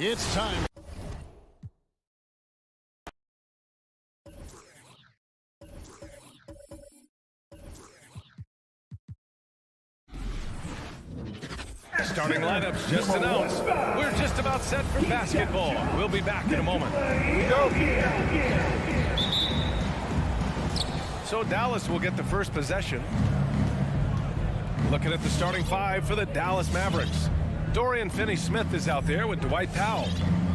It's time. Starting lineups just announced. We're just about set for basketball. We'll be back in a moment. So Dallas will get the first possession. Looking at the starting five for the Dallas Mavericks. Dorian Finney-Smith is out there with Dwight Powell.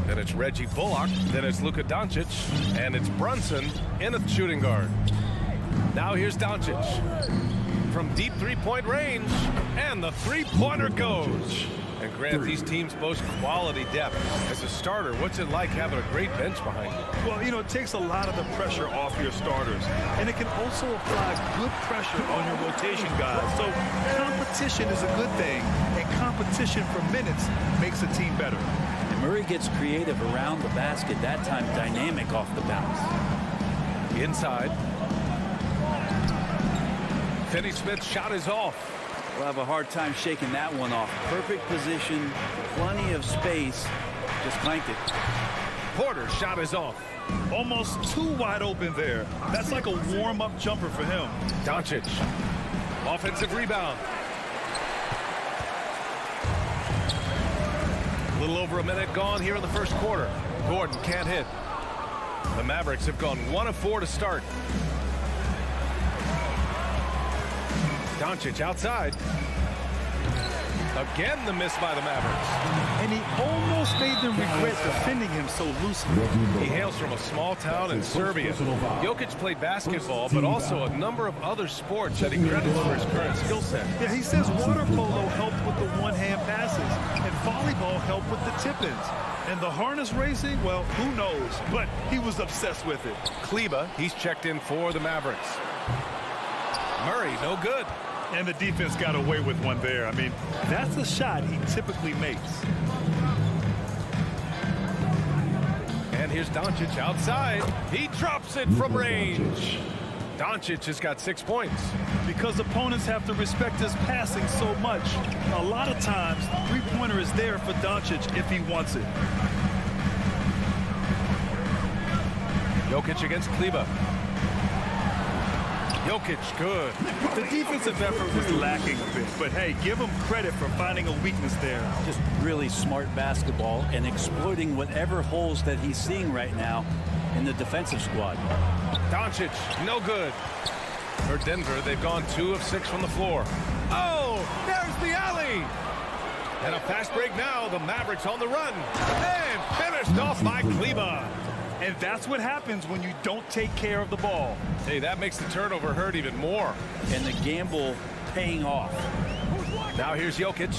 Then it's Reggie Bullock. Then it's Luka Doncic. And it's Brunson in at shooting guard. Now here's Doncic. From deep three-point range, and the three-pointer goes. And Grant, these teams boast quality depth. As a starter, what's it like having a great bench behind you? Well, you know, it takes a lot of the pressure off your starters, and it can also apply good pressure on your rotation guys. So competition is a good thing, and competition for minutes makes a team better. And Murray gets creative around the basket, that time dynamic off the bounce. Inside. Finney-Smith's shot is off. We'll have a hard time shaking that one off. Perfect position, plenty of space. Just clanked it. Porter's shot is off. Almost too wide open there. That's like a warm-up jumper for him. Doncic. Offensive rebound. A little over a minute gone here in the first quarter. Gordon can't hit. The Mavericks have gone 1 of 4 to start. Doncic outside. Again, the miss by the Mavericks. And he almost made them regret defending him so loosely. He hails from a small town in Serbia. Jokic played basketball, but also a number of other sports that he credits for his current skill set. Yeah, he says water polo helped with the one-hand passes, and volleyball helped with the tip-ins. And the harness racing, well, who knows? But he was obsessed with it. Kleba, he's checked in for the Mavericks. Murray, no good. And the defense got away with one there. I mean, that's a shot he typically makes. And here's Doncic outside. He drops it from range. Doncic has got 6 points. Because opponents have to respect his passing so much, a lot of times, the three-pointer is there for Doncic if he wants it. Jokic against Kleba. Jokic, good. The defensive effort was lacking a bit, but hey, give him credit for finding a weakness there. Just really smart basketball and exploiting whatever holes that he's seeing right now in the defensive squad. Doncic, no good. For Denver, they've gone 2 of 6 from the floor. Oh, there's the alley. And a fast break now. The Mavericks on the run. And finished off by Kleba. And that's what happens when you don't take care of the ball. Hey, that makes the turnover hurt even more. And the gamble paying off. Now here's Jokic.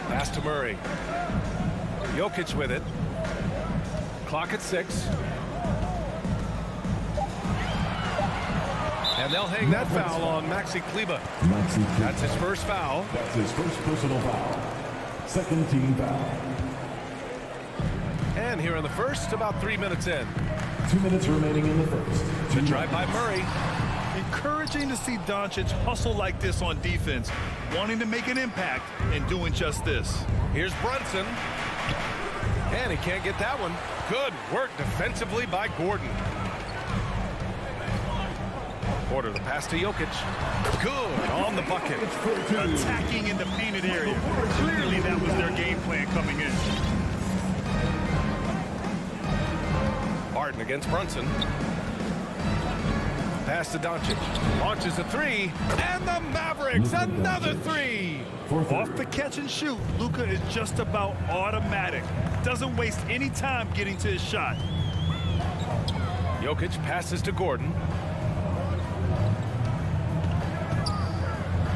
Pass to Murray. Jokic with it. Clock at 6. And they'll hang that foul on Maxi Kleba. That's his first foul. That's his first personal foul. Second team foul. And here in the first, about 3 minutes in. 2 minutes remaining in the first. The drive by Murray. Encouraging to see Doncic hustle like this on defense, wanting to make an impact and doing just this. Here's Brunson. And he can't get that one. Good work defensively by Gordon. Porter, the pass to Jokic. Good on the bucket. Attacking in the painted area. Clearly that was their game plan coming in. Harden against Brunson. Pass to Doncic. Launches a 3. And the Mavericks, another 3. Off the catch and shoot, Luka is just about automatic. Doesn't waste any time getting to his shot. Jokic passes to Gordon.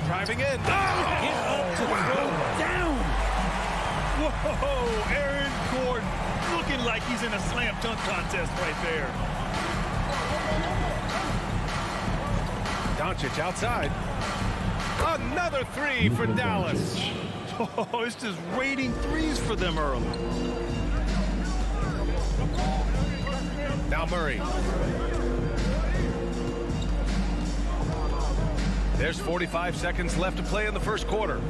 Driving in. To throw down. Whoa, Aaron Gordon looking like he's in a slam dunk contest right there. Doncic outside. Another 3 for Dallas. Oh, it's just raining threes for them early. Now Murray. There's 45 seconds left to play in the first quarter.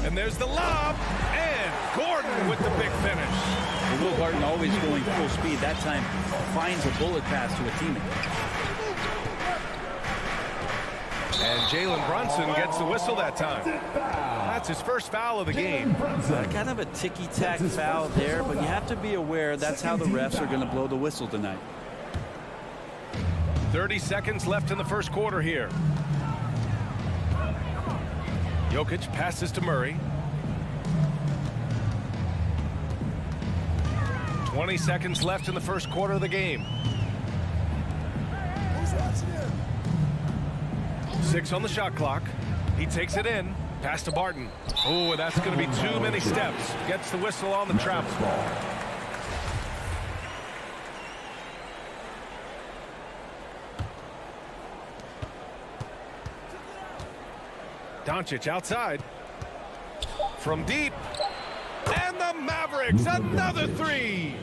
And there's the lob. And Gordon with the big finish. Well, Will Barton always going full speed. That time finds a bullet pass to a teammate. And Jalen Brunson gets the whistle that time. That's his first foul of the game. Kind of a ticky-tack foul there, but you have to be aware that's how the refs are going to blow the whistle tonight. 30 seconds left in the first quarter here. Jokic passes to Murray. 20 seconds left in the first quarter of the game. 6 on the shot clock. He takes it in. Pass to Barton. Oh, that's going to be too many steps. Gets the whistle on the travel ball. Doncic outside. From deep. And the Mavericks, another three.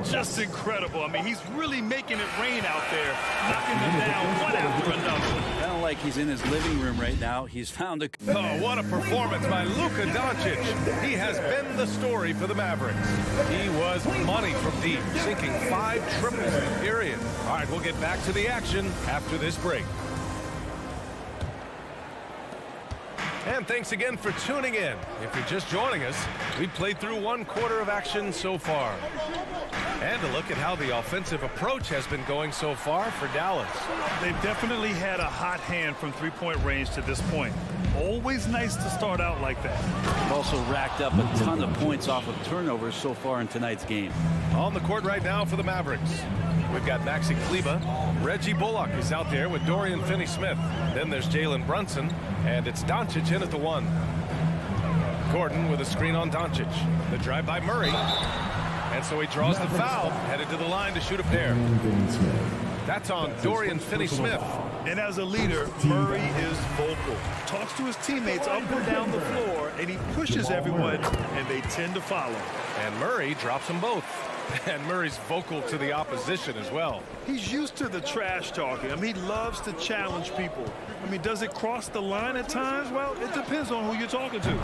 Just incredible. I mean, he's really making it rain out there, knocking them down one after another. Kind of like he's in his living room right now. He's found a... Oh, what a performance by Luka Doncic. He has been the story for the Mavericks. He was money from deep, sinking 5 triples in a period. All right, we'll get back to the action after this break. And thanks again for tuning in. If you're just joining us, we've played through 1 quarter of action so far. And a look at how the offensive approach has been going so far for Dallas. They've definitely had a hot hand from three-point range to this point. Always nice to start out like that. They've also racked up a ton of points off of turnovers so far in tonight's game. On the court right now for the Mavericks, we've got Maxi Kleber. Reggie Bullock is out there with Dorian Finney-Smith. Then there's Jalen Brunson, and it's Doncic in at the 1. Gordon with a screen on Doncic. The drive by Murray. And so he draws the foul, headed to the line to shoot a pair. That's on Dorian Finney-Smith. And as a leader, Murray is vocal. Talks to his teammates up and down the floor, and he pushes everyone, and they tend to follow. And Murray drops them both. And Murray's vocal to the opposition as well. He's used to the trash talking. I mean, he loves to challenge people. I mean, does it cross the line at times? Well, it depends on who you're talking to.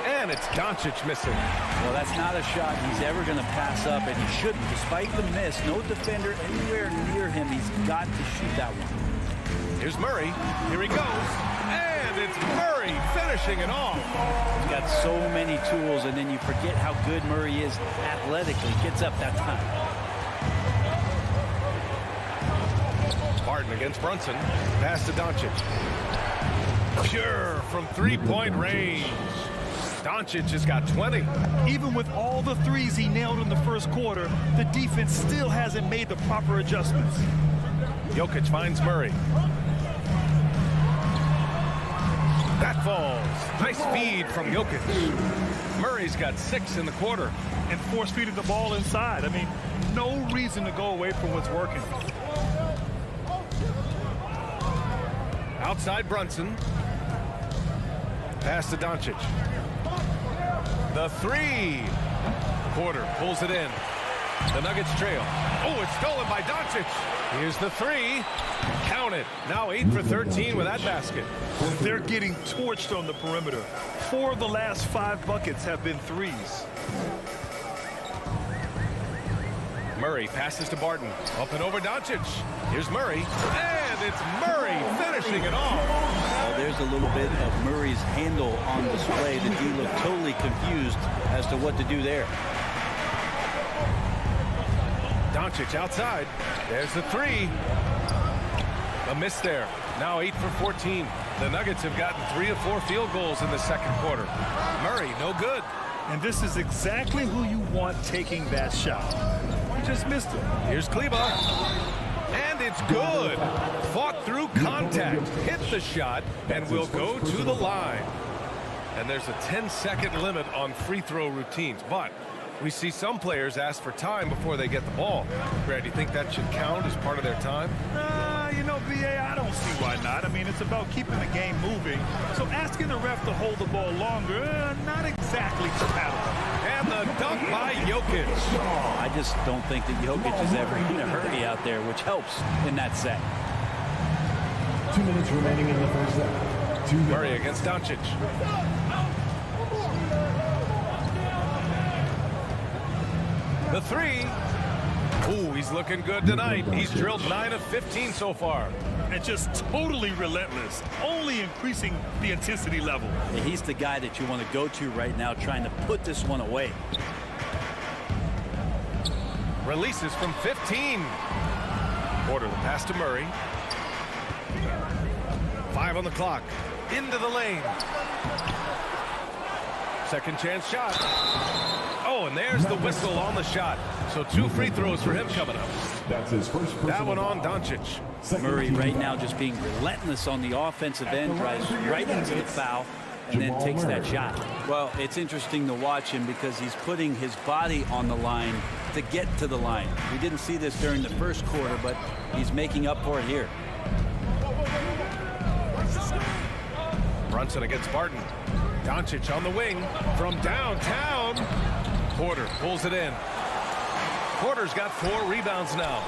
And it's Doncic missing. Well, that's not a shot he's ever going to pass up, and he shouldn't. Despite the miss, no defender anywhere near him. He's got to shoot that one. Here's Murray. Here he goes. And it's Murray finishing it off. He's got so many tools, and then you forget how good Murray is athletically. Gets up that time. Barton against Brunson. Pass to Doncic. Pure from three-point range. Doncic has got 20. Even with all the threes he nailed in the first quarter, the defense still hasn't made the proper adjustments. Jokic finds Murray. That falls. Nice feed from Jokic. Murray's got 6 in the quarter. And force-feeding the ball inside. I mean, no reason to go away from what's working. Outside Brunson. Pass to Doncic. The 3. Porter pulls it in. The Nuggets trail. Oh, it's stolen by Doncic. Here's the 3. Count it. Now 8 for 13 with that basket. They're getting torched on the perimeter. 4 of the last 5 buckets have been threes. Murray passes to Barton. Up and over Doncic. Here's Murray. And it's Murray finishing it off. Well, there's a little bit of Murray's handle on display. The D looked totally confused as to what to do there. Doncic outside. There's the 3. A miss there. Now 8 for 14. The Nuggets have gotten 3 of 4 field goals in the second quarter. Murray, no good. And this is exactly who you want taking that shot. He just missed it. Here's Kleber. And it's good. Fought through contact. Hit the shot and will go to the line. And there's a 10-second limit on free throw routines. But we see some players ask for time before they get the ball. Brad, do you think that should count as part of their time? You know, B.A., I don't see why not. I mean, it's about keeping the game moving. So asking the ref to hold the ball longer, not exactly compatible. And the dunk by Jokic. I just don't think that Jokic is ever in a hurry out there, which helps in that set. 2 minutes remaining in the first set. Murray against Doncic. The three. Ooh, he's looking good tonight. He's drilled 9 of 15 so far. And just totally relentless, only increasing the intensity level. Yeah, he's the guy that you want to go to right now, trying to put this one away. Releases from 15. Porter the pass to Murray. 5 on the clock. Into the lane. Second chance shot. Oh, and there's the whistle on the shot. So 2 free throws for him coming up. That's his first. That one on Doncic. Murray right now just being relentless on the offensive end, drives right into the foul, and then takes that shot. Well, it's interesting to watch him because he's putting his body on the line to get to the line. We didn't see this during the first quarter, but he's making up for it here. Brunson against Barton. Doncic on the wing from downtown. Porter pulls it in. Porter's got 4 rebounds now.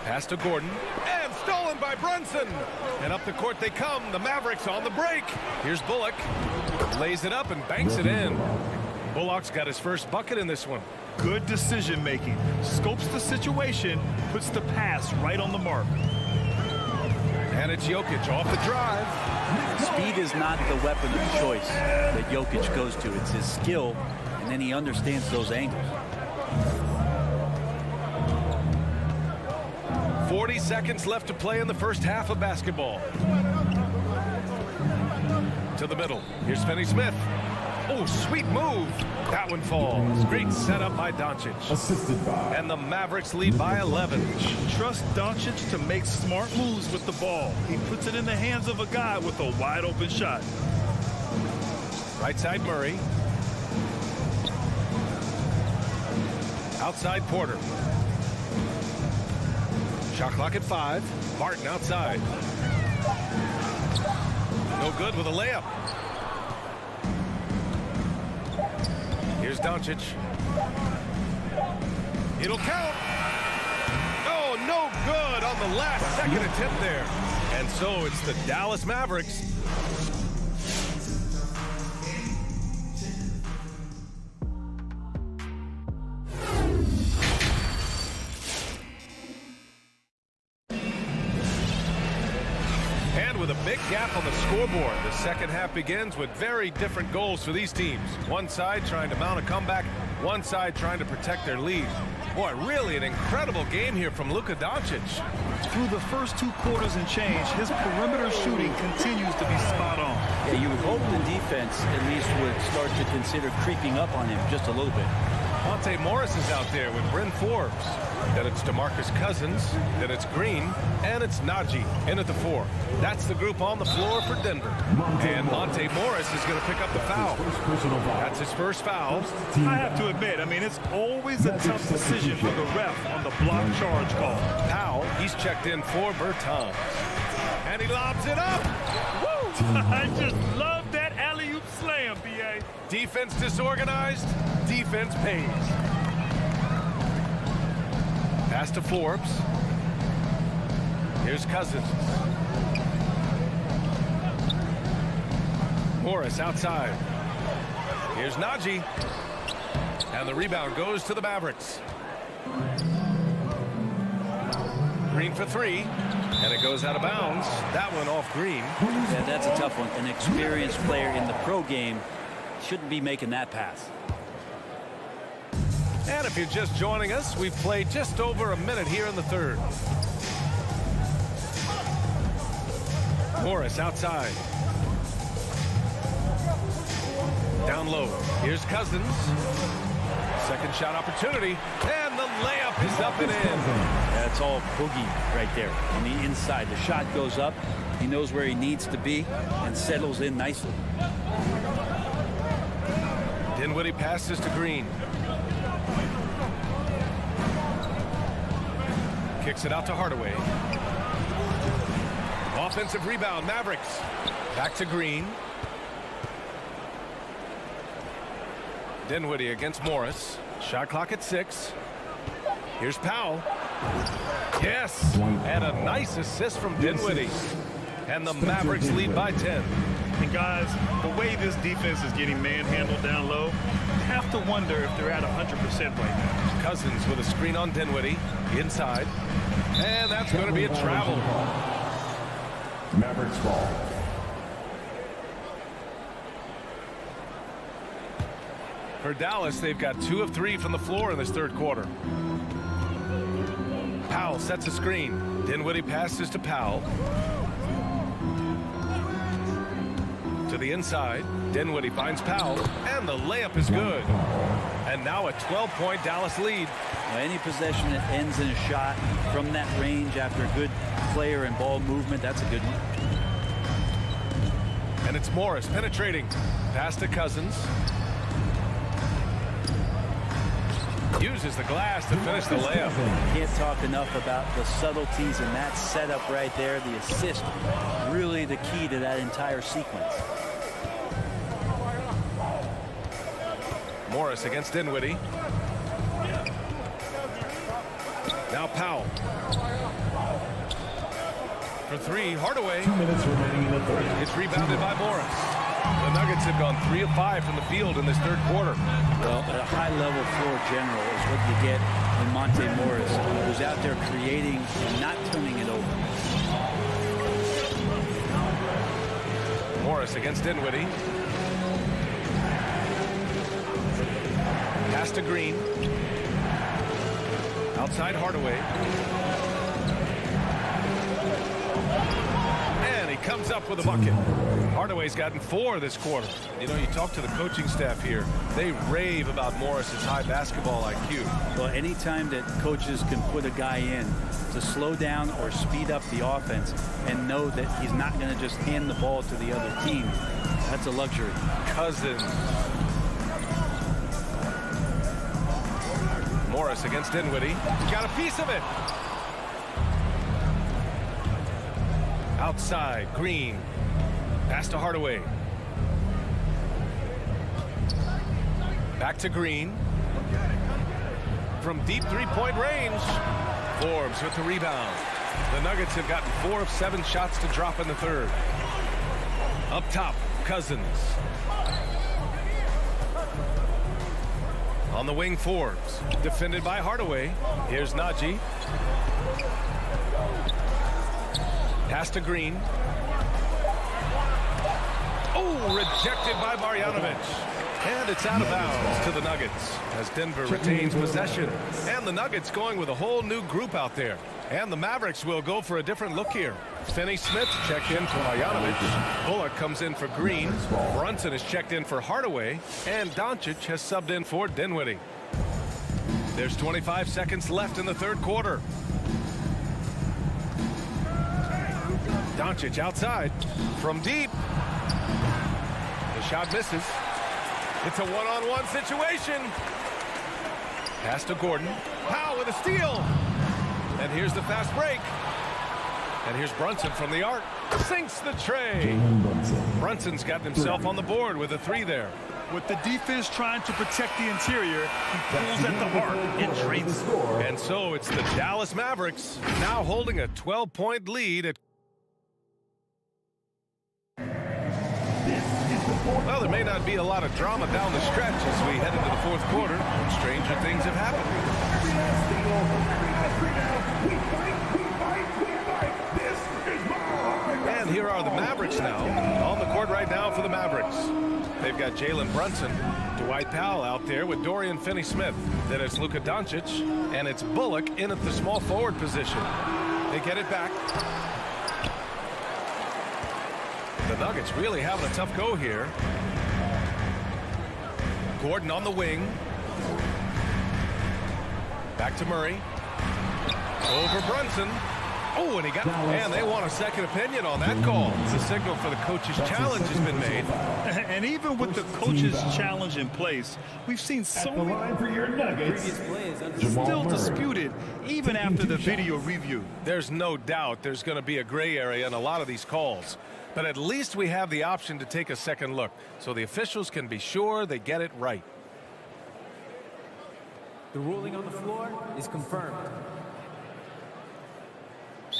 Pass to Gordon. And stolen by Brunson. And up the court they come. The Mavericks on the break. Here's Bullock. Lays it up and banks it in. Bullock's got his first bucket in this one. Good decision making. Scopes the situation, puts the pass right on the mark. And it's Jokic off the drive. Speed is not the weapon of choice that Jokic goes to. It's his skill, and then he understands those angles. 40 seconds left to play in the first half of basketball. To the middle. Here's Finney-Smith. Oh, sweet move. That one falls. Great setup by Doncic. Assisted by. And the Mavericks lead by 11. Trust Doncic to make smart moves with the ball. He puts it in the hands of a guy with a wide open shot. Right side Murray. Outside Porter. Shot clock at 5. Barton outside. No good with a layup. Here's Doncic. It'll count. Oh, no good on the last second attempt there. And so it's the Dallas Mavericks. With a big gap on the scoreboard, the second half begins with very different goals for these teams. One side trying to mount a comeback, one side trying to protect their lead. Boy, really an incredible game here from Luka Doncic. Through the first 2 quarters and change, his perimeter shooting continues to be spot on. Yeah, you would hope the defense at least would start to consider creeping up on him just a little bit. Monte Morris is out there with Bryn Forbes. Then it's DeMarcus Cousins. Then it's Green. And it's Najee in at the 4. That's the group on the floor for Denver. And Monte Morris is going to pick up the foul. That's his first foul. I have to admit, I mean, it's always a tough decision for the ref on the block charge call. Powell, he's checked in for Bertans. And he lobs it up. Woo! I just love that alley-oop slam, B.A. Defense disorganized. Defense pays. Pass to Forbes. Here's Cousins. Morris outside. Here's Najee. And the rebound goes to the Mavericks. Green for 3. And it goes out of bounds. That one off Green. Yeah, that's a tough one. An experienced player in the pro game shouldn't be making that pass. And if you're just joining us, we've played just over a minute here in the third. Morris outside. Down low. Here's Cousins. Second shot opportunity. And the layup is up and in. That's all boogie right there on the inside. The shot goes up. He knows where he needs to be and settles in nicely. Dinwiddie passes to Green. Kicks it out to Hardaway. Offensive rebound, Mavericks. Back to Green. Dinwiddie against Morris. Shot clock at 6. Here's Powell. Yes, and a nice assist from Dinwiddie. And the Mavericks lead by 10. And guys, the way this defense is getting manhandled down low, you have to wonder if they're at 100% right now. Cousins with a screen on Dinwiddie inside. And that's going to be a travel. Mavericks ball. For Dallas, they've got 2 of 3 from the floor in this third quarter. Powell sets a screen. Dinwiddie passes to Powell. To the inside. Dinwiddie finds Powell. And the layup is good. And now a 12-point Dallas lead. Any possession that ends in a shot from that range after good player and ball movement, that's a good one. And it's Morris penetrating. Pass to Cousins. Uses the glass to finish the layup. Can't talk enough about the subtleties in that setup right there. The assist, really the key to that entire sequence. Morris against Dinwiddie. Now Powell. For 3, Hardaway. 2 minutes remaining in the third. It's rebounded by Morris. The Nuggets have gone 3 of 5 from the field in this third quarter. Well, a high-level floor general is what you get in Monte Morris, who's out there creating and not turning it over. Morris against Dinwiddie. Pass to Green. Outside Hardaway. And he comes up with a bucket. Hardaway's gotten 4 this quarter. You know, you talk to the coaching staff here. They rave about Morris's high basketball IQ. Well, anytime that coaches can put a guy in to slow down or speed up the offense and know that he's not going to just hand the ball to the other team, that's a luxury. Cousins. Morris against Dinwiddie. Got a piece of it. Outside, Green. Pass to Hardaway. Back to Green. From deep three-point range. Forbes with the rebound. The Nuggets have gotten 4 of 7 shots to drop in the third. Up top, Cousins. On the wing, Forbes. Defended by Hardaway. Here's Najee. Pass to Green. Oh, rejected by Marjanovic. And it's out of bounds to the Nuggets as Denver retains possession. And the Nuggets going with a whole new group out there. And the Mavericks will go for a different look here. Finney-Smith checked in for Marjanovic. Bullock comes in for Green. Brunson is checked in for Hardaway. And Doncic has subbed in for Dinwiddie. There's 25 seconds left in the third quarter. Doncic outside from deep. The shot misses. It's a one-on-one situation. Pass to Gordon. Powell with a steal. And here's the fast break. And here's Brunson from the arc. Sinks the tray. Brunson's got himself on the board with a 3 there. With the defense trying to protect the interior, he pulls at the arc and drains it. And so it's the Dallas Mavericks now holding a 12-point lead at. Well, there may not be a lot of drama down the stretch as we head into the fourth quarter. Stranger things have happened. And here are the Mavericks now. On the court right now for the Mavericks. They've got Jalen Brunson, Dwight Powell out there with Dorian Finney-Smith. Then it's Luka Doncic, and it's Bullock in at the small forward position. They get it back. The Nuggets really having a tough go here. Gordon on the wing. Back to Murray. Over Brunson. Oh, and he got, and they want a second opinion on that call. The signal for the coach's challenge has been made. And even with the coach's challenge in place, we've seen so many previous plays still disputed even after the video review. There's no doubt there's going to be a gray area in a lot of these calls. But at least we have the option to take a second look, so the officials can be sure they get it right. The ruling on the floor is confirmed.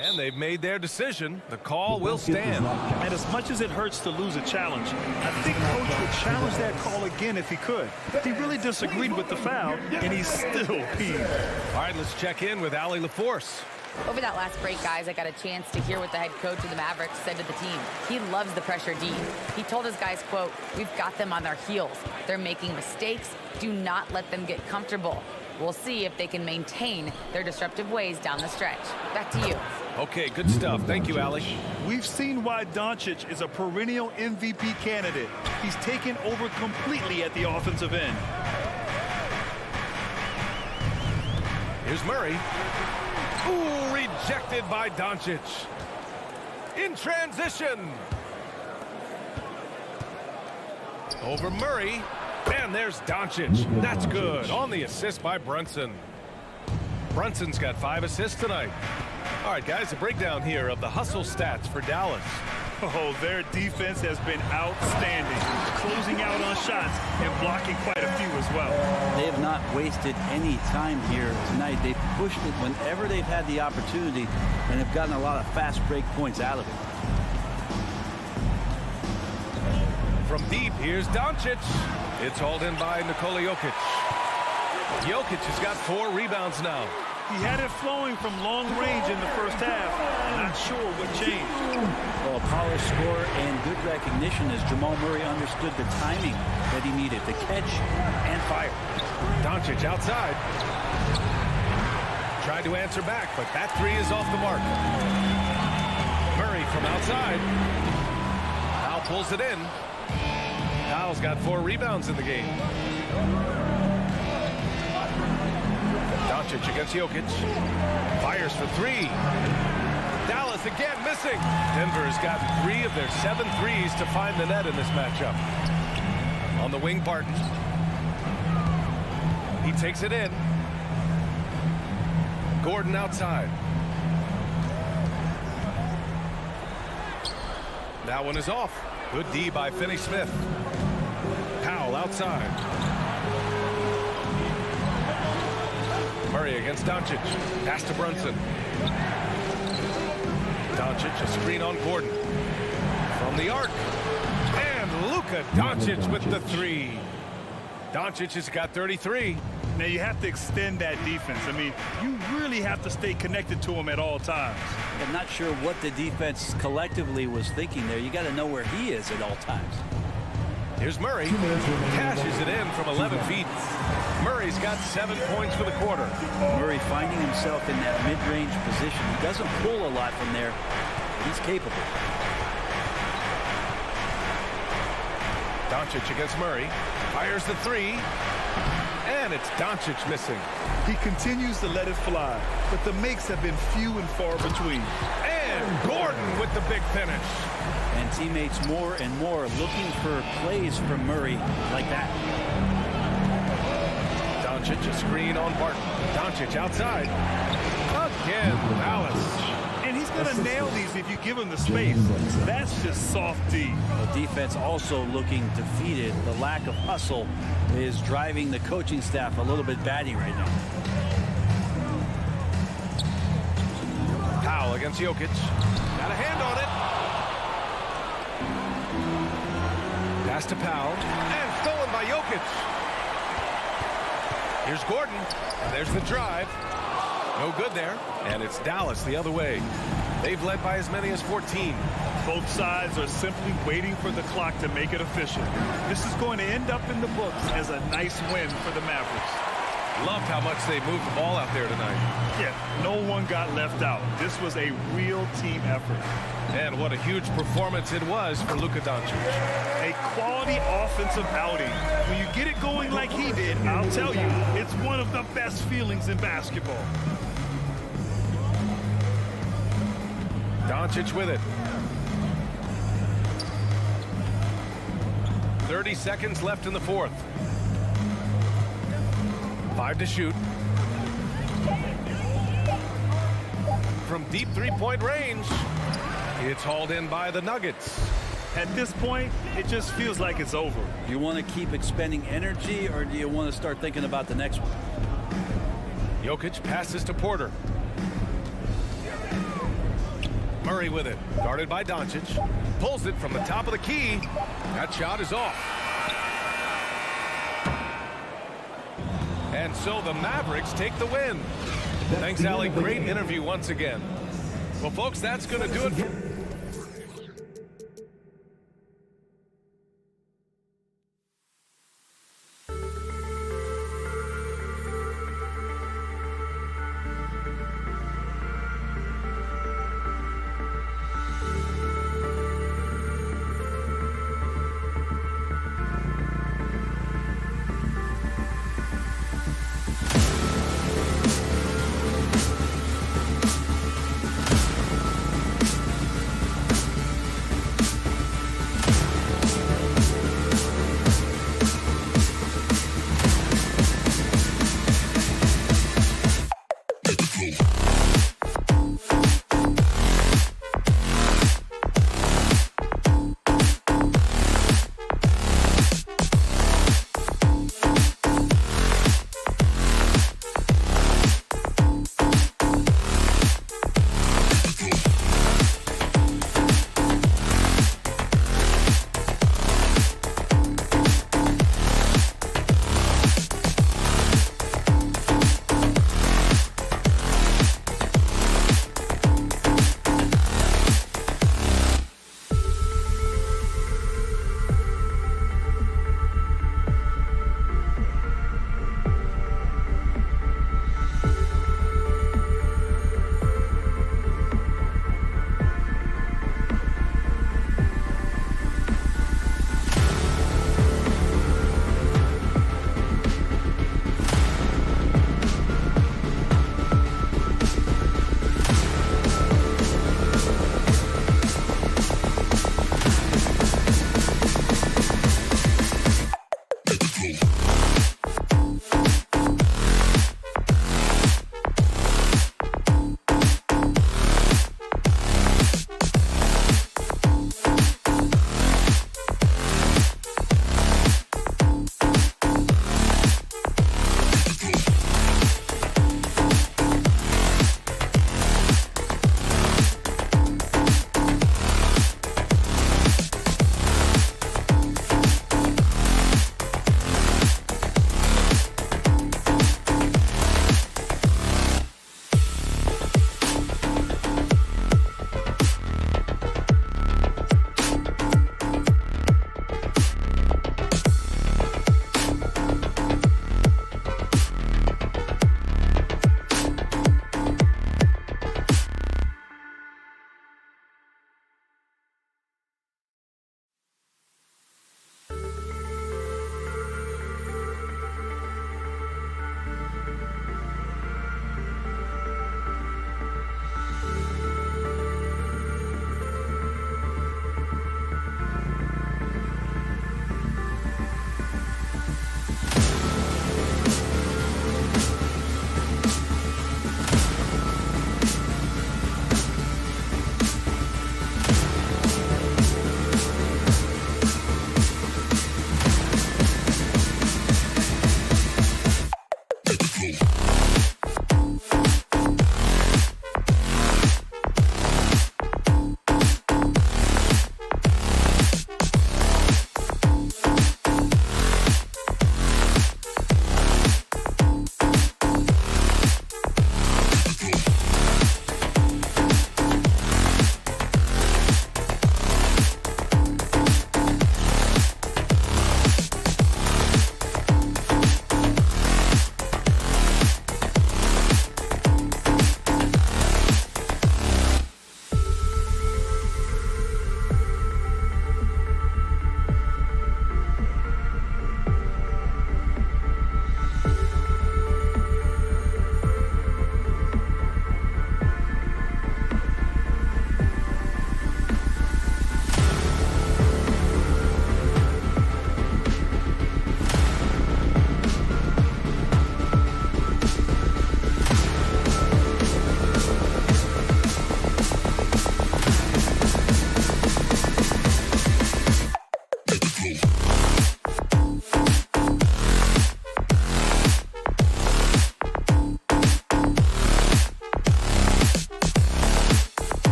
And they've made their decision. The call will stand. And as much as it hurts to lose a challenge, I think Coach would challenge that call again if he could. He really disagreed with the foul, and he's still peeved. All right, let's check in with Allie LaForce. Over that last break, guys, I got a chance to hear what the head coach of the Mavericks said to the team. He loves the pressure deep. He told his guys, quote, "We've got them on their heels. They're making mistakes. Do not let them get comfortable. We'll see if they can maintain their disruptive ways down the stretch." Back to you. Okay, good stuff. Thank you, Allie. We've seen why Doncic is a perennial MVP candidate. He's taken over completely at the offensive end. Here's Murray. Ooh, rejected by Doncic. In transition. Over Murray. And there's Doncic. That's good. On the assist by Brunson. Brunson's got 5 assists tonight. All right, guys, a breakdown here of the hustle stats for Dallas. Oh, their defense has been outstanding, closing out on shots and blocking quite a few as well. They have not wasted any time here tonight. They've pushed it whenever they've had the opportunity and have gotten a lot of fast break points out of it. From deep, here's Doncic. It's hauled in by Nikola Jokic. Jokic has got 4 rebounds now. He had it flowing from long range in the first half. Not sure what changed. Well, a polished score and good recognition as Jamal Murray understood the timing that he needed to catch and fire. Doncic outside. Tried to answer back, but that 3 is off the mark. Murray from outside. Powell pulls it in. Powell's got 4 rebounds in the game. Doncic against Jokic. Fires for 3. Dallas again missing. Denver has got 3 of their 7 threes to find the net in this matchup. On the wing, Barton. He takes it in. Gordon outside. That one is off. Good D by Finney-Smith. Powell outside. Murray against Doncic. Pass to Brunson. Doncic, a screen on Gordon. From the arc. And Luka Doncic with the 3. Doncic has got 33. Now you have to extend that defense. I mean, you really have to stay connected to him at all times. I'm not sure what the defense collectively was thinking there. You got to know where he is at all times. Here's Murray. Cashes it in from 11 feet. Murray's got 7 points for the quarter. Murray finding himself in that mid-range position. He doesn't pull a lot from there, but he's capable. Doncic against Murray. Fires the 3. And it's Doncic missing. He continues to let it fly, but the makes have been few and far between. And Gordon with the big finish. And teammates more and more looking for plays from Murray like that. Doncic, a screen on Barton. Doncic outside. Again, Dallas. And he's going to nail these if you give him the space. That's just soft D. The defense also looking defeated. The lack of hustle is driving the coaching staff a little bit batty right now. Powell against Jokic. Got a hand on it. Pass to Powell. And stolen by Jokic. Here's Gordon. And there's the drive. No good there. And it's Dallas the other way. They've led by as many as 14. Both sides are simply waiting for the clock to make it official. This is going to end up in the books as a nice win for the Mavericks. Loved how much they moved the ball out there tonight. Yeah, no one got left out. This was a real team effort. And what a huge performance it was for Luka Doncic. A quality offensive outing. When you get it going like he did, I'll tell you, it's one of the best feelings in basketball. Doncic with it. 30 seconds left in the fourth. 5 to shoot. From deep three-point range. It's hauled in by the Nuggets. At this point, it just feels like it's over. Do you want to keep expending energy, or do you want to start thinking about the next one? Jokic passes to Porter. Murray with it. Guarded by Doncic. Pulls it from the top of the key. That shot is off. And so the Mavericks take the win. Thanks, Allie. Great interview once again. Well, folks, that's going to do it.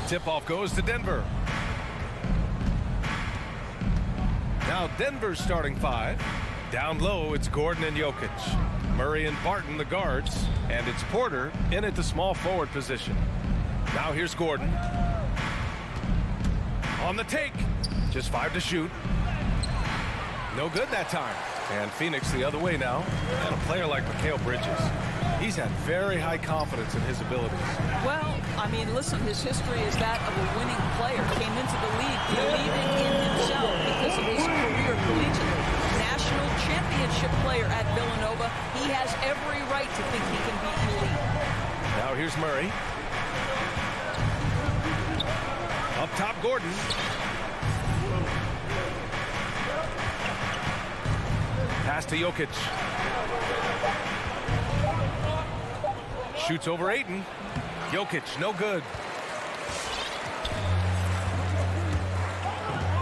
Tip-off goes to Denver. Now Denver's starting 5. Down low, it's Gordon and Jokic. Murray and Barton, the guards. And it's Porter in at the small forward position. Now here's Gordon. On the take. Just 5 to shoot. No good that time. And Phoenix the other way now. And a player like Mikal Bridges. He's had very high confidence in his abilities. Well, I mean, listen, his history is that of a winning player. Came into the league believing in himself because of his career collegiately. National championship player at Villanova. He has every right to think he can be elite. Now here's Murray. Up top, Gordon. Pass to Jokic. Shoots over Ayton. Jokic, no good.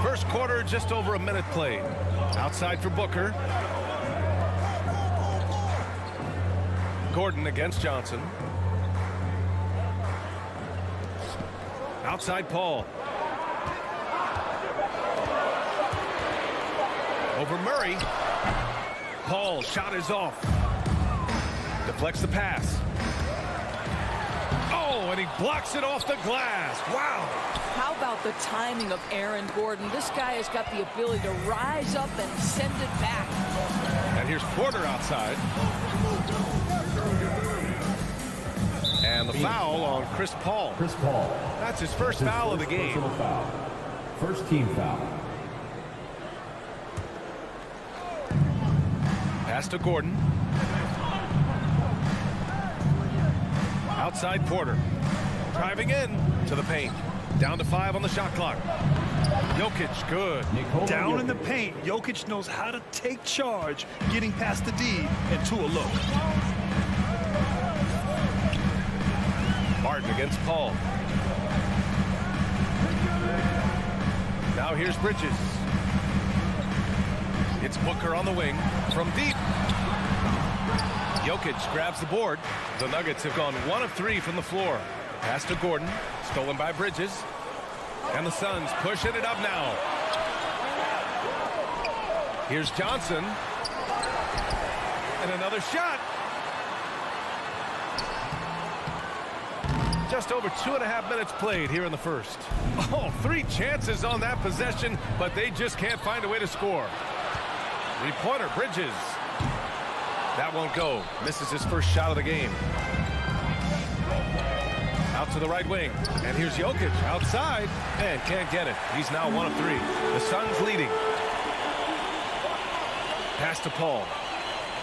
First quarter, just over a minute played. Outside for Booker. Gordon against Johnson. Outside Paul. Over Murray. Paul, shot is off. Deflects the pass. Oh, and he blocks it off the glass. Wow. How about the timing of Aaron Gordon? This guy has got the ability to rise up and send it back. And here's Porter outside. And the foul on Chris Paul. Chris Paul. That's his first foul of the game. Personal foul. First team foul. Pass to Gordon. Outside Porter. Driving in to the paint. Down to 5 on the shot clock. Jokic, good. Down in the paint, Jokic knows how to take charge, getting past the D and to a look. Barton against Paul. Now here's Bridges. It's Booker on the wing from deep. Jokic grabs the board. The Nuggets have gone 1 of 3 from the floor. Pass to Gordon, stolen by Bridges. And the Suns pushing it up now. Here's Johnson. And another shot. Just over 2.5 minutes played here in the first. Oh, 3 chances on that possession, but they just can't find a way to score. 3-pointer, Bridges. That won't go. Misses his first shot of the game. Out to the right wing. And here's Jokic outside. And can't get it. He's now 1 of 3. The Suns leading. Pass to Paul.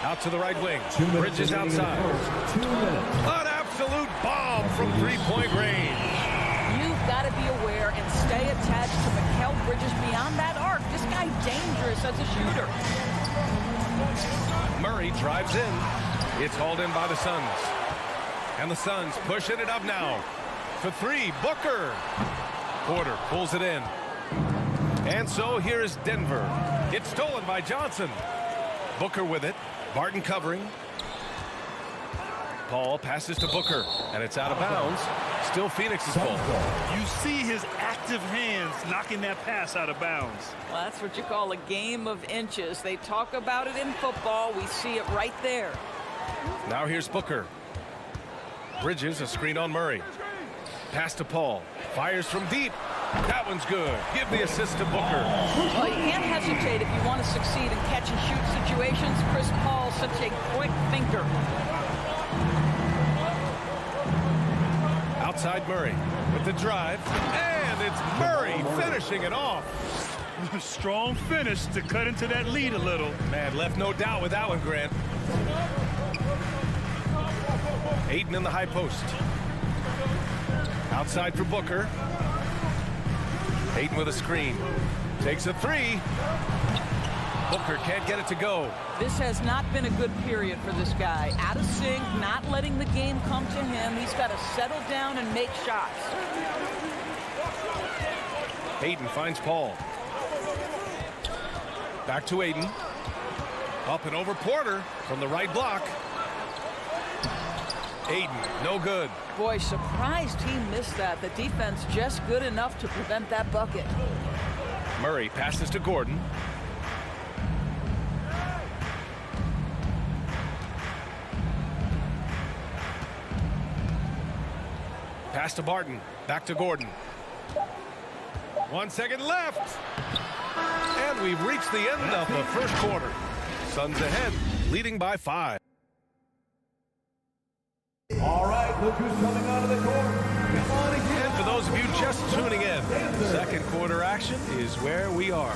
Out to the right wing. Bridges outside. 2 minutes. An absolute bomb from 3-point range. You've got to be aware and stay attached to Mikal Bridges beyond that arc. This guy dangerous as a shooter. Murray drives in. It's hauled in by the Suns. And the Suns pushing it up now. For 3, Booker. Porter pulls it in. And so here is Denver. It's stolen by Johnson. Booker with it. Barton covering. Paul passes to Booker. And it's out of bounds. Still Phoenix's ball. You see his active hands knocking that pass out of bounds. Well, that's what you call a game of inches. They talk about it in football. We see it right there. Now here's Booker. Bridges, a screen on Murray. Pass to Paul. Fires from deep. That one's good. Give the assist to Booker. Well, you can't hesitate if you want to succeed in catch-and-shoot situations. Chris Paul's such a quick thinker. Outside Murray with the drive. And it's Murray finishing it off. Strong finish to cut into that lead a little. Man, left no doubt with that one, Grant. Ayton in the high post. Outside for Booker. Ayton with a screen. Takes a 3. Booker can't get it to go. This has not been a good period for this guy. Out of sync, not letting the game come to him. He's got to settle down and make shots. Ayton finds Paul. Back to Ayton. Up and over Porter from the right block. Aiden, no good. Boy, surprised he missed that. The defense just good enough to prevent that bucket. Murray passes to Gordon. Pass to Barton. Back to Gordon. 1 second left. And we've reached the end of the first quarter. Suns ahead, leading by 5. All right, look who's coming out of the court. Come on again. And for those of you just tuning in, second quarter action is where we are.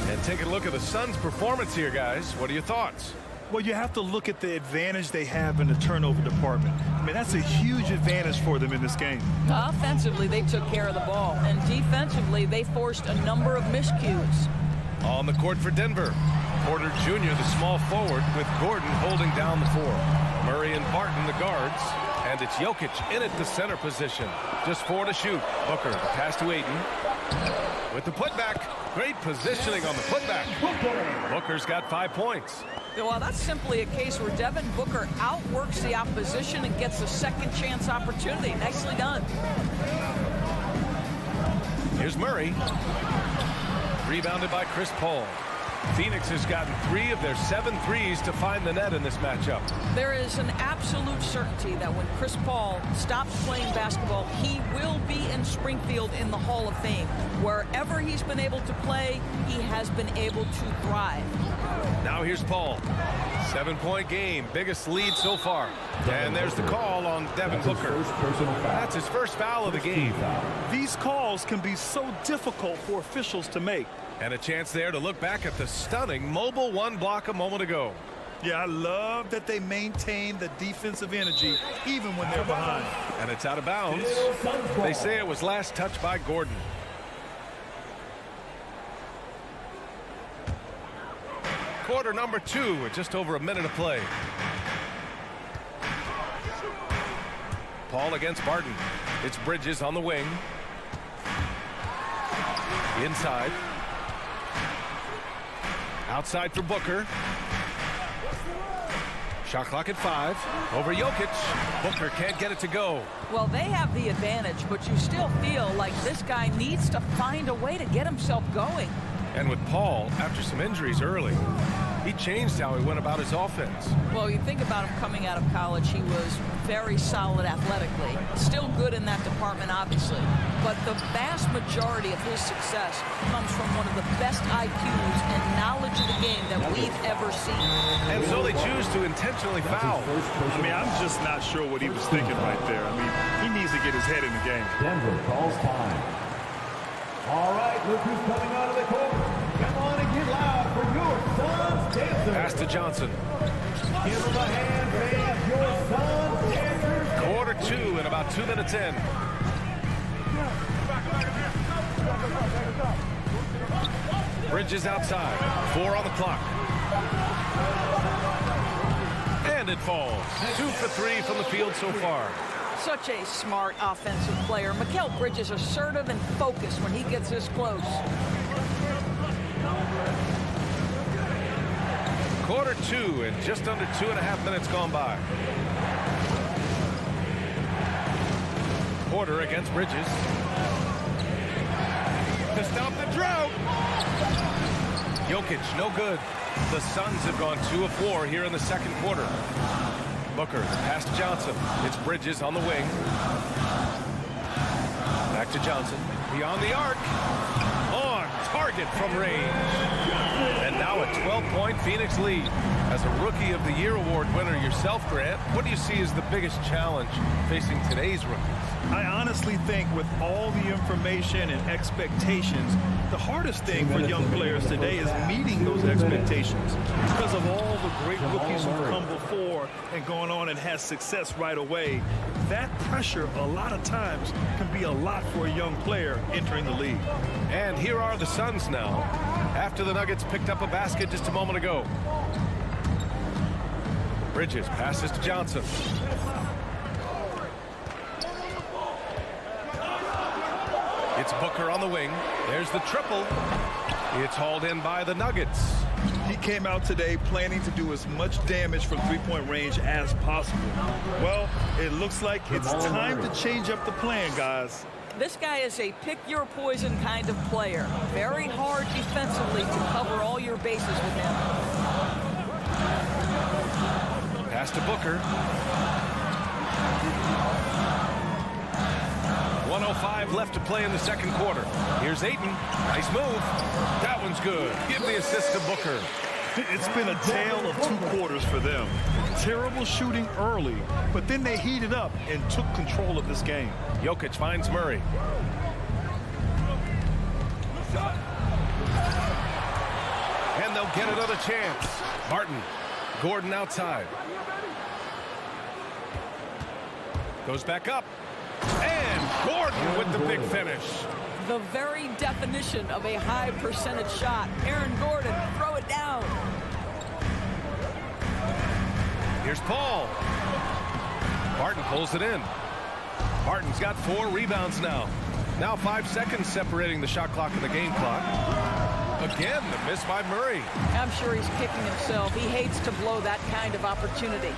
And take a look at the Suns' performance here, guys. What are your thoughts? Well, you have to look at the advantage they have in the turnover department. I mean, that's a huge advantage for them in this game. Offensively, they took care of the ball. And defensively, they forced a number of miscues. On the court for Denver, Porter Jr., the small forward, with Gordon holding down the 4. Murray and Barton, the guards. And it's Jokic in at the center position. Just 4 to shoot. Booker, the pass to Ayton. With the putback. Great positioning on the putback. Booker's got 5 points. Well, that's simply a case where Devin Booker outworks the opposition and gets a second chance opportunity. Nicely done. Here's Murray. Rebounded by Chris Paul. Phoenix has gotten 3 of their 7 threes to find the net in this matchup. There is an absolute certainty that when Chris Paul stops playing basketball, he will be in Springfield in the Hall of Fame. Wherever he's been able to play, he has been able to thrive. Now here's Paul. 7-point game, biggest lead so far. And there's the call on Devin Booker. That's his first foul of the game. These calls can be so difficult for officials to make. And a chance there to look back at the stunning mobile 1 block a moment ago. Yeah, I love that they maintain the defensive energy even when they're behind. And it's out of bounds. They say it was last touched by Gordon. Quarter number 2 with just over a minute of play. Paul against Barton. It's Bridges on the wing. Inside. Outside for Booker. Shot clock at 5. Over Jokic. Booker can't get it to go. Well, they have the advantage, but you still feel like this guy needs to find a way to get himself going. And with Paul, after some injuries early, he changed how he went about his offense. Well, you think about him coming out of college, he was very solid athletically. Still good in that department, obviously. But the vast majority of his success comes from one of the best IQs and knowledge of the game that we've ever seen. And so they choose to intentionally foul. I mean, I'm just not sure what he was thinking right there. I mean, he needs to get his head in the game. Denver calls time. All right, look who's coming out of the court. Come on and get loud for your Suns dancers. Pass to Johnson. Give them a hand, fans. Your Suns dancers. Quarter 2 and about 2 minutes in. Bridges outside. 4 on the clock. And it falls. 2 for 3 from the field so far. Such a smart offensive player. Mikal Bridges assertive and focused when he gets this close. Quarter 2 and just under 2.5 minutes gone by. Porter against Bridges. To stop the drought. Jokic, no good. The Suns have gone 2 of 4 here in the second quarter. Booker, pass to Johnson. It's Bridges on the wing. Back to Johnson. Beyond the arc. On target from range. And now a 12-point Phoenix lead. As a Rookie of the Year award winner yourself, Grant, what do you see as the biggest challenge facing today's rookies? I honestly think with all the information and expectations, the hardest thing for young players today is meeting those expectations because of all the great rookies who've come before and gone on and had success right away. That pressure a lot of times can be a lot for a young player entering the league. And here are the Suns now, after the Nuggets picked up a basket just a moment ago. Bridges passes to Johnson. It's Booker on the wing. There's the triple. It's hauled in by the Nuggets. He came out today planning to do as much damage from three-point range as possible. Well, it looks like it's time to change up the plan, guys. This guy is a pick-your-poison kind of player. Very hard defensively to cover all your bases with him. Pass to Booker. 1:05 left to play in the second quarter. Here's Ayton. Nice move. That one's good. Give the assist to Booker. It's been a tale of two quarters for them. Terrible shooting early, but then they heated up and took control of this game. Jokic finds Murray. And they'll get another chance. Martin. Gordon outside. Goes back up. And Gordon with the big finish. The very definition of a high percentage shot. Aaron Gordon, throw it down. Here's Paul. Martin pulls it in. Martin's got 4 rebounds now. Now 5 seconds separating the shot clock and the game clock. Again, the miss by Murray. I'm sure he's kicking himself. He hates to blow that kind of opportunity.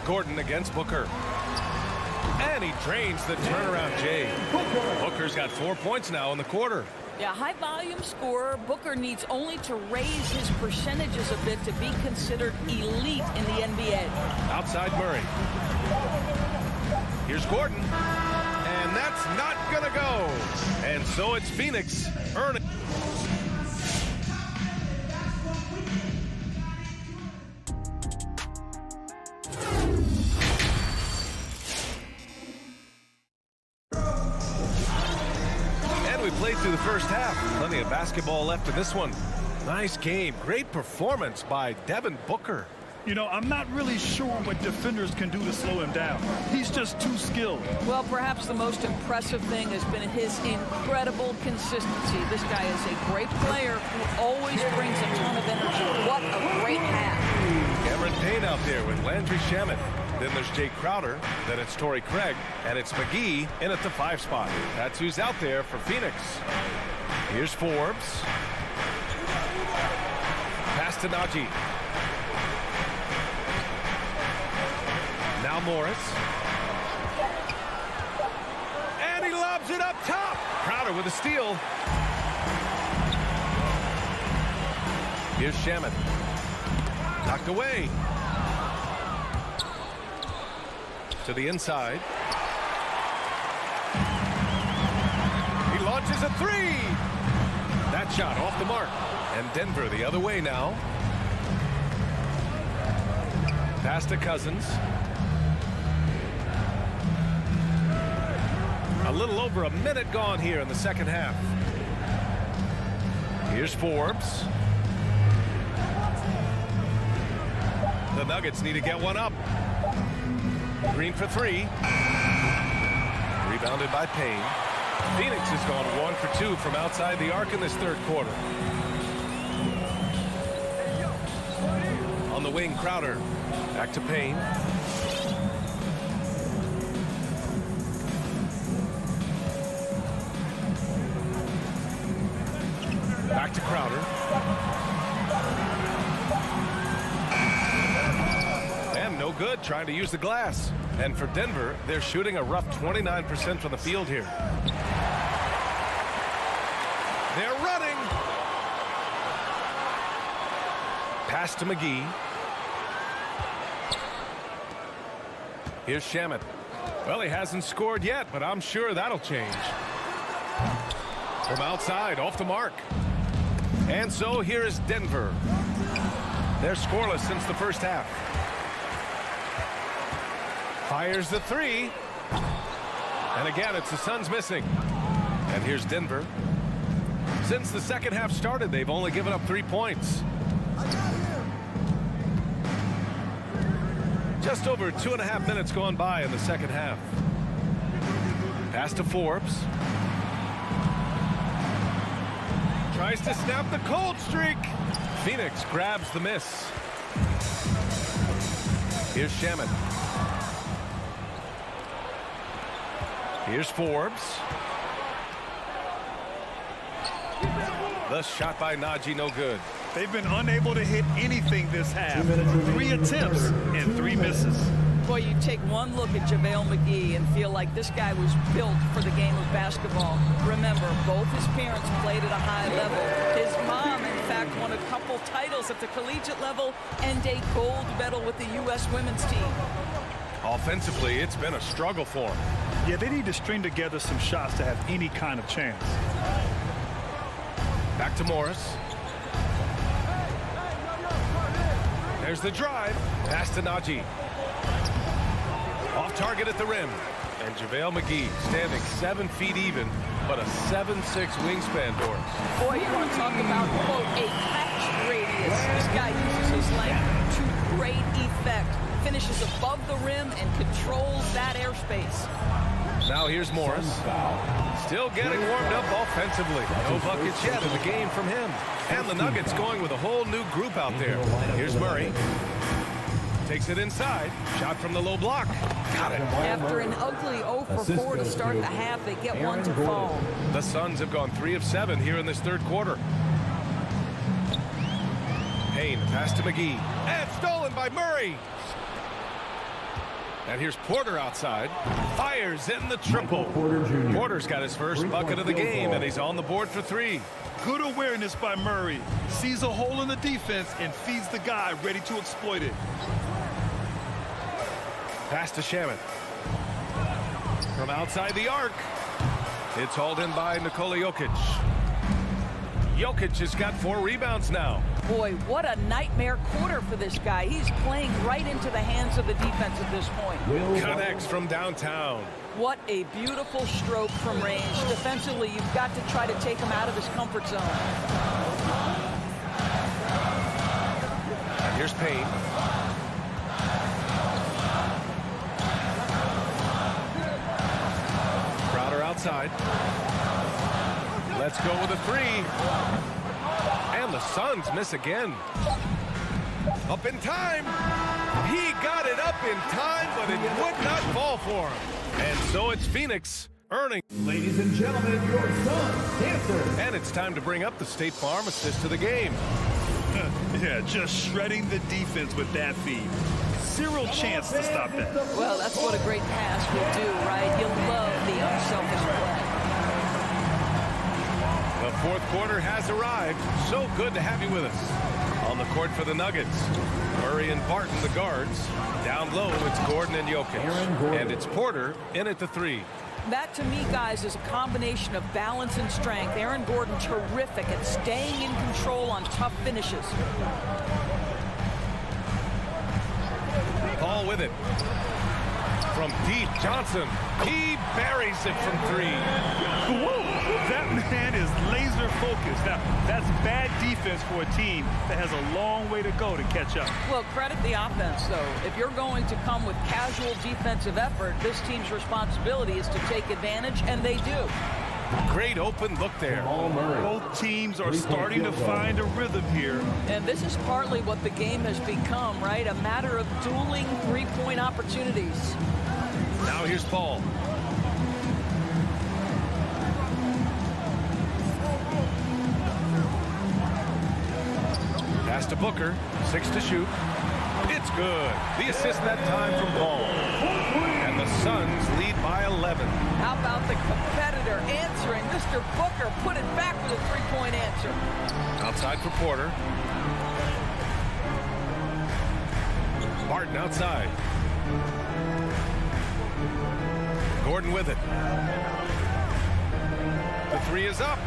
Gordon against Booker. And he drains the turnaround J. Booker's got 4 points now in the quarter. Yeah, high volume scorer. Booker needs only to raise his percentages a bit to be considered elite in the NBA. Outside Murray. Here's Gordon. And that's not going to go. And so it's Phoenix earning. We played through the first half. Plenty of basketball left in this one. Nice game. Great performance by Devin Booker. You know, I'm not really sure what defenders can do to slow him down. He's just too skilled. Well, perhaps the most impressive thing has been his incredible consistency. This guy is a great player who always brings a ton of energy. What a great half. Cameron Payne out there with Landry Shamet. Then there's Jay Crowder. Then it's Torrey Craig. And it's McGee in at the 5 spot. That's who's out there for Phoenix. Here's Forbes. Pass to Najee. Now Morris. And he lobs it up top. Crowder with a steal. Here's Shamet. Knocked away. To the inside. He launches a 3. That shot off the mark. And Denver the other way now. Pass to Cousins. A little over a minute gone here in the second half. Here's Forbes. The Nuggets need to get one up. Green for 3. Rebounded by Payne. Phoenix has gone 1 for 2 from outside the arc in this third quarter. On the wing, Crowder. Back to Payne. Back to Crowder. And no good, trying to use the glass. And for Denver, they're shooting a rough 29% from the field here. They're running. Pass to McGee. Here's Shamet. Well, he hasn't scored yet, but I'm sure that'll change. From outside, off the mark. And so here is Denver. They're scoreless since the first half. Fires the 3. And again, it's the Suns missing. And here's Denver. Since the second half started, they've only given up 3 points. Just over 2.5 minutes gone by in the second half. Pass to Forbes. Tries to snap the cold streak. Phoenix grabs the miss. Here's Shamet. Here's Forbes. The shot by Najee, no good. They've been unable to hit anything this half. 3 attempts and 3 misses. Boy, you take one look at JaVale McGee and feel like this guy was built for the game of basketball. Remember, both his parents played at a high level. His mom, in fact, won a couple titles at the collegiate level and a gold medal with the U.S. women's team. Offensively, it's been a struggle for him. Yeah, they need to string together some shots to have any kind of chance. Back to Morris. There's the drive. Pass to Najee. Off target at the rim. And JaVale McGee standing 7 feet even, but a 7'6" wingspan, Doris. Boy, you want to talk about, quote, a catch radius. This guy uses his length to great effect. Finishes above the rim and controls that airspace. Now here's Morris. Still getting warmed up offensively. No buckets yet in the game from him. And the Nuggets going with a whole new group out there. Here's Murray. Takes it inside. Shot from the low block. Got it. After an ugly 0 for 4 to start the half, they get one to fall. The Suns have gone 3 of 7 here in this third quarter. Payne, pass to McGee. And stolen by Murray. And here's Porter outside. Fires in the triple. Porter's got his first bucket of the game, and he's on the board for 3. Good awareness by Murray. Sees a hole in the defense and feeds the guy ready to exploit it. Pass to Shaman. From outside the arc. It's hauled in by Nikola Jokic. Jokic has got 4 rebounds now. Boy, what a nightmare quarter for this guy. He's playing right into the hands of the defense at this point. Connects from downtown. What a beautiful stroke from range. Defensively, you've got to try to take him out of his comfort zone. And here's Payne. Crowder outside. Let's go with a 3. And the Suns miss again. Up in time. He got it up in time, but it would not fall for him. And so it's Phoenix earning. Ladies and gentlemen, your Suns dancer. And it's time to bring up the State Farm assist to the game. Yeah, just shredding the defense with that feed. Zero chance to stop that. Well, that's what a great pass will do, right? You love the unselfish play. The fourth quarter has arrived. So good to have you with us. On the court for the Nuggets, Murray and Barton, the guards. Down low, it's Gordon and Jokic. And it's Porter in at the 3. That, to me, guys, is a combination of balance and strength. Aaron Gordon, terrific at staying in control on tough finishes. Paul with it. From deep, Johnson. He buries it from 3. Whoa, that man is laser focused. Now, that's bad defense for a team that has a long way to go to catch up. Well, credit the offense, though. If you're going to come with casual defensive effort, this team's responsibility is to take advantage, and they do. Great open look there. Both teams are starting to find a rhythm here. And this is partly what the game has become, right? A matter of dueling three-point opportunities. Now here's Paul. Pass to Booker. 6 to shoot. It's good. The assist that time from Paul. And the Suns lead by 11. How about the competitor answering? Mr. Booker put it back with a three-point answer. Outside for Porter. Barton outside. Gordon with it. The 3 is up.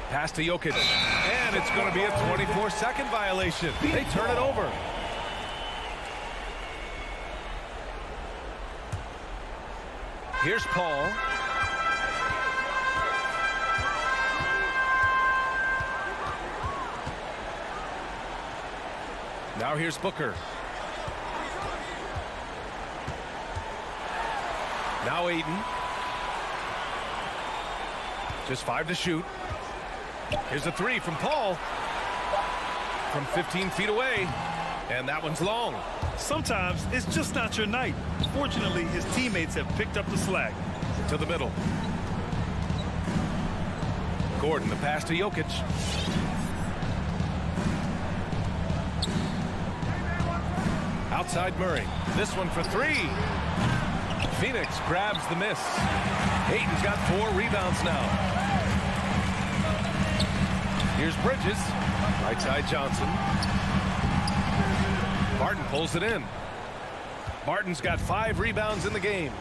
Pass to Jokic. And it's going to be a 24-second violation. They turn it over. Here's Paul. Now here's Booker. Now Ayton. Just 5 to shoot. Here's a 3 from Paul. From 15 feet away. And that one's long. Sometimes it's just not your night. Fortunately, his teammates have picked up the slack. To the middle. Gordon, the pass to Jokic. Outside Murray. This one for three. Phoenix grabs the miss. Ayton's got 4 rebounds now. Here's Bridges. Right side Johnson. Barton pulls it in. Barton's got 5 rebounds in the game.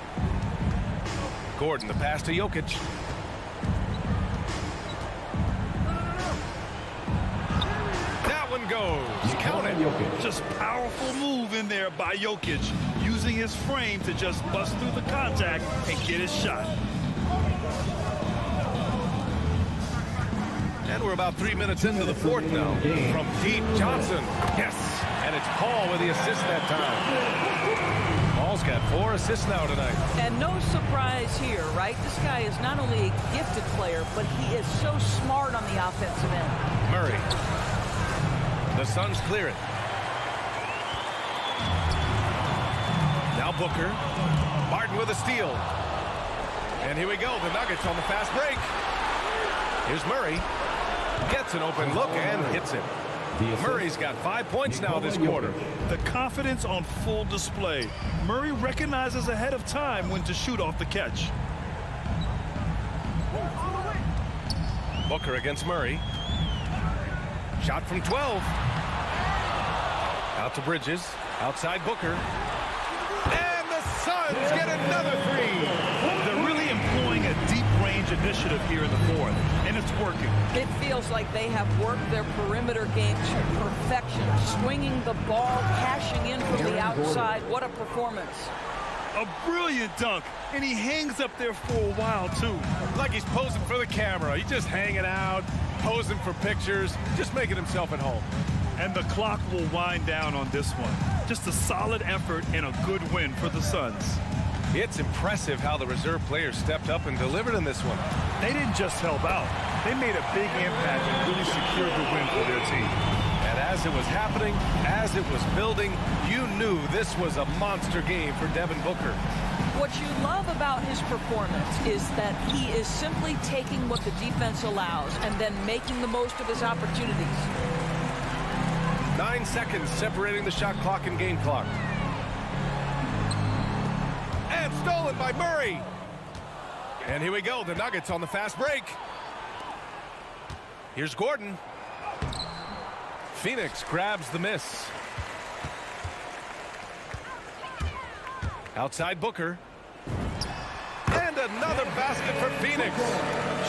Gordon, the pass to Jokic. That one goes. Count it. Just powerful move in there by Jokic, using his frame to just bust through the contact and get his shot. And we're about 3 minutes into the fourth now. From deep, Johnson. Yes. And it's Paul with the assist that time. Paul's got 4 assists now tonight. And no surprise here, right? This guy is not only a gifted player, but he is so smart on the offensive end. Murray. The Suns clear it. Now Booker. Martin with a steal. And here we go. The Nuggets on the fast break. Here's Murray. Gets an open look and hits it. Murray's got 5 points now this quarter. The confidence on full display. Murray recognizes ahead of time when to shoot off the catch. Booker against Murray. Shot from 12. Out to Bridges. Outside Booker. And the Suns get another 3. They're really employing a deep range initiative here in the fourth, and it's working. It feels like they have worked their perimeter game to perfection, swinging the ball, cashing in from the outside. What a performance. A brilliant dunk, and he hangs up there for a while, too. Like he's posing for the camera. He's just hanging out, posing for pictures, just making himself at home. And the clock will wind down on this one. Just a solid effort and a good win for the Suns. It's impressive how the reserve players stepped up and delivered in this one. They didn't just help out. They made a big impact and really secured the win for their team. And as it was happening, as it was building, you knew this was a monster game for Devin Booker. What you love about his performance is that he is simply taking what the defense allows and then making the most of his opportunities. 9 seconds separating the shot clock and game clock. And stolen by Murray. And here we go, the Nuggets on the fast break. Here's Gordon. Phoenix grabs the miss. Outside Booker. And another basket for Phoenix.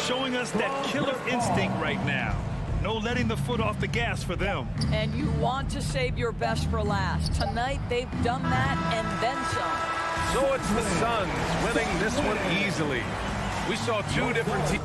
Showing us that killer instinct right now. No letting the foot off the gas for them. And you want to save your best for last. Tonight, they've done that and then some. So it's the Suns winning this one easily. We saw 2 different teams.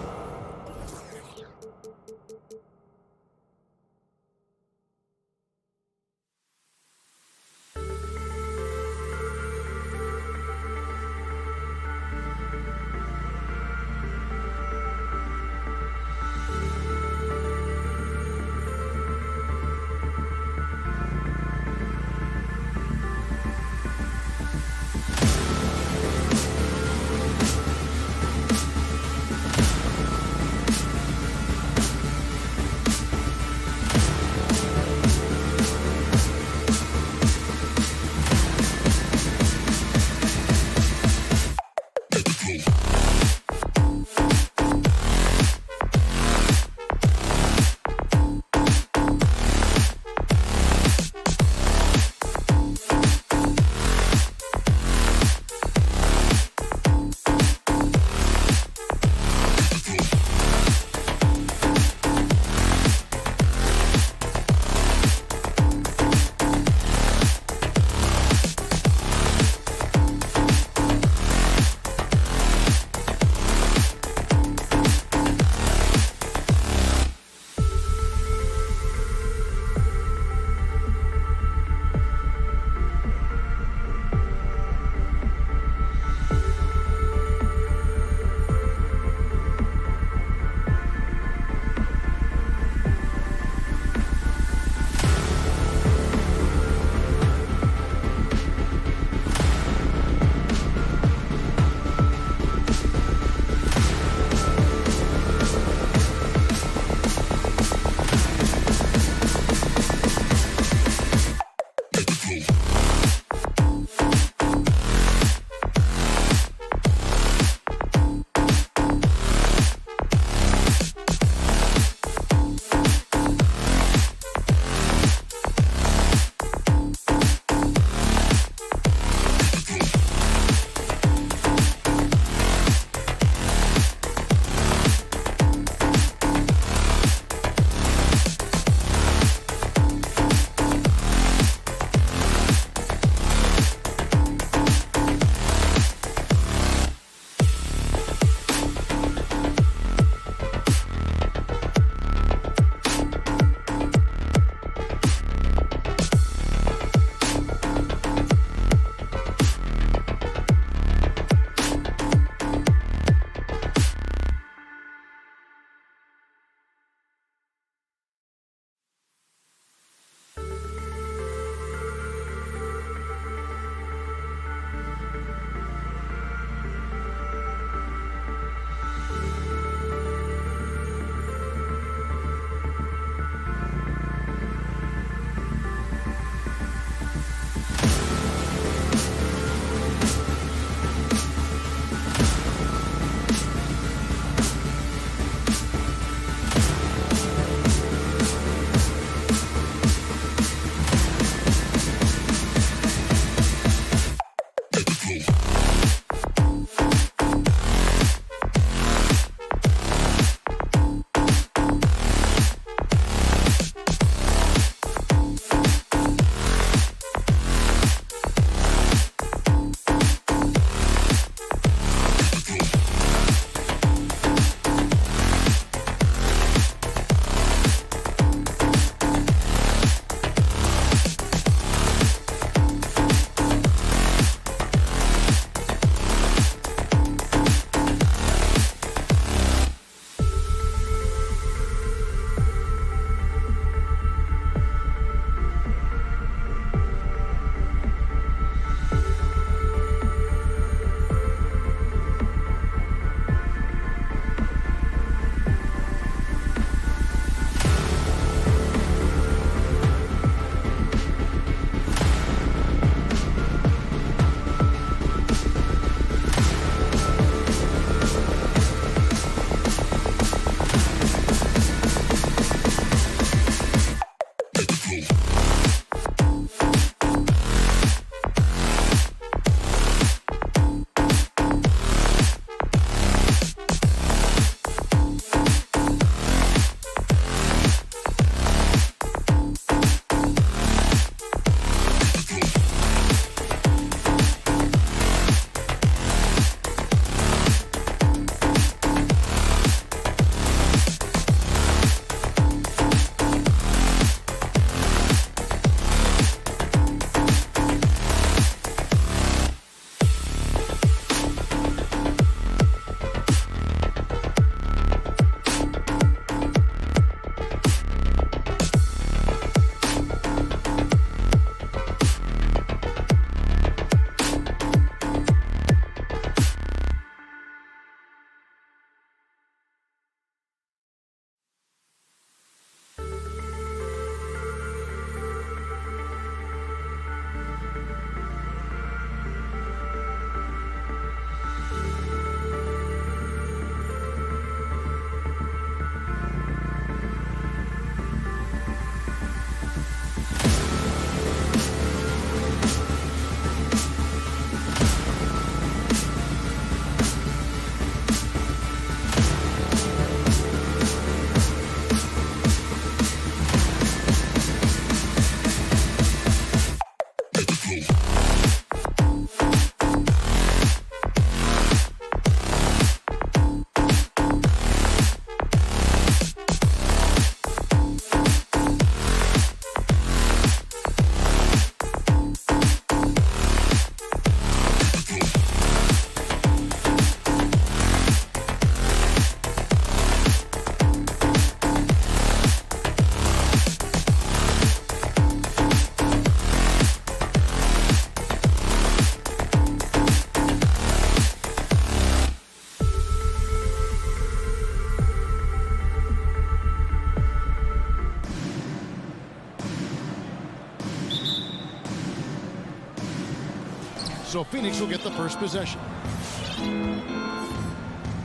So Phoenix will get the first possession.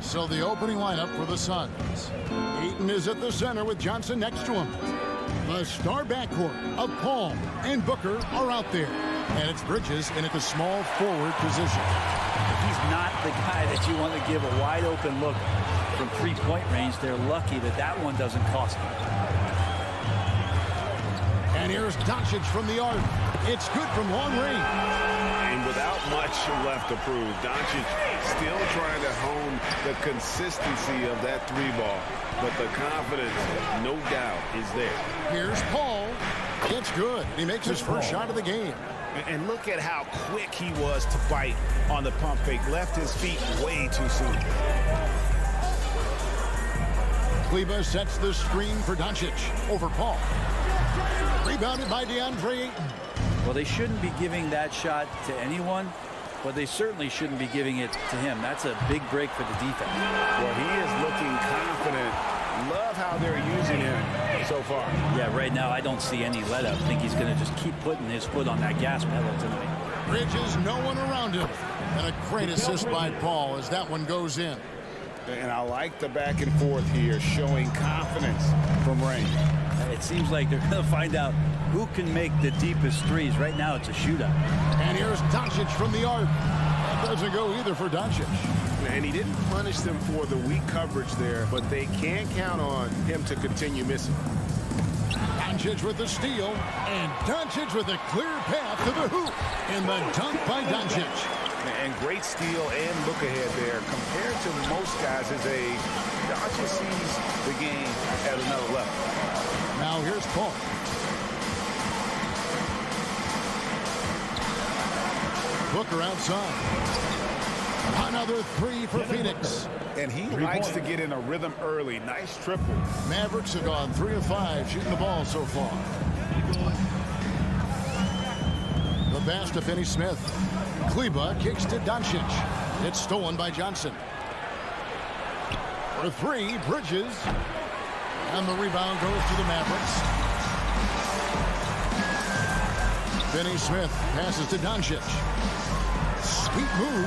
So the opening lineup for the Suns. Ayton is at the center with Johnson next to him. The star backcourt of Paul and Booker are out there. And it's Bridges in at the small forward position. He's not the guy that you want to give a wide open look from three-point range. They're lucky that that one doesn't cost them. And here's Doncic from the arc. It's good from long range. And without much left to prove, Doncic still trying to hone the consistency of that three ball. But the confidence, no doubt, is there. Here's Paul. It's good. He makes his first shot of the game. And look at how quick he was to bite on the pump fake. Left his feet way too soon. Kleba sets the screen for Doncic over Paul. Rebounded by DeAndre Ayton. Well, they shouldn't be giving that shot to anyone, but they certainly shouldn't be giving it to him. That's a big break for the defense. Well, he is looking confident. Love how they're using him so far. Yeah, right now I don't see any let up. I think he's going to just keep putting his foot on that gas pedal tonight. Bridges, no one around him. And a great assist by Paul as that one goes in. And I like the back and forth here, showing confidence from range. It seems like they're going to find out who can make the deepest threes. Right now it's a shootout. And here's Doncic from the arc. That doesn't go either for Doncic. And he didn't punish them for the weak coverage there, but they can't count on him to continue missing. Doncic with the steal, and Doncic with a clear path to the hoop. And the dunk by Doncic. And great steal and look ahead there. Compared to most guys his age, Doncic sees the game at another level. Now here's Paul. Booker outside. Another three for Phoenix. And he likes to get in a rhythm early. Nice triple. Mavericks have gone 3 of 5 shooting the ball so far. The pass to Finney Smith. Kleba kicks to Doncic. It's stolen by Johnson. For three, Bridges. And the rebound goes to the Mavericks. Finney Smith passes to Doncic. Sweet move.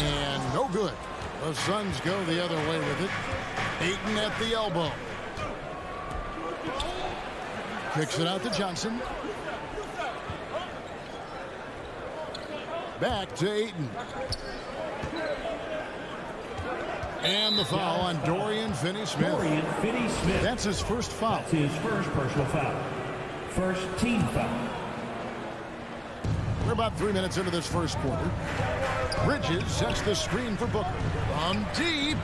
And no good. The Suns go the other way with it. Ayton at the elbow. Kicks it out to Johnson. Back to Ayton. And the foul on Dorian Finney-Smith. Dorian Finney-Smith. That's his first foul. That's his first personal foul. First team foul. We're about 3 minutes into this first quarter. Bridges sets the screen for Booker. On deep.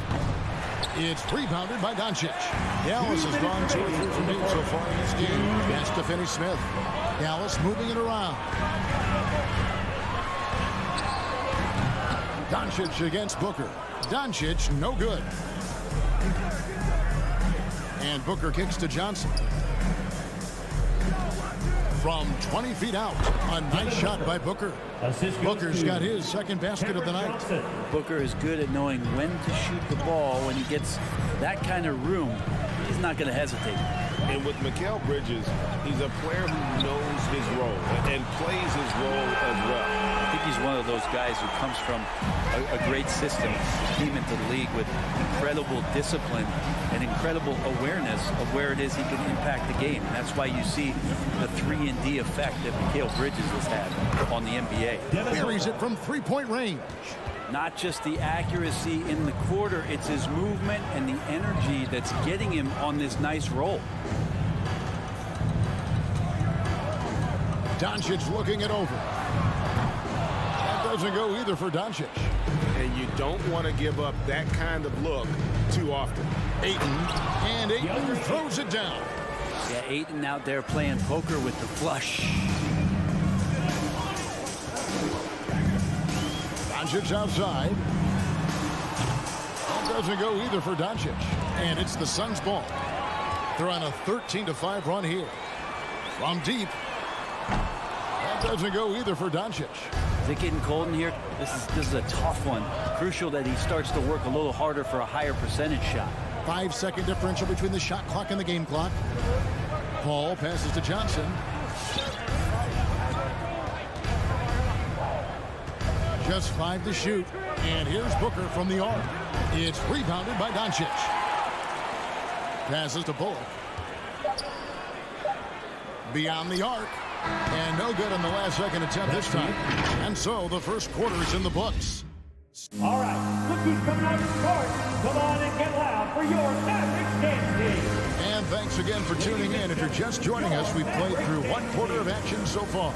It's rebounded by Doncic. Dallas has gone 2 or 3 from 8 so far in this game. Pass to Finney-Smith. Dallas moving it around. Doncic against Booker. Doncic, no good. And Booker kicks to Johnson. From 20 feet out, a nice shot by Booker. Booker's got his second basket of the night. Booker is good at knowing when to shoot the ball. When he gets that kind of room, he's not going to hesitate. And with Mikal Bridges, he's a player who knows his role and plays his role as well. I think he's one of those guys who comes from a great system. He came into the league with incredible discipline and incredible awareness of where it is he can impact the game. And that's why you see the 3-and-D effect that Mikal Bridges has had on the NBA. Buries it from three-point range. Not just the accuracy in the quarter, it's his movement and the energy that's getting him on this nice roll. Doncic looking it over. That doesn't go either for Doncic. And you don't want to give up that kind of look too often. Ayton throws it down. Yeah, Ayton out there playing poker with the flush. Doncic outside. That doesn't go either for Doncic. And it's the Suns' ball. They're on a 13-5 run here. From deep. That doesn't go either for Doncic. Is it getting cold in here? This is a tough one. Crucial that he starts to work a little harder for a higher percentage shot. 5-second differential between the shot clock and the game clock. Paul passes to Johnson. Just 5 to shoot. And here's Booker from the arc. It's rebounded by Doncic. Passes to Bullock. Beyond the arc. And no good on the last second attempt this time. And so the first quarter is in the books. All right, look who's coming out of the court. Come on and get loud for your Mavericks dance team. And thanks again for tuning in. If you're just joining us, we've played through 1 quarter of action so far.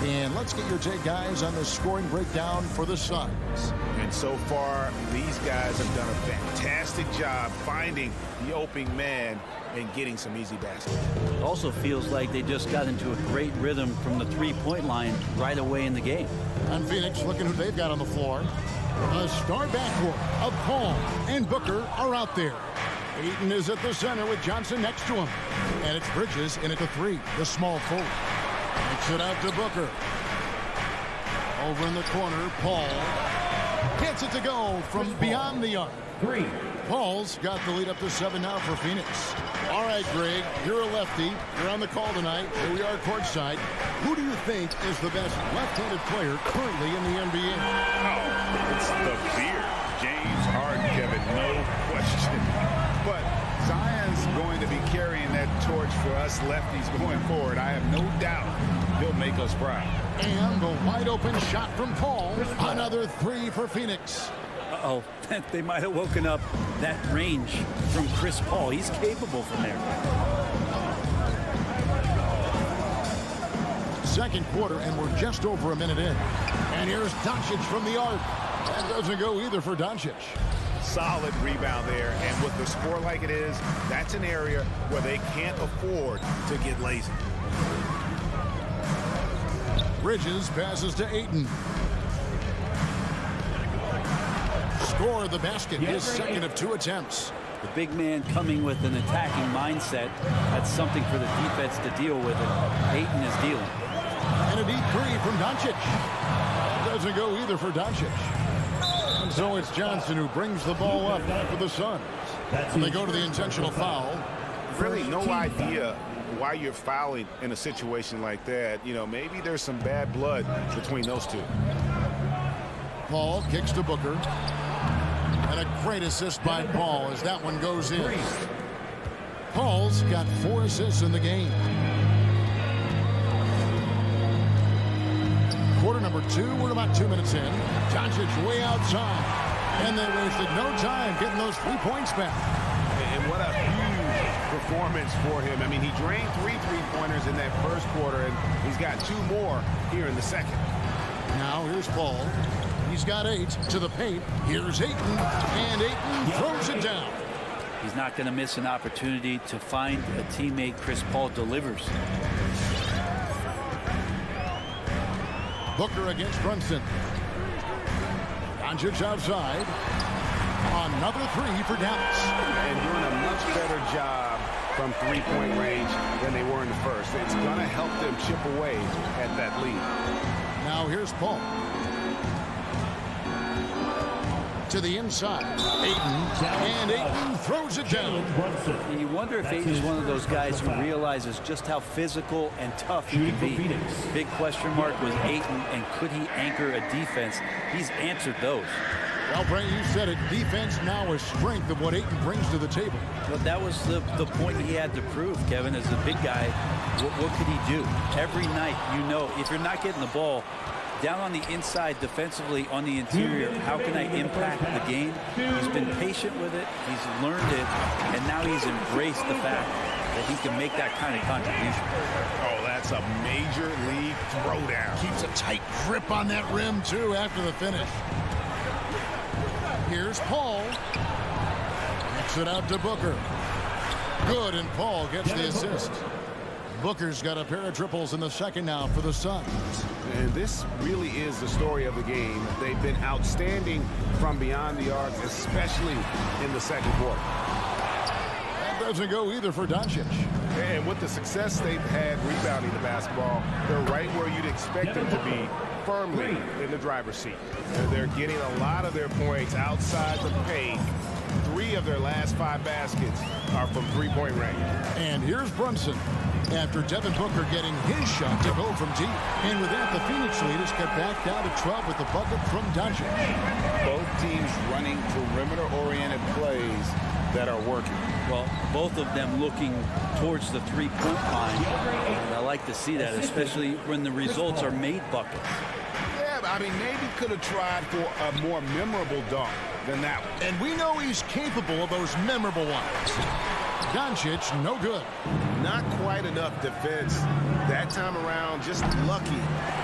And let's get your take, guys, on the scoring breakdown for the Suns. And so far, these guys have done a fantastic job finding the opening man and getting some easy baskets. It also feels like they just got into a great rhythm from the three-point line right away in the game. And Phoenix, looking who they've got on the floor. A star backcourt of Paul and Booker are out there. Ayton is at the center with Johnson next to him. And it's Bridges in at the 3, the small forward. Kicks it out to Booker. Over in the corner, Paul gets it to go from beyond the arc. 3. Paul's got the lead up to 7 now for Phoenix. All right, Greg, you're a lefty. You're on the call tonight. Here we are courtside. Who do you think is the best left-handed player currently in the NBA? Oh, it's the beard. James Harden, Kevin, no question. But Zion's going to be carrying that torch for us lefties going forward. I have no doubt he'll make us proud. And the wide-open shot from Paul. Another 3 for Phoenix. Uh-oh, they might have woken up that range from Chris Paul. He's capable from there. Second quarter, and we're just over a minute in. And here's Doncic from the arc. That doesn't go either for Doncic. Solid rebound there, and with the score like it is, that's an area where they can't afford to get lazy. Bridges passes to Ayton. Score the basket, his second of 2 attempts. The big man coming with an attacking mindset. That's something for the defense to deal with, and Ayton is dealing. And a deep 3 from Doncic. Doesn't go either for Doncic. And so it's Johnson who brings the ball up for the Suns. And they go to the intentional foul. Really no idea why you're fouling in a situation like that. You know, maybe there's some bad blood between those two. Paul kicks to Booker. And a great assist by Paul as that one goes in. Paul's got 4 assists in the game. Quarter number 2, we're about 2 minutes in. Doncic way outside. And they wasted no time getting those 3 points back. And what a huge performance for him. I mean, he drained 3 3-pointers in that first quarter, and he's got 2 more here in the second. Now here's Paul. He's got 8 to the paint. Here's Ayton, and Ayton throws it down. He's not going to miss an opportunity to find a teammate. Chris Paul delivers. Booker against Brunson. Doncic outside. Another 3 for Dallas. And doing a much better job from 3-point range than they were in the first. It's going to help them chip away at that lead. Now here's Paul. To the inside. Ayton, and Ayton throws it down. And you wonder if Ayton's one of those guys who realizes just how physical and tough he can be. Big question mark was Ayton, and could he anchor a defense? He's answered those. Well, Brent, you said it. Defense now a strength of what Ayton brings to the table. But that was the point he had to prove, Kevin, as a big guy. What could he do? Every night, you know, if you're not getting the ball down on the inside defensively on the interior, how can I impact the game? He's been patient with it. He's learned it. And now he's embraced the fact that he can make that kind of contribution. Oh, that's a major league throwdown. Keeps a tight grip on that rim, too, after the finish. Here's Paul. Kicks it out to Booker. Good, and Paul gets the assist. Booker's got a pair of triples in the second now for the Suns. And this really is the story of the game. They've been outstanding from beyond the arc, especially in the second quarter. That doesn't go either for Doncic. And with the success they've had rebounding the basketball, they're right where you'd expect them to be, firmly in the driver's seat. And they're getting a lot of their points outside the paint. 3 of their last 5 baskets are from 3-point range. And here's Brunson. after Devin Booker getting his shot to go from deep. And with that, the Phoenix lead is cut back down to 12 with the bucket from Doncic. Both teams running perimeter-oriented plays that are working. Well, both of them looking towards the three-point line. And I like to see that, especially when the results are made buckets. Yeah, I mean, maybe could have tried for a more memorable dunk than that one. And we know he's capable of those memorable ones. Doncic, no good. Not quite enough defense that time around. Just lucky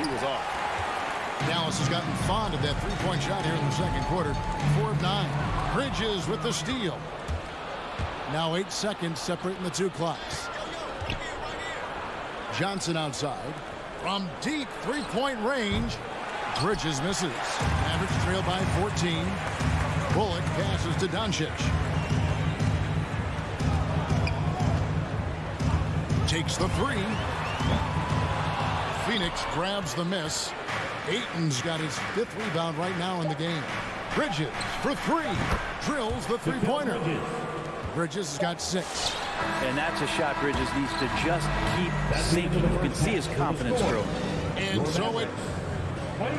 he was off. Dallas has gotten fond of that three-point shot here in the second quarter. 4 of 9. Bridges with the steal. Now 8 seconds separating the two clocks. Johnson outside. From deep three-point range. Bridges misses. Mavericks trail by 14. Bullock passes to Doncic. Takes the three. Phoenix grabs the miss. Ayton's got his 5th rebound right now in the game. Bridges for 3. Drills the three-pointer. Bridges has got 6. And that's a shot Bridges needs to just keep sinking. You can see his confidence grow. And so it...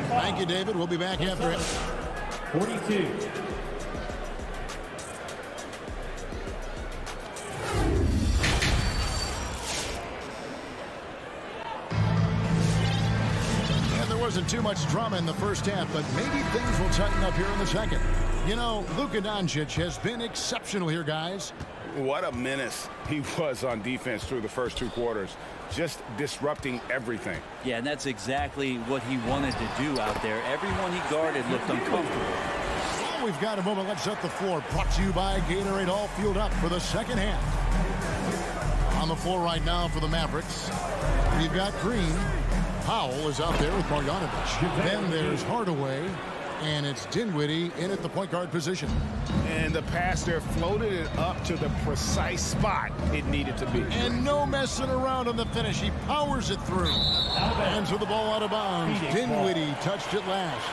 Thank you, David. We'll be back after it. 42. Wasn't too much drama in the first half, but maybe things will tighten up here in the second. You know, Luka Doncic has been exceptional here, guys. What a menace he was on defense through the first 2 quarters. Just disrupting everything. Yeah, and that's exactly what he wanted to do out there. Everyone he guarded looked uncomfortable. Well, we've got a moment. Let's set the floor. Brought to you by Gatorade, all fueled up for the second half. On the floor right now for the Mavericks, we've got Green. Powell is out there with Marjanovic. Then there's Hardaway, and it's Dinwiddie in at the point guard position. And the pass there floated it up to the precise spot it needed to be. And no messing around on the finish. He powers it through. Hands with the ball out of bounds. Dinwiddie touched it last.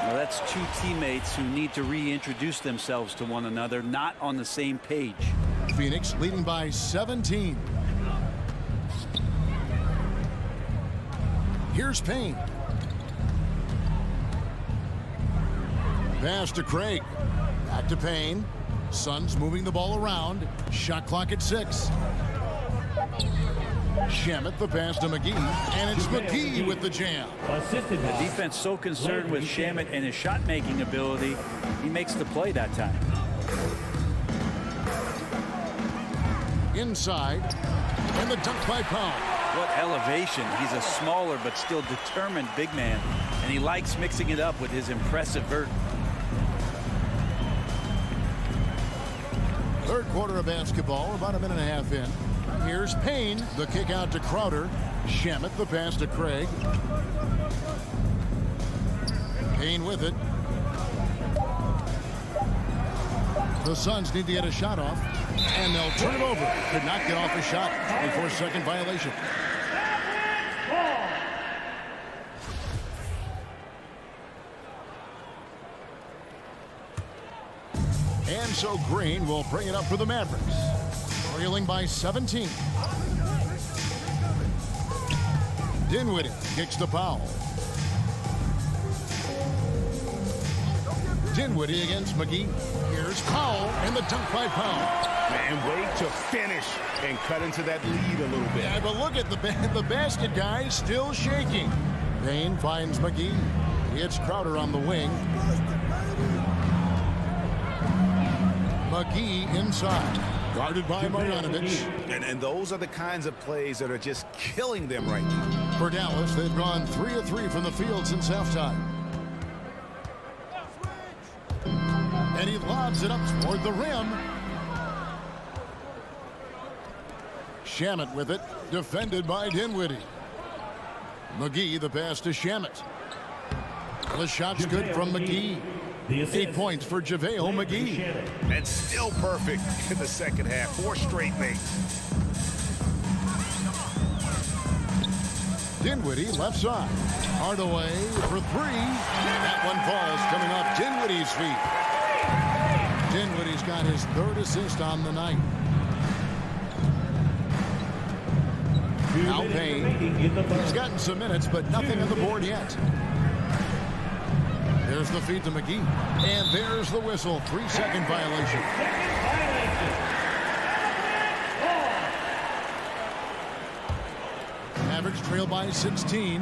Well, that's 2 teammates who need to reintroduce themselves to one another, not on the same page. Phoenix leading by 17. Here's Payne. Pass to Craig. Back to Payne. Suns moving the ball around. Shot clock at 6. Shamet the pass to McGee. And it's McGee with the jam. The defense so concerned with Shamet and his shot-making ability, he makes the play that time. Inside. And the dunk by Powell. What elevation. He's a smaller but still determined big man, and he likes mixing it up with his impressive vert. Third quarter of basketball, about a minute and a half in. Here's Payne, the kick out to Crowder. Shamet the pass to Craig. Payne with it. The Suns need to get a shot off, and they'll turn it over. Could not get off a shot. 24-second violation. And so Green will bring it up for the Mavericks. Trailing by 17. Dinwiddie kicks to Powell. Dinwiddie against McGee. Here's Powell, and the dunk by Powell. And wait to finish and cut into that lead a little bit. Yeah, but look at the basket guy still shaking. Payne finds McGee. It's Crowder on the wing. McGee inside. Guarded by Marjanovic. And those are the kinds of plays that are just killing them right now. For Dallas, they've gone 3 of 3 from the field since halftime. And he lobs it up toward the rim. Shamet with it, defended by Dinwiddie. McGee the pass to Shamet. The shot's good from McGee. 8 points for JaVale McGee. And still perfect in the second half. 4 straight makes. Dinwiddie left side. Hardaway for 3. That one falls coming off Dinwiddie's feet. Dinwiddie's got his 3rd assist on the night. Now Payne. He's gotten some minutes, but nothing on the board yet. There's the feed to McGee. And there's the whistle. 3-second violation. Mavericks trail by 16.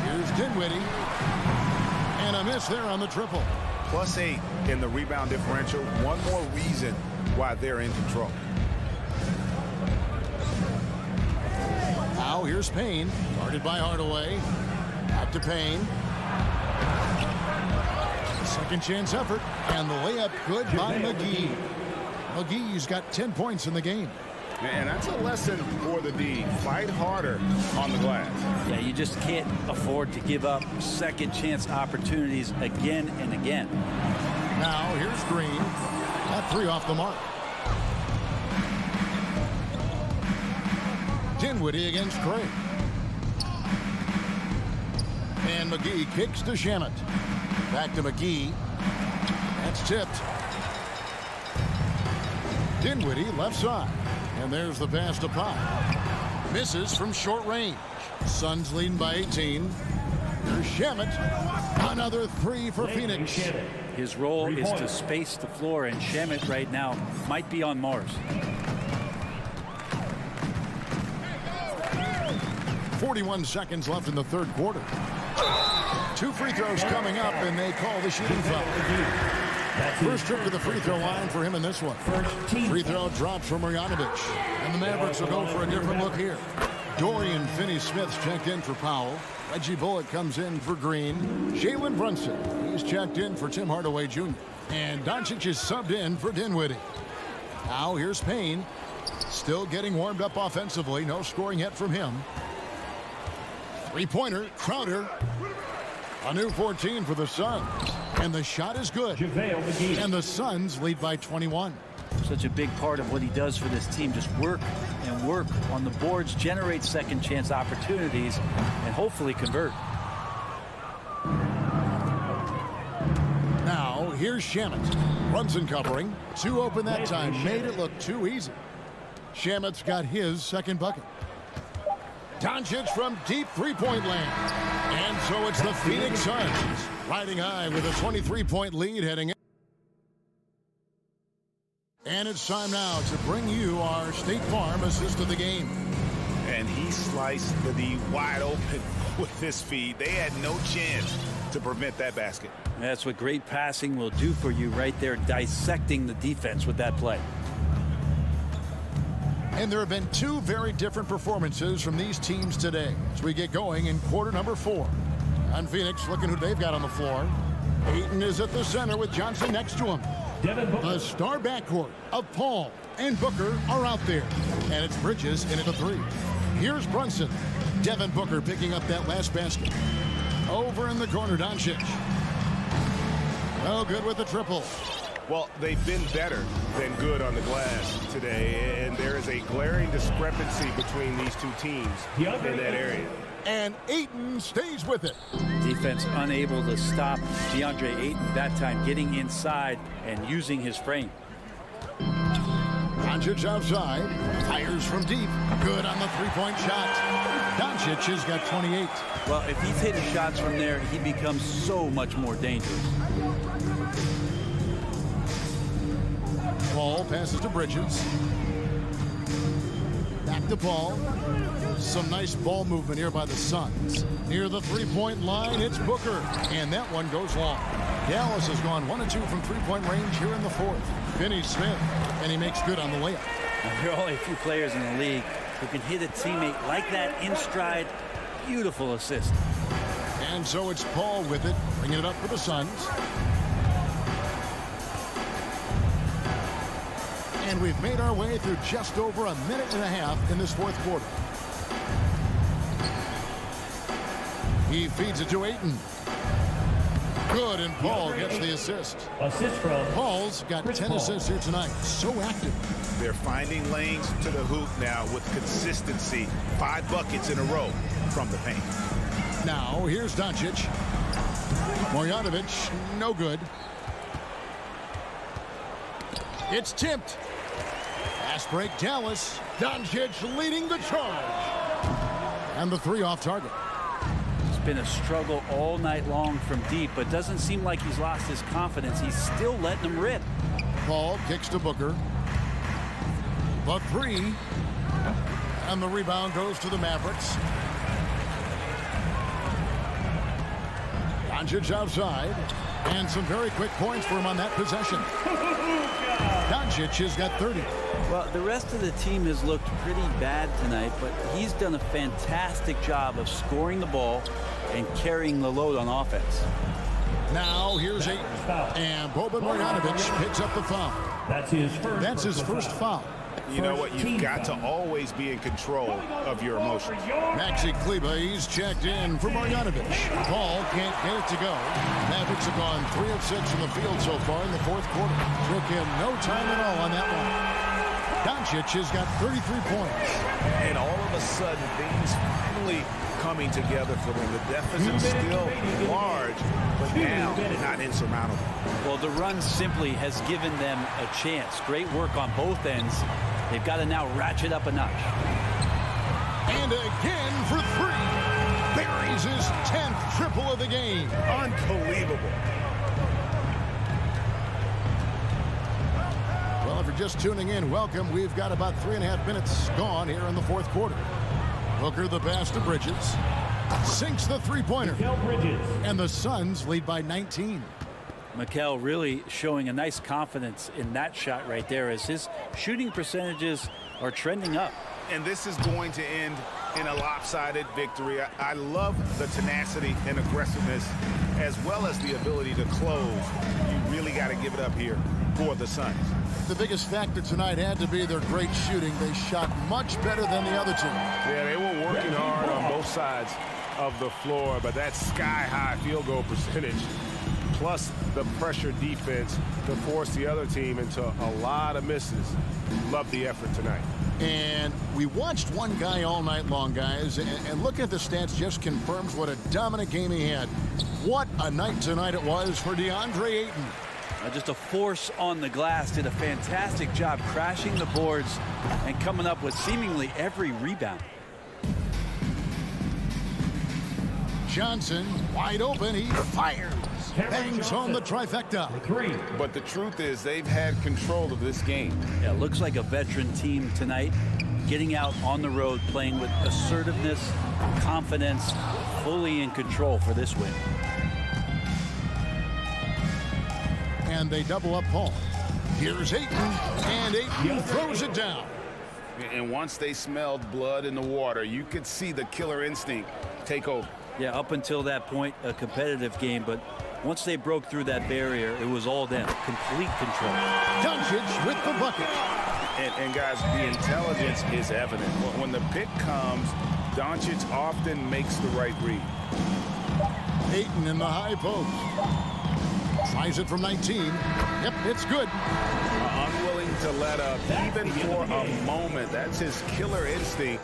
Here's Dinwiddie. And a miss there on the triple. +8 in the rebound differential. One more reason why they're in control. Now here's Payne. Guarded by Hardaway. Out to Payne. Second chance effort. And the layup good by McGee. McGee's got 10 points in the game. And that's a lesson for the D. Fight harder on the glass. Yeah, you just can't afford to give up second chance opportunities again and again. Now here's Green. That 3 off the mark. Dinwiddie against Craig. And McGee kicks to Shamet. Back to McGee. That's tipped. Dinwiddie left side. And there's the pass to Pop. Misses from short range. Suns leading by 18. Here's Shamet. Another 3 for Phoenix. His role is to space the floor, and Shamet right now might be on Mars. 41 seconds left in the third quarter. 2 free throws coming up, and they call the shooting foul. First trip to the free throw line for him in this one. Free throw drops from Marjanovic. And the Mavericks will go for a different look here. Dorian Finney-Smith's checked in for Powell. Reggie Bullock comes in for Green. Jalen Brunson, he's checked in for Tim Hardaway Jr. And Doncic is subbed in for Dinwiddie. Now here's Payne. Still getting warmed up offensively. No scoring yet from him. Three-pointer, Crowder. A new 14 for the Suns. And the shot is good. And the Suns lead by 21. Such a big part of what he does for this team. Just work and work on the boards, generate second chance opportunities, and hopefully convert. Now, here's Shamet. Brunson covering. 2 open that time. Made it look too easy. Shamet's got his second bucket. Doncic from deep three-point land. And so it's the Phoenix Suns riding high with a 23-point lead heading in. And it's time now to bring you our State Farm assist of the game. And he sliced the D wide open with this feed. They had no chance to prevent that basket. That's what great passing will do for you right there, dissecting the defense with that play. And there have been 2 very different performances from these teams today as we get going in quarter number 4. On Phoenix, looking who they've got on the floor. Ayton is at the center with Johnson next to him. Devin Booker. The star backcourt of Paul and Booker are out there. And it's Bridges in at the 3. Here's Brunson. Devin Booker picking up that last basket. Over in the corner, Doncic. No good with the triple. Well, they've been better than good on the glass today, and there is a glaring discrepancy between these two teams in that area. And Ayton stays with it. Defense unable to stop DeAndre Ayton that time, getting inside and using his frame. Doncic outside, fires from deep. Good on the three-point shot. Doncic has got 28. Well, if he's hitting shots from there, he becomes so much more dangerous. Paul passes to Bridges. Back to Paul. Some nice ball movement here by the Suns. Near the three-point line, it's Booker. And that one goes long. Dallas has gone 1 of 2 from three-point range here in the fourth. Finney-Smith, and he makes good on the layup. There are only a few players in the league who can hit a teammate like that in stride. Beautiful assist. And so it's Paul with it, bringing it up for the Suns. And we've made our way through just over a minute and a half in this fourth quarter. He feeds it to Ayton. Good, and Paul gets the assist. Assist from Paul's got 10 assists here tonight. So active. They're finding lanes to the hoop now with consistency. 5 buckets in a row from the paint. Now, here's Doncic. Marjanovic, no good. It's tipped. Fast break, Dallas. Doncic leading the charge. And the three off target. It's been a struggle all night long from deep, but doesn't seem like he's lost his confidence. He's still letting them rip. Paul kicks to Booker. The three. And the rebound goes to the Mavericks. Doncic outside. And some very quick points for him on that possession. Doncic has got 30. Well, the rest of the team has looked pretty bad tonight, but he's done a fantastic job of scoring the ball and carrying the load on offense. Now here's Ayton. And Boban Marjanovic picks up the foul. That's his first foul. You know what? You've got to always be in control of your emotions. Maxi Kleber, he's checked in for Marjanovic. Paul can't get it to go. Mavericks have gone 3 of 6 from the field so far in the fourth quarter. Took him no time at all on that one. Doncic has got 33 points. And all of a sudden, things finally coming together for them. The deficit's still large, but now not insurmountable. Well, the run simply has given them a chance. Great work on both ends. They've got to now ratchet up a notch. And again for 3. Buries his 10th triple of the game. Unbelievable. Well, if you're just tuning in, welcome. We've got about 3.5 minutes gone here in the fourth quarter. Booker the pass to Bridges. Sinks the three-pointer. And the Suns lead by 19. Mikal really showing a nice confidence in that shot right there as his shooting percentages are trending up. And this is going to end in a lopsided victory. I love the tenacity and aggressiveness as well as the ability to close. You really got to give it up here for the Suns. The biggest factor tonight had to be their great shooting. They shot much better than the other two. Yeah, they were working hard on both sides of the floor, but that sky-high field goal percentage plus the pressure defense to force the other team into a lot of misses. Love the effort tonight. And we watched one guy all night long, guys, and looking at the stats just confirms what a dominant game he had. What a night tonight it was for DeAndre Ayton. Just a force on the glass. Did a fantastic job crashing the boards and coming up with seemingly every rebound. Johnson wide open. He fires. Bangs home the trifecta. But the truth is they've had control of this game. Yeah, looks like a veteran team tonight, getting out on the road, playing with assertiveness, confidence, fully in control for this win. And they double up Paul. Here's Ayton, and Ayton throws it down. And once they smelled blood in the water, you could see the killer instinct take over. Yeah, up until that point, a competitive game, but once they broke through that barrier, it was all them. Complete control. Doncic with the bucket. And guys, the intelligence is evident. When the pick comes, Doncic often makes the right read. Ayton in the high post. Tries it from 19. Yep, it's good. Unwilling to let up, even for a moment. That's his killer instinct.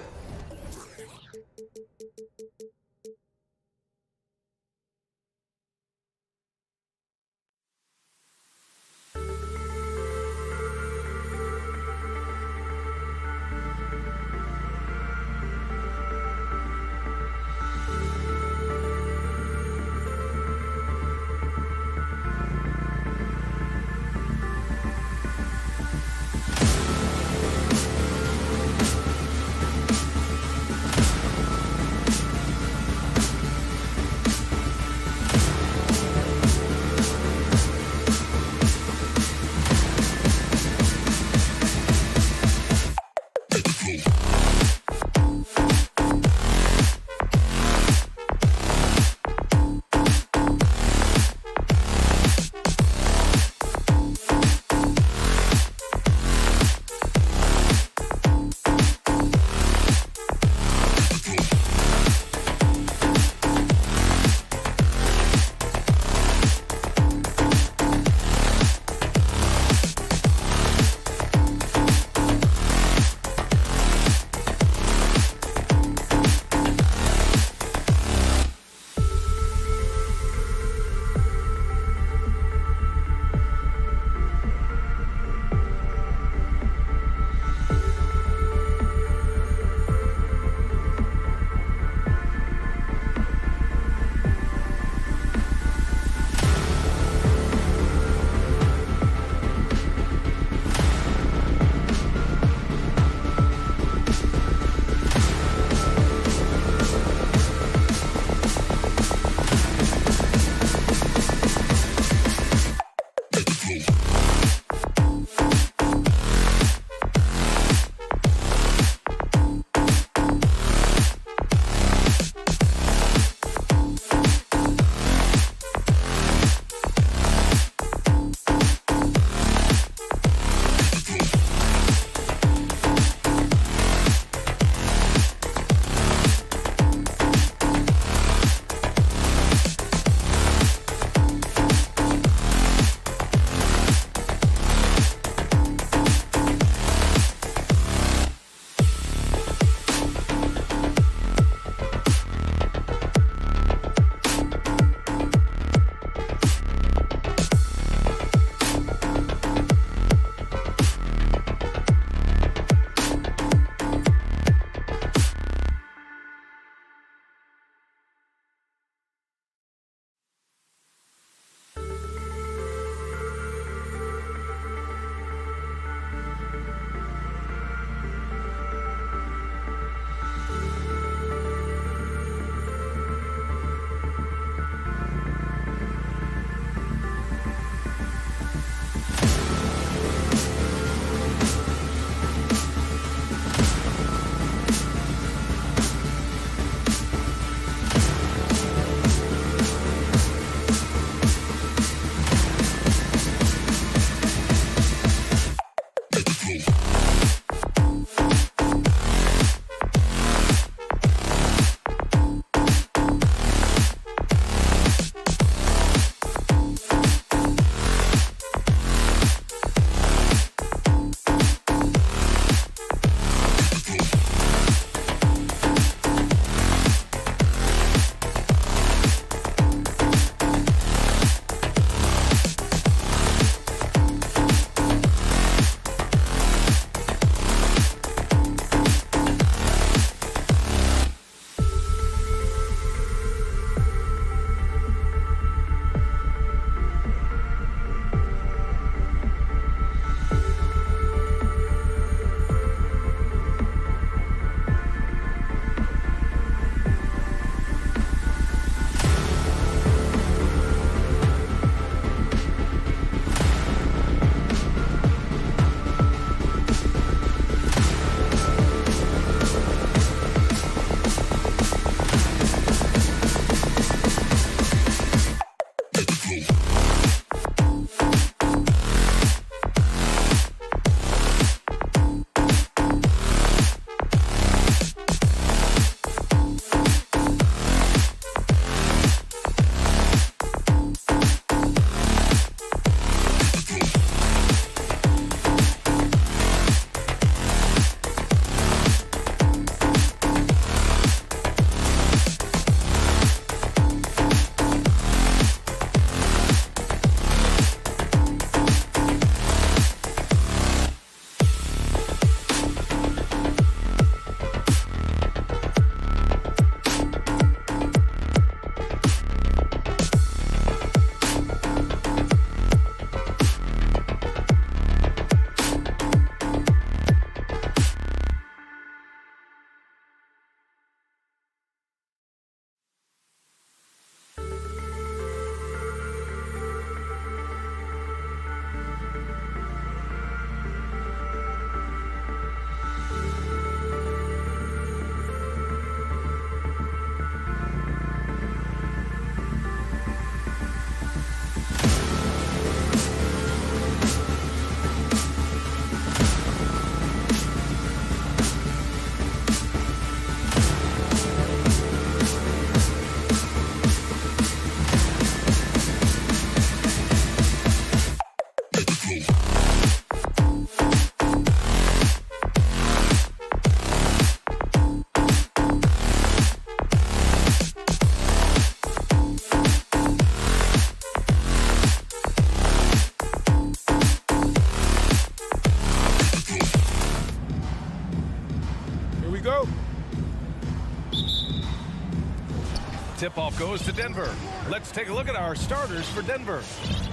tip-off goes to Denver. Let's take a look at our starters for Denver.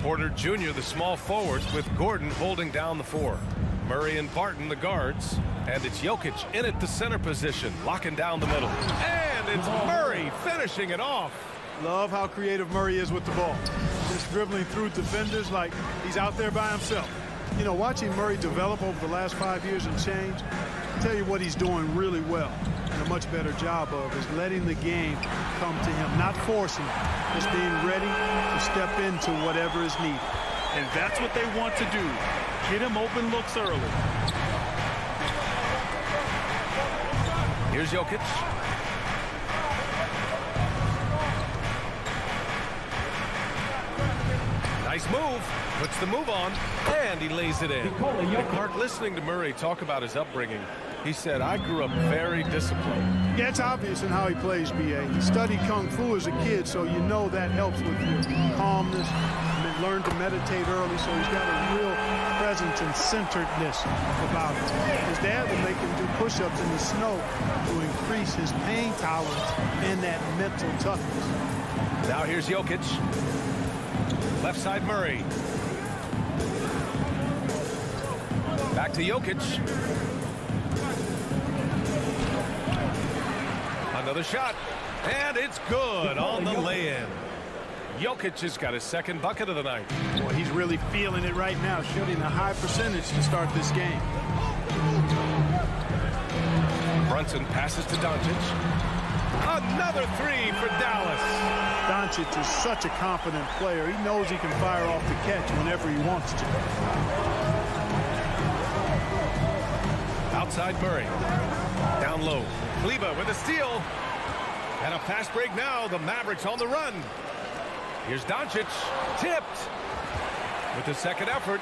Porter Jr., the small forward, with Gordon holding down the 4. Murray and Barton, the guards. And it's Jokic in at the center position, locking down the middle. And it's Murray finishing it off. Love how creative Murray is with the ball. Just dribbling through defenders like he's out there by himself. You know, watching Murray develop over the last 5 years and change, I'll tell you what he's doing really well and a much better job of is letting the game come to him, not forcing, just being ready to step into whatever is needed. And that's what they want to do. Get him open looks early. Here's Jokic. Nice move. Puts the move on, and he lays it in. And Clark, listening to Murray talk about his upbringing, he said, I grew up very disciplined. Yeah, it's obvious in how he plays, B.A. He studied Kung Fu as a kid, so you know that helps with your calmness. And learned to meditate early, so he's got a real presence and centeredness about him. His dad would make him do push-ups in the snow to increase his pain tolerance and that mental toughness. Now here's Jokic. Left side Murray. Back to Jokic. Another shot. And it's good on the lay-in. Jokic has got his second bucket of the night. Boy, he's really feeling it right now, shooting a high percentage to start this game. Brunson passes to Doncic. Another 3 for Dallas. Doncic is such a confident player. He knows he can fire off the catch whenever he wants to. Outside Murray. Down low. Kleba with a steal. And a fast break now. The Mavericks on the run. Here's Doncic. Tipped. With the second effort.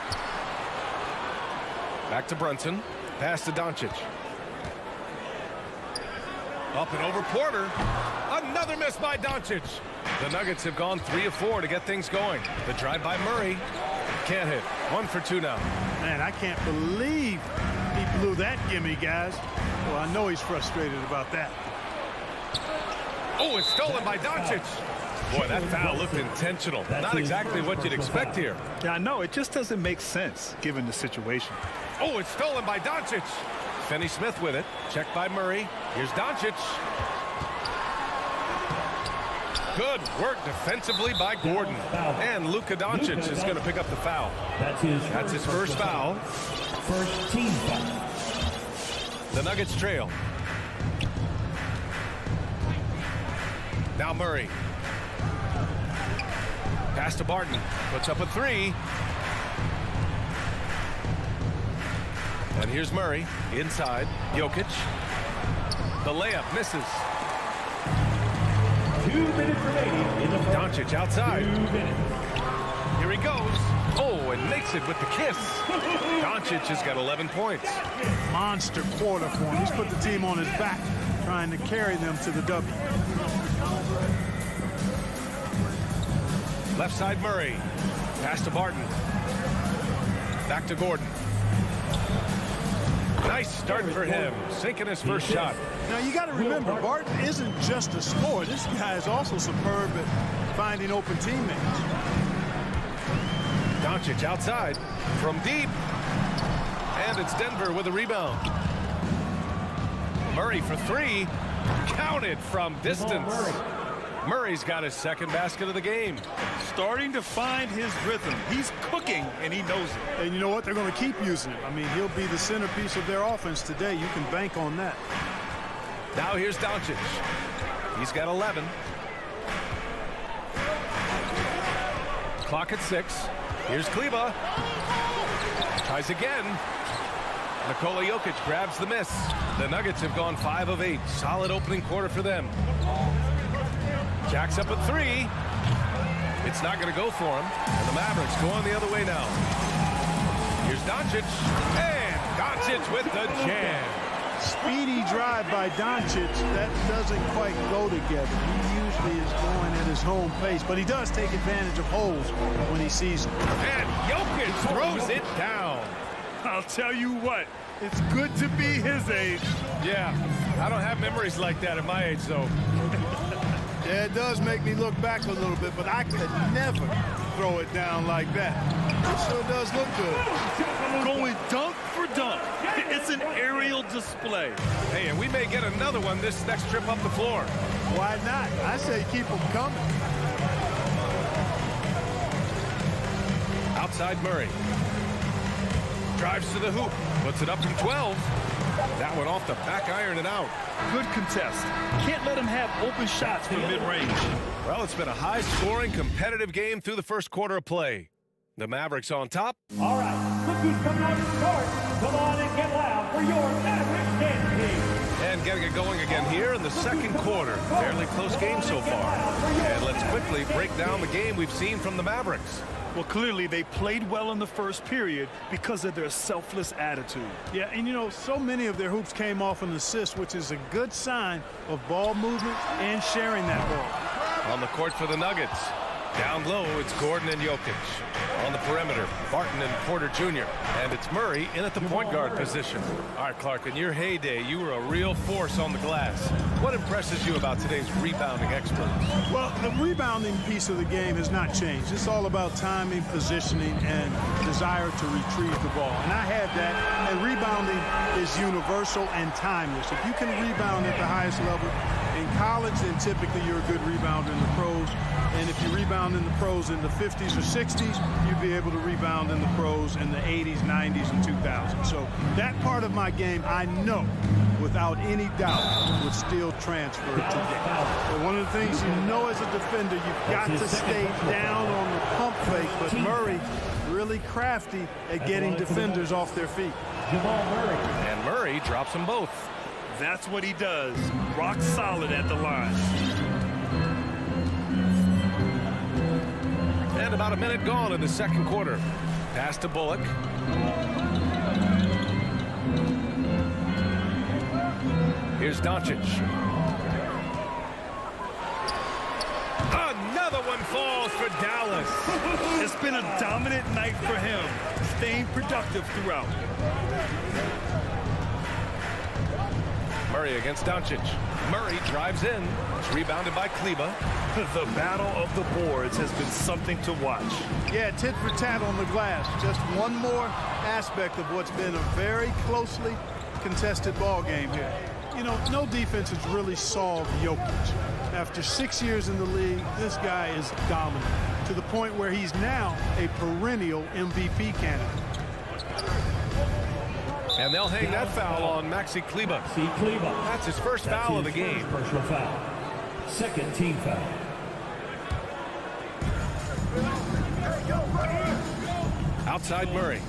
Back to Brunson. Pass to Doncic. Up and over Porter. Another miss by Doncic. The Nuggets have gone 3 of 4 to get things going. The drive by Murray. Can't hit. 1 for 2 now. Man, I can't believe he blew that gimme, guys. Well, I know he's frustrated about that. Oh, it's stolen by Doncic. Boy, that foul looked intentional. Not exactly what you'd expect here. Yeah, I know. It just doesn't make sense given the situation. Oh, it's stolen by Doncic. Finney-Smith with it. Checked by Murray. Here's Doncic. Good work defensively by Gordon. And Luka Doncic is going to pick up the foul. That's his first foul. First team foul. The Nuggets trail. Now Murray. Pass to Barton. Puts up a 3. And here's Murray. Inside. Jokic. The layup misses. 2 minutes remaining in the first. Doncic outside. 2 minutes. Here he goes. Oh, and makes it with the kiss. Doncic has got 11 points. Monster quarter for him. He's put the team on his back, trying to carry them to the W. Left side Murray. Pass to Barton. Back to Gordon. Nice start for him. Sinking his first shot. Now, you got to remember, Barton isn't just a scorer. This guy is also superb at finding open teammates. Doncic outside from deep. And it's Denver with a rebound. Murray for 3. Counted from distance. Murray's got his second basket of the game. Starting to find his rhythm. He's cooking, and he knows it. And you know what? They're going to keep using him. I mean, he'll be the centerpiece of their offense today. You can bank on that. Now here's Doncic. He's got 11. Clock at 6. Here's Kleba. Tries again. Nikola Jokic grabs the miss. The Nuggets have gone 5 of 8. Solid opening quarter for them. Jacks up at 3. It's not going to go for him. And the Mavericks going the other way now. Here's Doncic. And Doncic with the jam. Speedy drive by Doncic. That doesn't quite go together. He usually is going at his home pace, but he does take advantage of holes when he sees them. And Jokic throws it down. I'll tell you what, it's good to be his age. Yeah, I don't have memories like that at my age, though. Yeah, it does make me look back a little bit, but I could never throw it down like that. It sure does look good. Going dunk for dunk. It's an aerial display. Hey, and we may get another one this next trip up the floor. Why not? I say keep them coming. Outside Murray. Drives to the hoop. Puts it up from 12. That one off the back iron and out. Good contest. Can't let him have open shots from mid-range. Well, it's been a high-scoring, competitive game through the first quarter of play. The Mavericks on top. All right, look who's coming out of the court. Come on and get loud for your Mavericks dance team. And getting it going again here in the second quarter. Fairly close game so far. And let's quickly break down the game we've seen from the Mavericks. Well, clearly they played well in the first period because of their selfless attitude. Yeah, and you know, so many of their hoops came off an assist, which is a good sign of ball movement and sharing that ball. On the court for the Nuggets. Down low, it's Gordon and Jokic. On the perimeter, Barton and Porter Jr. And it's Murray in at the point guard position. All right, Clark, in your heyday, you were a real force on the glass. What impresses you about today's rebounding experts? Well, the rebounding piece of the game has not changed. It's all about timing, positioning, and desire to retrieve the ball. And I had that, and rebounding is universal and timeless. If you can rebound at the highest level in college, then typically you're a good rebounder in the pros. And if you rebound in the pros in the 50s or 60s, you'd be able to rebound in the pros in the 80s, 90s, and 2000s. So that part of my game, I know, without any doubt, would still transfer today. But one of the things you know as a defender, you've got to stay down on the pump fake. But Murray, really crafty at getting defenders off their feet. And Murray drops them both. That's what he does. Rock solid at the line. And about a minute gone in the second quarter. Pass to Bullock. Here's Doncic. Another one falls for Dallas. It's been a dominant night for him, staying productive throughout. Murray against Doncic. Murray drives in. It's rebounded by Kleba. The battle of the boards has been something to watch. Yeah, tit for tat on the glass. Just one more aspect of what's been a very closely contested ball game here. You know, no defense has really solved Jokic. After 6 years in the league, this guy is dominant to the point where he's now a perennial MVP candidate. And they'll hang that foul on Maxi Kleba. That's his first foul of the game. Personal foul. Second team foul. Outside Murray.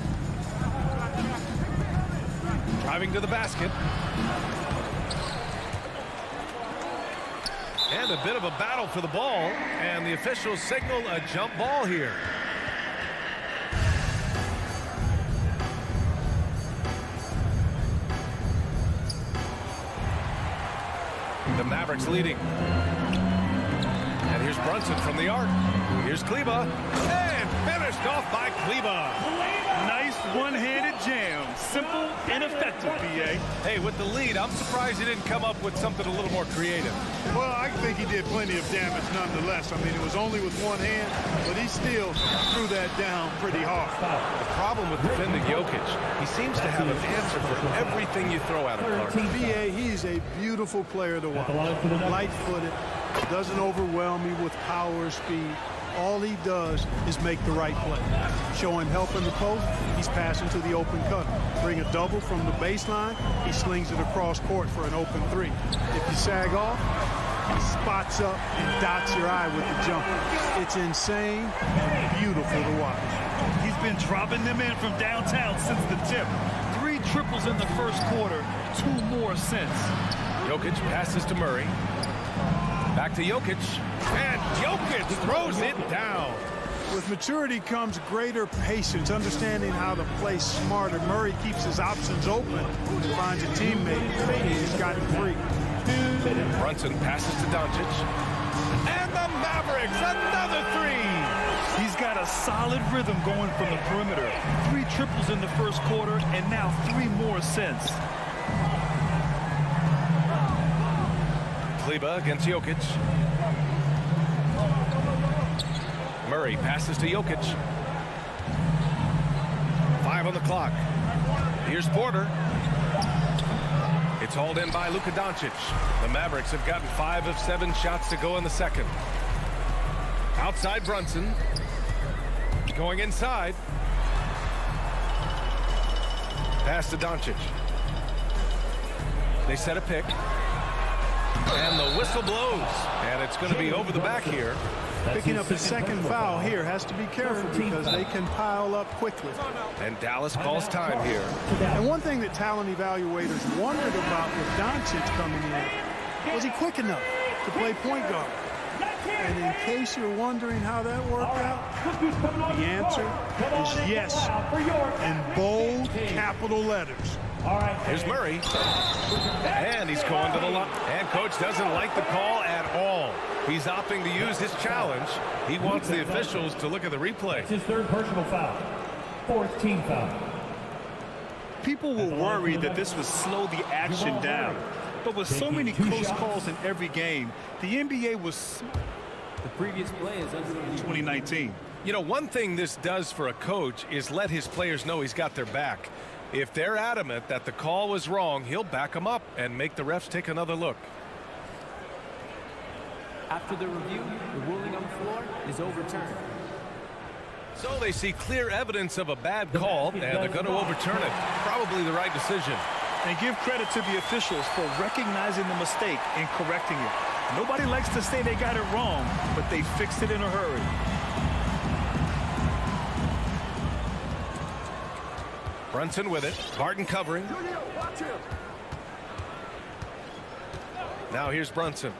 Driving to the basket. And a bit of a battle for the ball. And the officials signal a jump ball here. The Mavericks leading. And here's Brunson from the arc. Here's Kleba. And finished off by Kleba. Nice one-handed jam. Simple and effective, B.A. Hey, with the lead, I'm surprised he didn't come up with something a little more creative. Well, I think he did plenty of damage nonetheless. I mean, it was only with one hand, but he still threw that down pretty hard. The problem with defending Jokic, he seems to have an answer for everything you throw at him, Clark. B.A., he's a beautiful player to watch. Light-footed, doesn't overwhelm me with power or speed. All he does is make the right play. Showing help in the post, he's passing to the open cutter. Bring a double from the baseline, he slings it across court for an open three. If you sag off, he spots up and dots your eye with the jumper. It's insane and beautiful to watch. He's been dropping them in from downtown since the tip. 3 triples in the first quarter, 2 more since. Jokic passes to Murray. Back to Jokic. And Jokic throws it down. With maturity comes greater patience, understanding how to play smarter. Murray keeps his options open and finds a teammate. He's gotten free. Brunson passes to Doncic. And the Mavericks, another 3. He's got a solid rhythm going from the perimeter. 3 triples in the first quarter, and now 3 more since. Kleba against Jokic. Murray passes to Jokic. 5 on the clock. Here's Porter. It's hauled in by Luka Doncic. The Mavericks have gotten 5 of 7 shots to go in the second. Outside Brunson. Going inside. Pass to Doncic. They set a pick. And the whistle blows. And it's going to be over the back here. Picking up his second foul here. Has to be careful because they can pile up quickly. And Dallas calls time here. And one thing that talent evaluators wondered about with Doncic coming in, was he quick enough to play point guard? And in case you're wondering how that worked out, the answer is yes, in bold capital letters. Here's Murray. And he's going to the line. And coach doesn't like the call at all. He's opting to use his challenge. He wants the officials to look at the replay. It's his third personal foul. Fourth team foul. People were worried that this would slow the action down. But with so many close calls in every game, the NBA was... The previous play is under 2019. You know, one thing this does for a coach is let his players know he's got their back. If they're adamant that the call was wrong, he'll back them up and make the refs take another look. After the review, the ruling on the floor is overturned. So they see clear evidence of a bad call, and they're going to overturn it. Probably the right decision. And give credit to the officials for recognizing the mistake and correcting it. Nobody likes to say they got it wrong, but they fixed it in a hurry. Brunson with it. Barton covering. Now here's Brunson.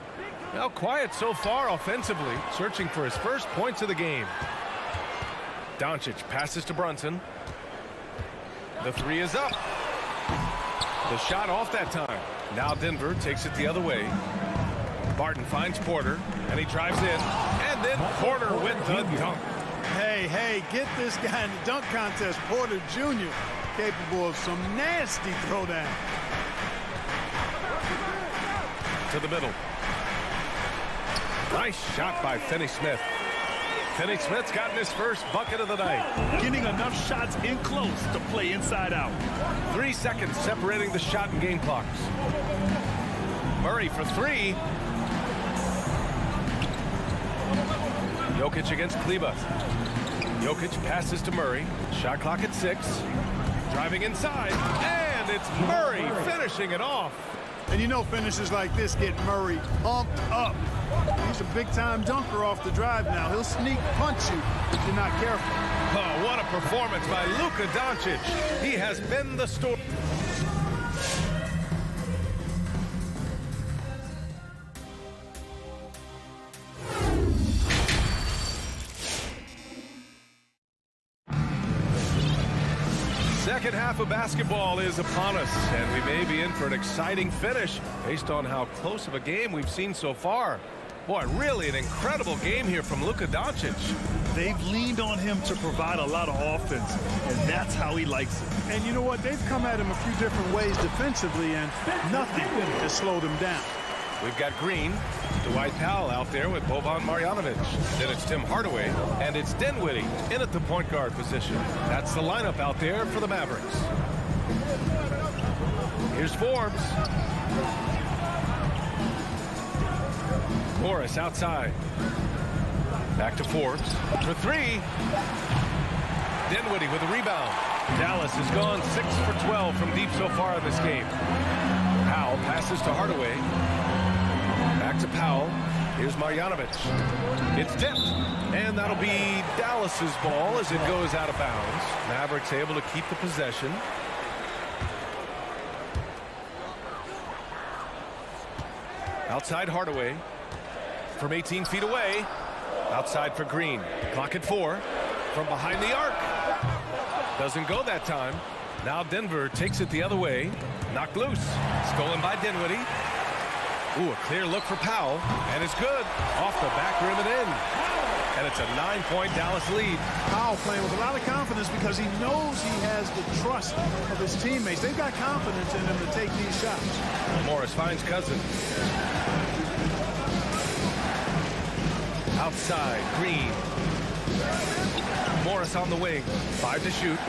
Now quiet so far offensively, searching for his first points of the game. Doncic passes to Brunson. The three is up. The shot off that time. Now Denver takes it the other way. Barton finds Porter, and he drives in. And then Porter with the dunk. Hey, get this guy in the dunk contest. Porter Jr. capable of some nasty throwdown. To the middle. Nice shot by Finney-Smith. Finney-Smith's gotten his first bucket of the night. Getting enough shots in close to play inside out. 3 seconds separating the shot and game clocks. Murray for three. Jokic against Kleba. Jokic passes to Murray. Shot clock at 6. Driving inside. And it's Murray finishing it off. And you know finishes like this get Murray pumped up. He's a big-time dunker off the drive now. He'll sneak punch you if you're not careful. Oh, what a performance by Luka Doncic. He has been the story. Second half of basketball is upon us, and we may be in for an exciting finish based on how close of a game we've seen so far. Boy, really an incredible game here from Luka Doncic. They've leaned on him to provide a lot of offense, and that's how he likes it. And you know what? They've come at him a few different ways defensively, and nothing has slowed him down. We've got Green, Dwight Powell out there with Boban Marjanovic. Then it's Tim Hardaway, and it's Dinwiddie in at the point guard position. That's the lineup out there for the Mavericks. Here's Forbes. Morris outside. Back to Forbes for three. Dinwiddie with a rebound. Dallas has gone 6 for 12 from deep so far in this game. Powell passes to Hardaway. Back to Powell. Here's Marjanovic. It's tipped. And that'll be Dallas's ball as it goes out of bounds. Mavericks able to keep the possession. Outside Hardaway. From 18 feet away. Outside for Green. Clock at 4. From behind the arc. Doesn't go that time. Now Denver takes it the other way. Knocked loose. Stolen by Dinwiddie. Ooh, a clear look for Powell. And it's good. Off the back rim and in. And it's a 9-point Dallas lead. Powell playing with a lot of confidence because he knows he has the trust of his teammates. They've got confidence in him to take these shots. Morris finds Cousins. Outside, Green. Morris on the wing. 5 to shoot.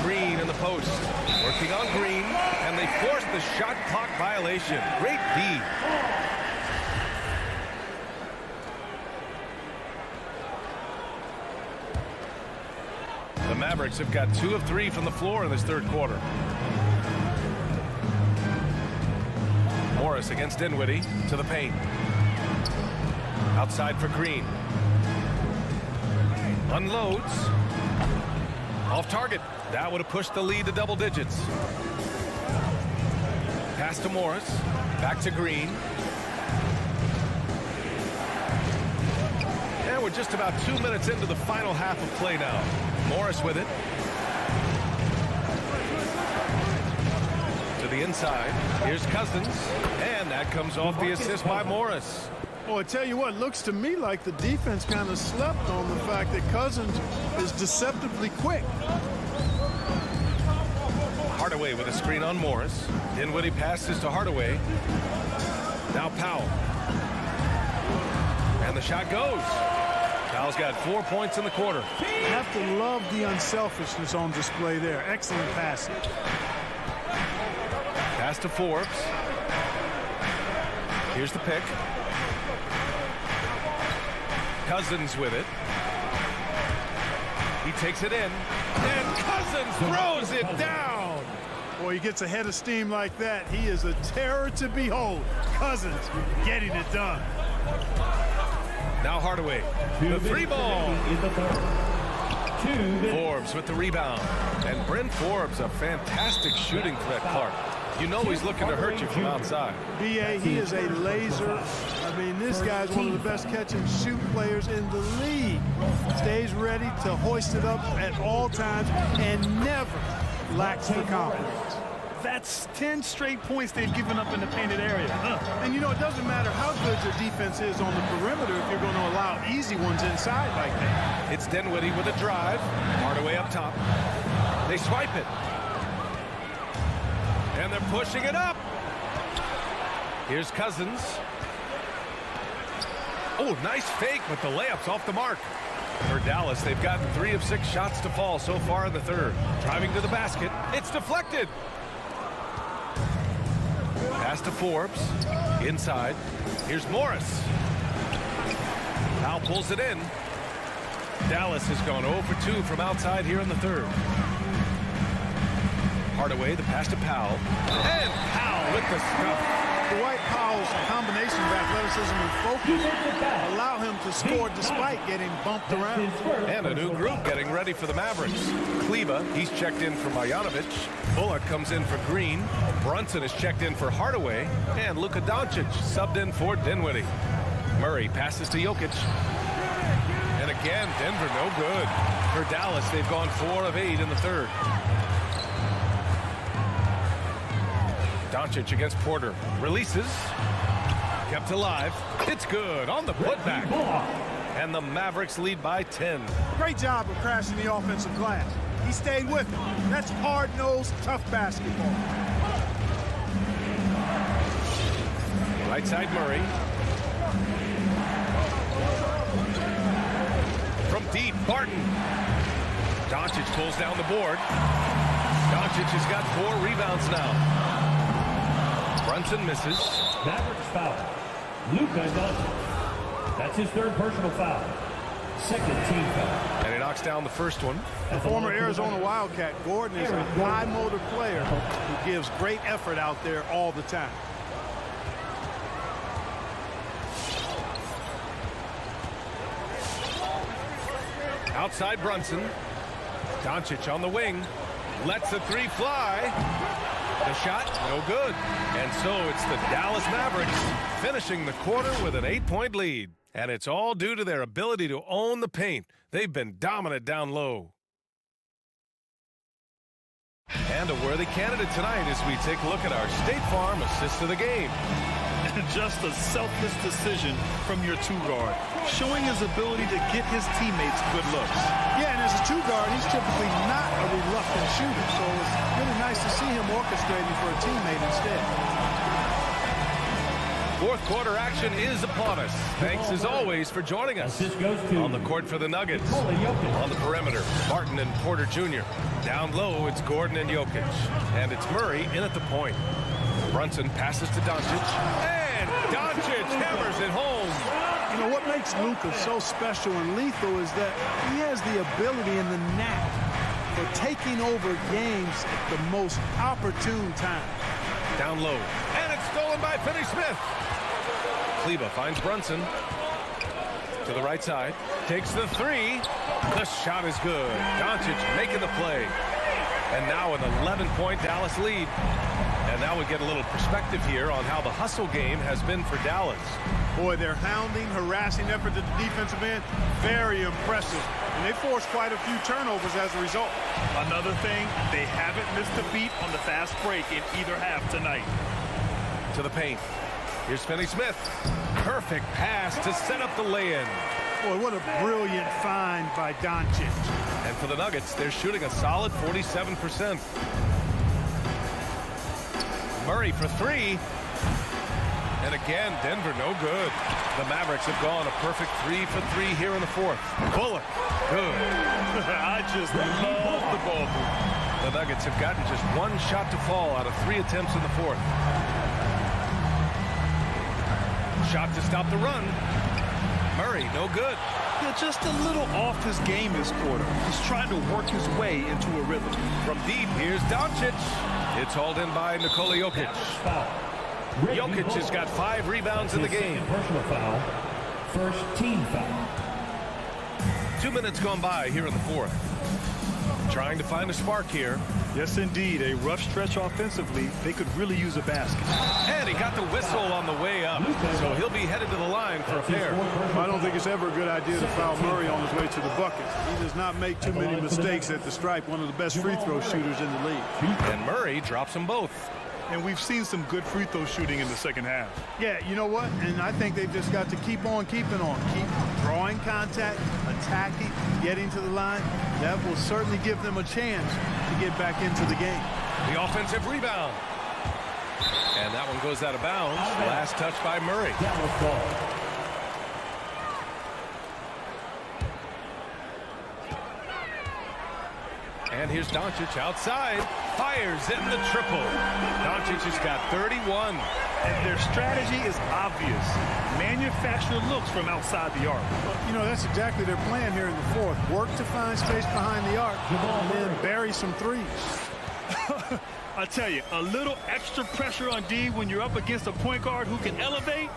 Green in the post. Working on Green. And they forced the shot clock violation. Great D. The Mavericks have got 2 of 3 from the floor in this third quarter. Morris against Dinwiddie to the paint. Outside for Green. Unloads. Off target. That would have pushed the lead to double digits. Pass to Morris. Back to Green. And we're just about 2 minutes into the final half of play now. Morris with it. To the inside. Here's Cousins. And that comes off the assist by Morris. Oh, I tell you what, looks to me like the defense kind of slept on the fact that Cousins is deceptively quick. Hardaway with a screen on Morris. Dinwiddie passes to Hardaway. Now Powell. And the shot goes. Powell's got 4 points in the quarter. You have to love the unselfishness on display there. Excellent passing. Pass to Forbes. Here's the pick. Cousins with it. He takes it in. And Cousins throws it down. Boy, he gets a head of steam like that. He is a terror to behold. Cousins getting it done. Now Hardaway. The 3 ball. Forbes with the rebound. And Bryn Forbes, a fantastic shooting threat, Clark. You know he's looking to hurt you from outside. B.A., he is a laser. I mean, this guy's one of the best catch-and-shoot players in the league. Stays ready to hoist it up at all times and never lacks the confidence. That's 10 straight points they've given up in the painted area. And, you know, it doesn't matter how good your defense is on the perimeter if you're going to allow easy ones inside like that. It's Dinwiddie with a drive. Hardaway up top. They swipe it. And they're pushing it up. Here's Cousins. Oh, nice fake, but the layup's off the mark. For Dallas, they've gotten 3 of 6 shots to fall so far in the third. Driving to the basket. It's deflected. Pass to Forbes. Inside. Here's Morris. Powell pulls it in. Dallas has gone 0 for 2 from outside here in the third. Hardaway, the pass to Powell. And Powell with the stuff. Dwight Powell's combination of athleticism and focus allow him to score despite getting bumped around. And a new group getting ready for the Mavericks. Kleba, he's checked in for Marjanovic. Bullock comes in for Green. Brunson is checked in for Hardaway. And Luka Doncic subbed in for Dinwiddie. Murray passes to Jokic. And again, Denver no good. For Dallas, they've gone 4 of 8 in the third. Doncic against Porter. Releases. Kept alive. It's good on the putback. And the Mavericks lead by 10. Great job of crashing the offensive glass. He stayed with it. That's hard-nosed, tough basketball. Right side Murray. From deep, Barton. Doncic pulls down the board. Doncic has got 4 rebounds now. Brunson misses. Mavericks foul. Luka Doncic. That's his 3rd personal foul. 2nd team foul. And he knocks down the first one. The former Arizona Wildcat, Gordon is a high-motor player who gives great effort out there all the time. Outside Brunson. Doncic on the wing. Lets the 3 fly. The shot, no good. And so it's the Dallas Mavericks finishing the quarter with an 8-point lead. And it's all due to their ability to own the paint. They've been dominant down low. And a worthy candidate tonight as we take a look at our State Farm assist of the game. Just a selfless decision from your 2-guard, showing his ability to get his teammates good looks. Yeah, and as a 2-guard, he's typically not a reluctant shooter, so it's really nice to see him orchestrating for a teammate instead. Fourth quarter action is upon us. Thanks as always for joining us. On the court for the Nuggets. On the perimeter, Martin and Porter Jr. Down low, it's Gordon and Jokic. And it's Murray in at the point. Brunson passes to Doncic. And Doncic hammers it home. You know, what makes Luka so special and lethal is that he has the ability and the knack for taking over games at the most opportune time. Down low. And it's stolen by Finney-Smith. Kleba finds Brunson. To the right side. Takes the three. The shot is good. Doncic making the play. And now an 11-point Dallas lead. And now we get a little perspective here on how the hustle game has been for Dallas. Boy, their hounding, harassing effort at the defensive end, very impressive. And they forced quite a few turnovers as a result. Another thing, they haven't missed a beat on the fast break in either half tonight. To the paint. Here's Finney-Smith. Perfect pass to set up the lay-in. Boy, what a brilliant find by Doncic. And for the Nuggets, they're shooting a solid 47%. Murray for three. And again, Denver no good. The Mavericks have gone a perfect 3 for 3 here in the fourth. Bullock, good. I just love the ball. The Nuggets have gotten just one shot to fall out of 3 attempts in the fourth. Shot to stop the run. Murray, no good. Yeah, just a little off his game this quarter. He's trying to work his way into a rhythm. From deep, here's Doncic. It's hauled in by Nikola Jokic. Jokic has got 5 rebounds in the game. Personal foul. First team foul. 2 minutes gone by here in the fourth. Trying to find a spark here. Yes, indeed. A rough stretch offensively. They could really use a basket. And he got the whistle on the way up. So he'll be headed to the line for a pair. I don't think it's ever a good idea to foul Murray on his way to the bucket. He does not make too many mistakes at the stripe. One of the best free throw shooters in the league. And Murray drops them both. And we've seen some good free throw shooting in the second half. Yeah, you know what? And I think they've just got to keep on keeping on. Keep drawing contact, attacking, getting to the line. That will certainly give them a chance to get back into the game. The offensive rebound. And that one goes out of bounds. Last touch by Murray. And here's Doncic outside. Fires in the triple. Doncic has got 31. And their strategy is obvious. Manufacture looks from outside the arc. Well, you know, that's exactly their plan here in the fourth. Work to find space behind the arc and then bury some threes. I tell you, a little extra pressure on D when you're up against a point guard who can elevate.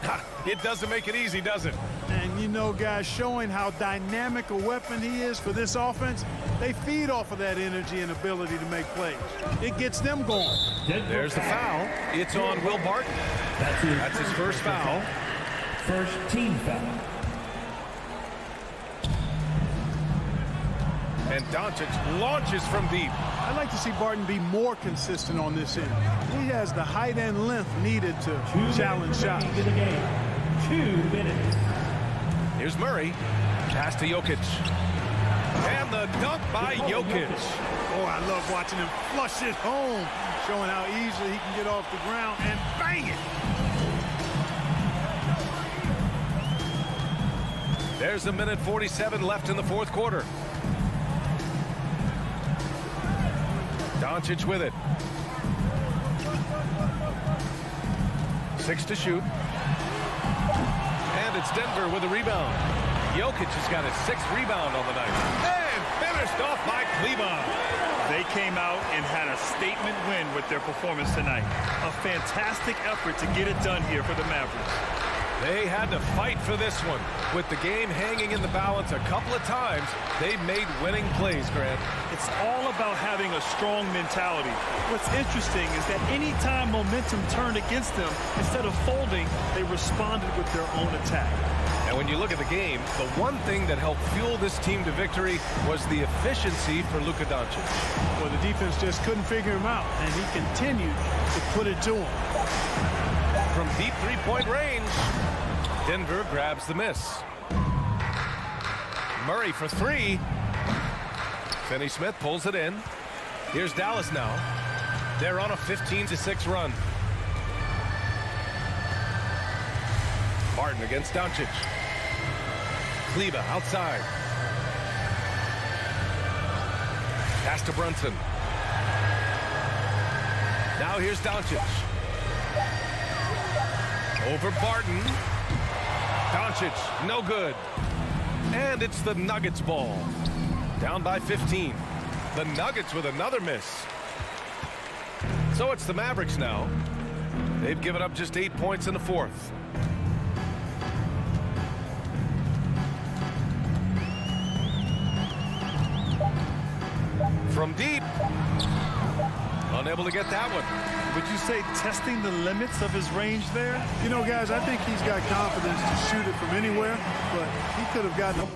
It doesn't make it easy, does it? And, you know, guys, showing how dynamic a weapon he is for this offense, they feed off of that energy and ability to make plays. It gets them going. There's the foul. It's on Will Barton. That's his first foul. First team foul. And Doncic launches from deep. I'd like to see Barton be more consistent on this end. He has the height and length needed to challenge shots. 2 minutes. Here's Murray. Pass to Jokic. And the dunk by Jokic. Oh, I love watching him flush it home, showing how easily he can get off the ground and bang it. There's a minute 47 left in the fourth quarter. Doncic with it. 6 to shoot. And it's Denver with a rebound. Jokic has got his 6th rebound on the night. And finished off by Kleba. They came out and had a statement win with their performance tonight. A fantastic effort to get it done here for the Mavericks. They had to fight for this one. With the game hanging in the balance a couple of times, they made winning plays, Grant. It's all about having a strong mentality. What's interesting is that any time momentum turned against them, instead of folding, they responded with their own attack. And when you look at the game, the one thing that helped fuel this team to victory was the efficiency for Luka Doncic. Well, the defense just couldn't figure him out, and he continued to put it to him. From deep three-point range, Denver grabs the miss. Murray for 3. Finney-Smith pulls it in. Here's Dallas now. They're on a 15-6 run. Barton against Doncic. Kleba outside. Pass to Brunson. Now here's Doncic. Over Barton. Doncic, no good. And it's the Nuggets ball. Down by 15. The Nuggets with another miss. So it's the Mavericks now. They've given up just 8 points in the fourth. From deep. Unable to get that one. Would you say testing the limits of his range there? You know, guys, I think he's got confidence to shoot it from anywhere, but he could have gotten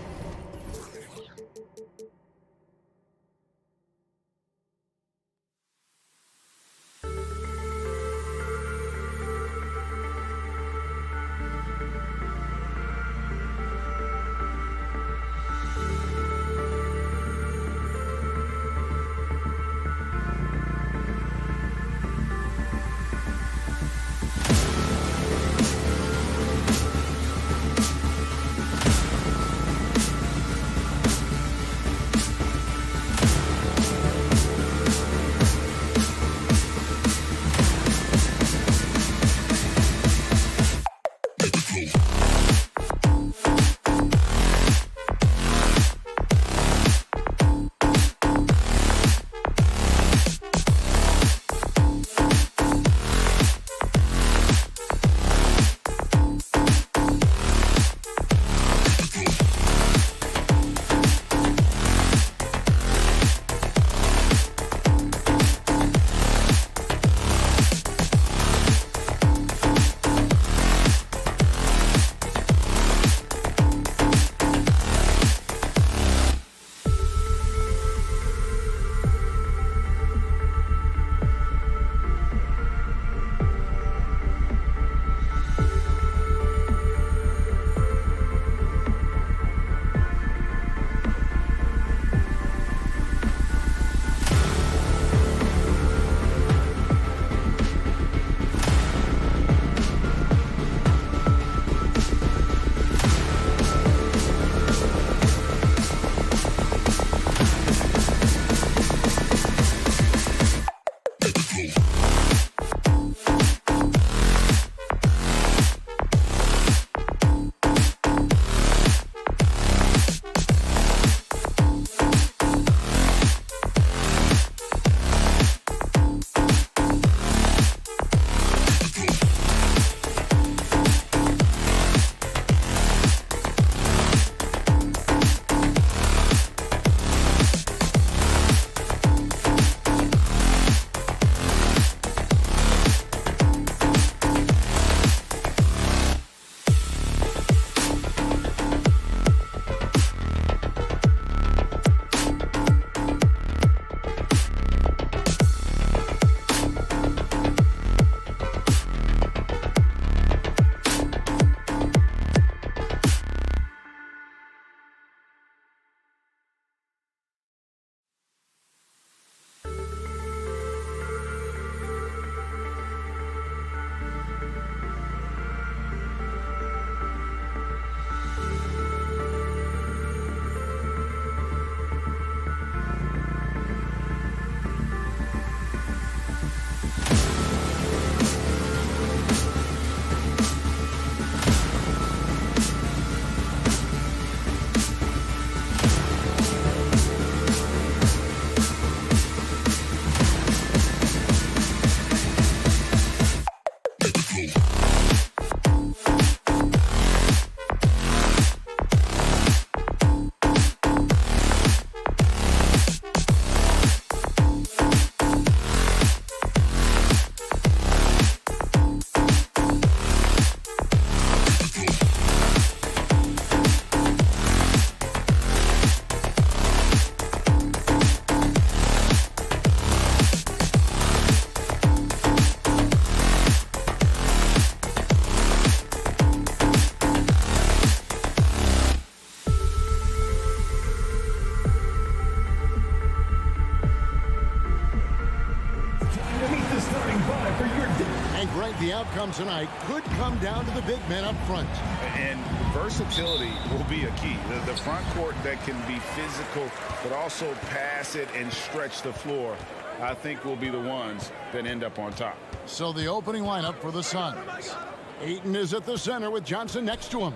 outcome tonight could come down to the big men up front. And versatility will be a key. The front court that can be physical, but also pass it and stretch the floor, I think will be the ones that end up on top. So the opening lineup for the Suns. Ayton is at the center with Johnson next to him.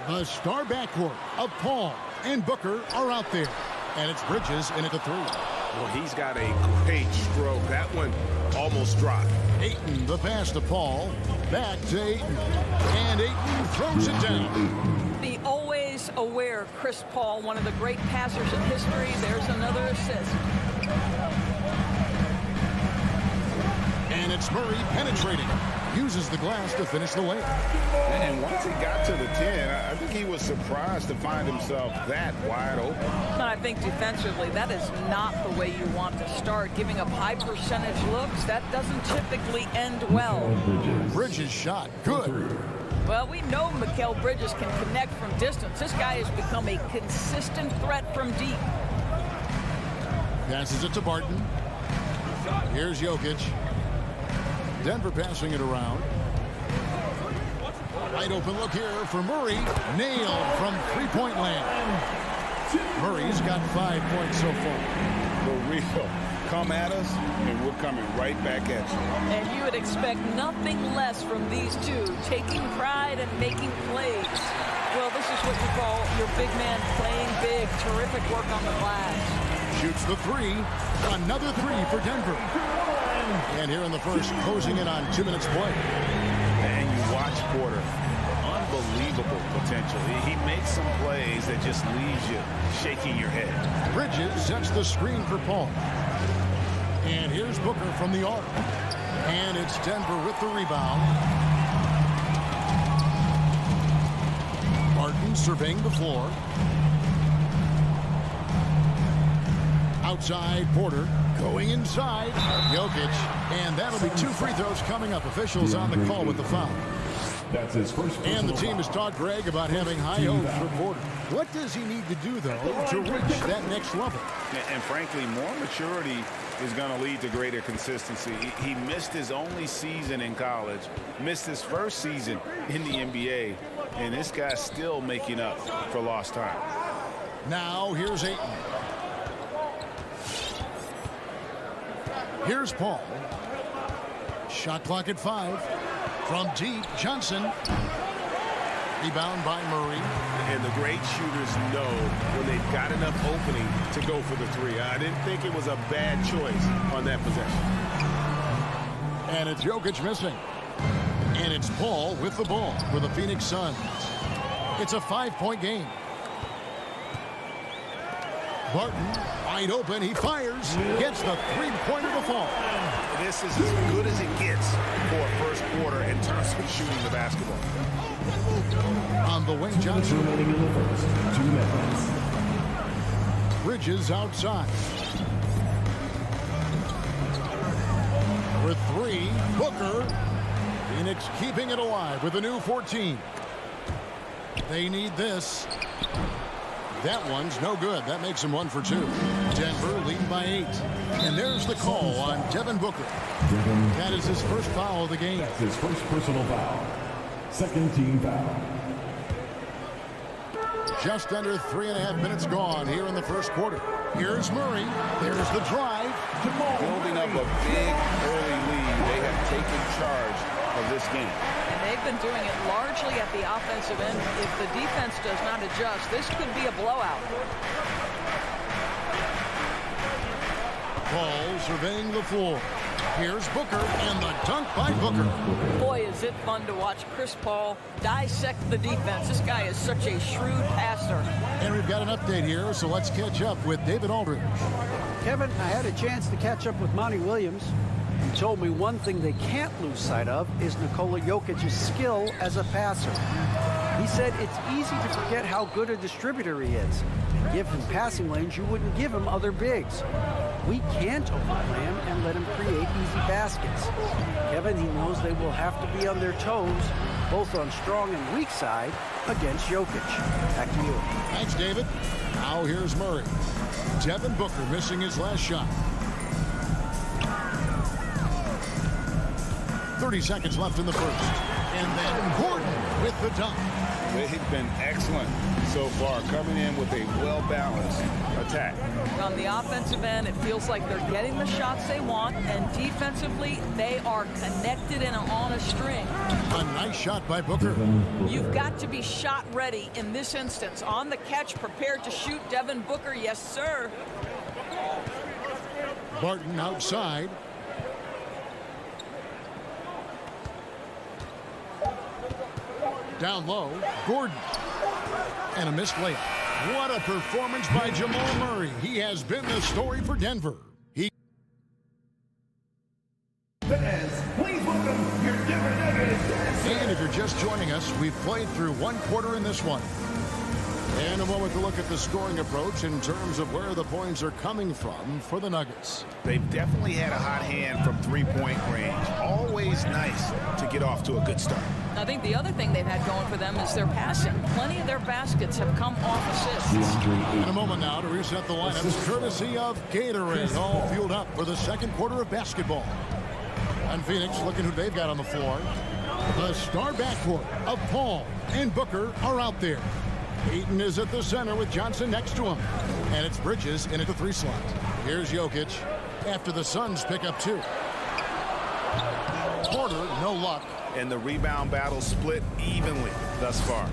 The star backcourt of Paul and Booker are out there. And it's Bridges in at the 3. Well, he's got a great stroke. That one almost dropped. Ayton, the pass to Paul. Back to Ayton. And Ayton throws it down. The always aware Chris Paul, one of the great passers in history. There's another assist. And it's Murray penetrating. Uses the glass to finish the layup. And once he got to the 10, I think he was surprised to find himself that wide open. And I think defensively, that is not the way you want to start. Giving up high percentage looks, that doesn't typically end well. Bridges shot. Good. Well, we know Mikal Bridges can connect from distance. This guy has become a consistent threat from deep. Passes it to Barton. Here's Jokic. Denver passing it around. Wide open look here for Murray. Nailed from three-point land. Murray's got 5 points so far. For real. Come at us, and we're coming right back at you. And you would expect nothing less from these two, taking pride and making plays. Well, this is what you call your big man playing big. Terrific work on the glass. Shoots the 3. Another 3 for Denver. And here in the first, closing in on 2 minutes play. And you watch Porter. Unbelievable potential. He makes some plays that just leaves you shaking your head. Bridges sets the screen for Paul. And here's Booker from the arc. And it's Denver with the rebound. Barton surveying the floor. Outside, Porter going inside. Jokic. And that'll be 2 free throws coming up. Officials on the call with the foul. That's his first. And the team has talked Greg about having high hopes for Porter. What does he need to do, though, to reach that next level? And frankly, more maturity is going to lead to greater consistency. He missed his only season in college, missed his first season in the NBA, and this guy's still making up for lost time. Now, here's Ayton. Here's Paul. Shot clock at 5. From deep, Johnson. Rebound by Murray. And the great shooters know when they've got enough opening to go for the 3. I didn't think it was a bad choice on that possession. And it's Jokic missing. And it's Paul with the ball for the Phoenix Suns. It's a 5-point game. Barton, wide open, he fires, gets the 3-pointer to fall. This is as good as it gets for a first quarter in terms of shooting the basketball. On the wing, Johnson. Remaining in the first. 2 minutes. Bridges outside. For 3, Booker. Phoenix keeping it alive with a new 14. They need this. That one's no good. That makes them 1 for 2. Denver lead by 8. And there's the call on Devin Booker. That is his first foul of the game. That's his first personal foul. Second team foul. Just under 3.5 minutes gone here in the first quarter. Here's Murray. There's the drive. Building up a big early lead. They have taken charge of this game. And they've been doing it largely at the offensive end. If the defense does not adjust, this could be a blowout. Paul surveying the floor. Here's Booker, and the dunk by Booker. Boy, is it fun to watch Chris Paul dissect the defense. This guy is such a shrewd passer. And we've got an update here, so let's catch up with David Aldridge. Kevin, I had a chance to catch up with Monty Williams. He told me one thing they can't lose sight of is Nikola Jokic's skill as a passer. He said it's easy to forget how good a distributor he is. And give him passing lanes you wouldn't give him other bigs. We can't overplay him and let him create easy baskets. Kevin, he knows they will have to be on their toes, both on strong and weak side, against Jokic. Back to you. Thanks, David. Now here's Murray. Devin Booker missing his last shot. 30 seconds left in the first. And then Gordon with the dunk. They've been excellent so far, coming in with a well-balanced attack. On the offensive end, it feels like they're getting the shots they want, and defensively, they are connected and on a string. A nice shot by Booker. You've got to be shot ready in this instance. On the catch, prepared to shoot. Devin Booker, yes, sir. Barton outside. Down low, Gordon. And a missed layup. What a performance by Jamal Murray. He has been the story for Denver. Fans, please welcome your Denver Nuggets. And if you're just joining us, we've played through one quarter in this one. And a moment to look at the scoring approach in terms of where the points are coming from for the Nuggets. They've definitely had a hot hand from three-point range. Always nice to get off to a good start. I think the other thing they've had going for them is their passing. Plenty of their baskets have come off assists. In a moment now to reset the lineups, courtesy of Gatorade, all fueled up for the second quarter of basketball. And Phoenix, looking who they've got on the floor. The star backcourt of Paul and Booker are out there. Ayton is at the center with Johnson next to him. And it's Bridges in at the 3 slot. Here's Jokic after the Suns pick up 2. Porter, no luck. And the rebound battle split evenly thus far.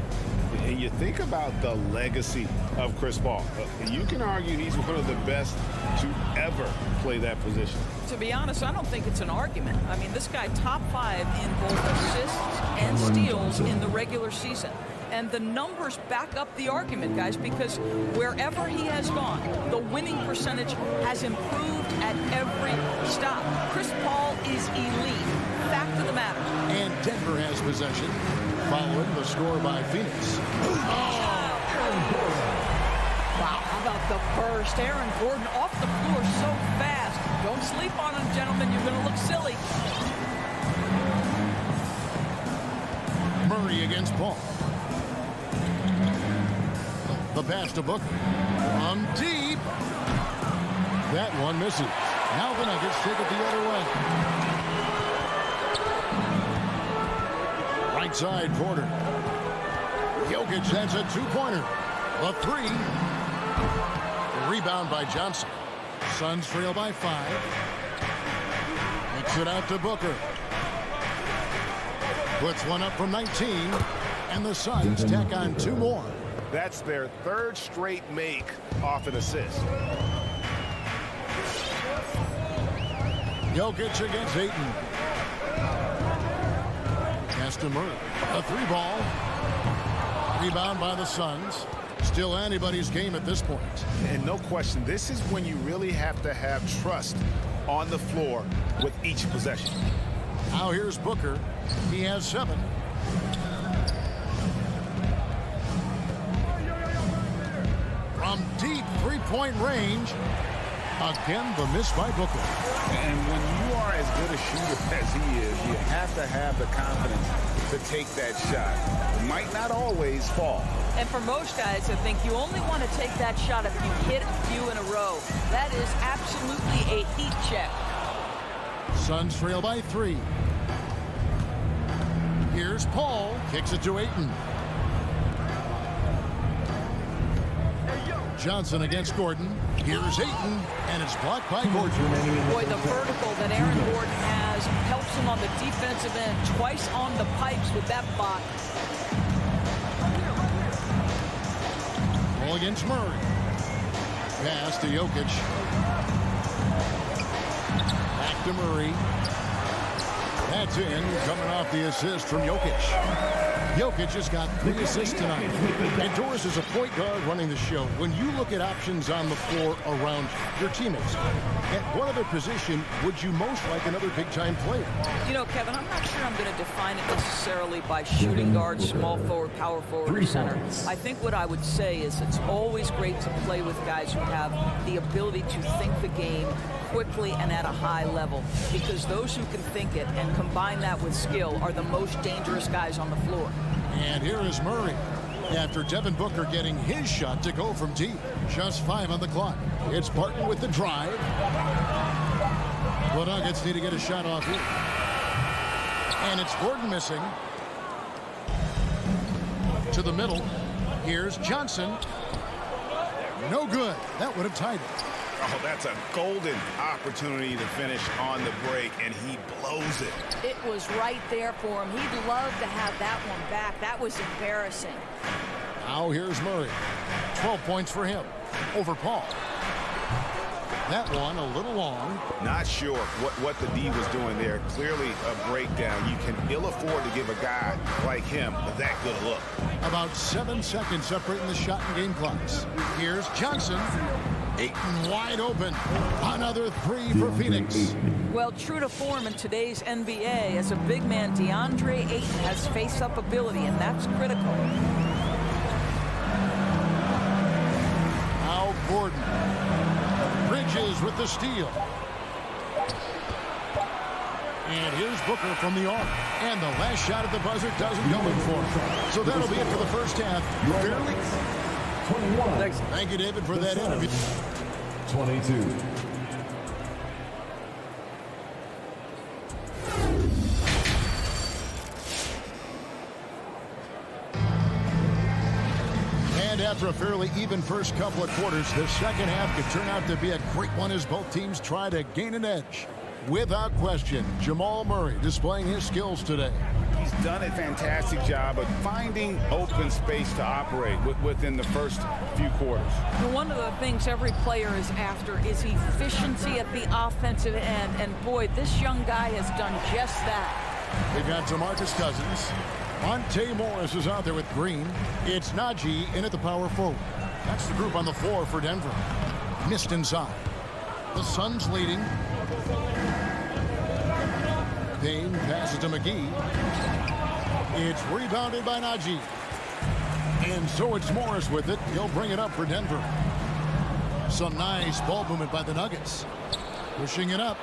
And you think about the legacy of Chris Paul. You can argue he's one of the best to ever play that position. To be honest, I don't think it's an argument. I mean, this guy top 5 in both assists and steals in the regular season. And the numbers back up the argument, guys, because wherever he has gone, the winning percentage has improved at every stop. Chris Paul is elite. Fact of the matter. And Denver has possession, following the score by Phoenix. Wow, how about the burst? Aaron Gordon off the floor so fast. Don't sleep on him, gentlemen. You're going to look silly. Murray against Paul. The pass to Booker. From deep. That one misses. Now the Nuggets take it the other way. Right side, Porter. Jokic, that's a 2-pointer. A 3. Rebound by Johnson. Suns trail by 5. Kicks it out to Booker. Puts one up from 19. And the Suns tack on 2 more. That's their 3rd straight make off an assist. Jokic against Ayton. Pass to Murray. A 3-ball. Rebound by the Suns. Still anybody's game at this point. And no question, this is when you really have to have trust on the floor with each possession. Now here's Booker. He has 7. From deep 3-point range. Again, the miss by Booker. And when you are as good a shooter as he is, you have to have the confidence to take that shot. It might not always fall. And for most guys, I think you only want to take that shot if you hit a few in a row. That is absolutely a heat check. Suns trail by 3. Here's Paul. Kicks it to Ayton. Johnson against Gordon. Here's Ayton, and it's blocked by Gordon. Boy, the vertical that Aaron Gordon has helps him on the defensive end. Twice on the pipes with that block. Ball against Murray. Pass to Jokic. Back to Murray. That's in, coming off the assist from Jokic. Jokic has got 3 assists tonight. And Doris is a point guard running the show. When you look at options on the floor around your teammates, at what other position would you most like another big-time player? You know, Kevin, I'm not sure I'm going to define it necessarily by shooting guard, small forward, power forward, or center. I think what I would say is it's always great to play with guys who have the ability to think the game quickly and at a high level, because those who can think it and combine that with skill are the most dangerous guys on the floor. And here is Murray after Devin Booker getting his shot to go from deep. Just 5 on the clock. It's Barton with the drive. The Nuggets need to get a shot off here. And it's Gordon missing. To the middle. Here's Johnson. No good. That would have tied it. Oh, that's a golden opportunity to finish on the break, and he blows it. It was right there for him. He'd love to have that one back. That was embarrassing. Now here's Murray. 12 points for him over Paul. That one a little long. Not sure what the D was doing there. Clearly a breakdown. You can ill afford to give a guy like him that good a look. About 7 seconds separating the shot and game clocks. Here's Johnson. Ayton wide open. Another three for Phoenix. Well, true to form in today's NBA, as a big man, DeAndre Ayton has face-up ability, and that's critical. Now Gordon. Bridges with the steal. And here's Booker from the arc. And the last shot at the buzzer doesn't go in for him. So that'll be it for the first half. Fairly. 21. Thanks. Thank you, David, for that interview. 22. And after a fairly even first couple of quarters, the second half could turn out to be a great one as both teams try to gain an edge. Without question, Jamal Murray displaying his skills today. He's done a fantastic job of finding open space to operate within the first few quarters. One of the things every player is after is efficiency at the offensive end. And boy, this young guy has done just that. They've got DeMarcus Cousins. Monte Morris is out there with Green. It's Najee in at the power forward. That's the group on the floor for Denver. Missed inside. The Suns leading. Payne passes to McGee. It's rebounded by Najee. And so it's Morris with it. He'll bring it up for Denver. Some nice ball movement by the Nuggets. Pushing it up.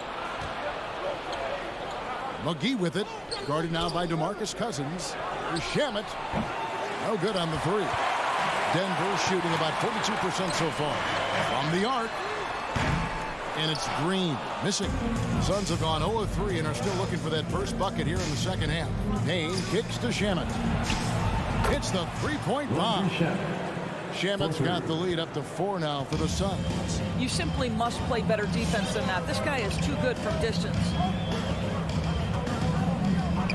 McGee with it. Guarded now by DeMarcus Cousins. Here's Shamet. No good on the three. Denver shooting about 42% so far. From the arc. And it's Green missing. Suns have gone 0-3 and are still looking for that first bucket here in the second half. Payne kicks to Shamet. It's the three-point bomb. Shamet's got the lead up to 4 now for the Suns. You simply must play better defense than that. This guy is too good from distance.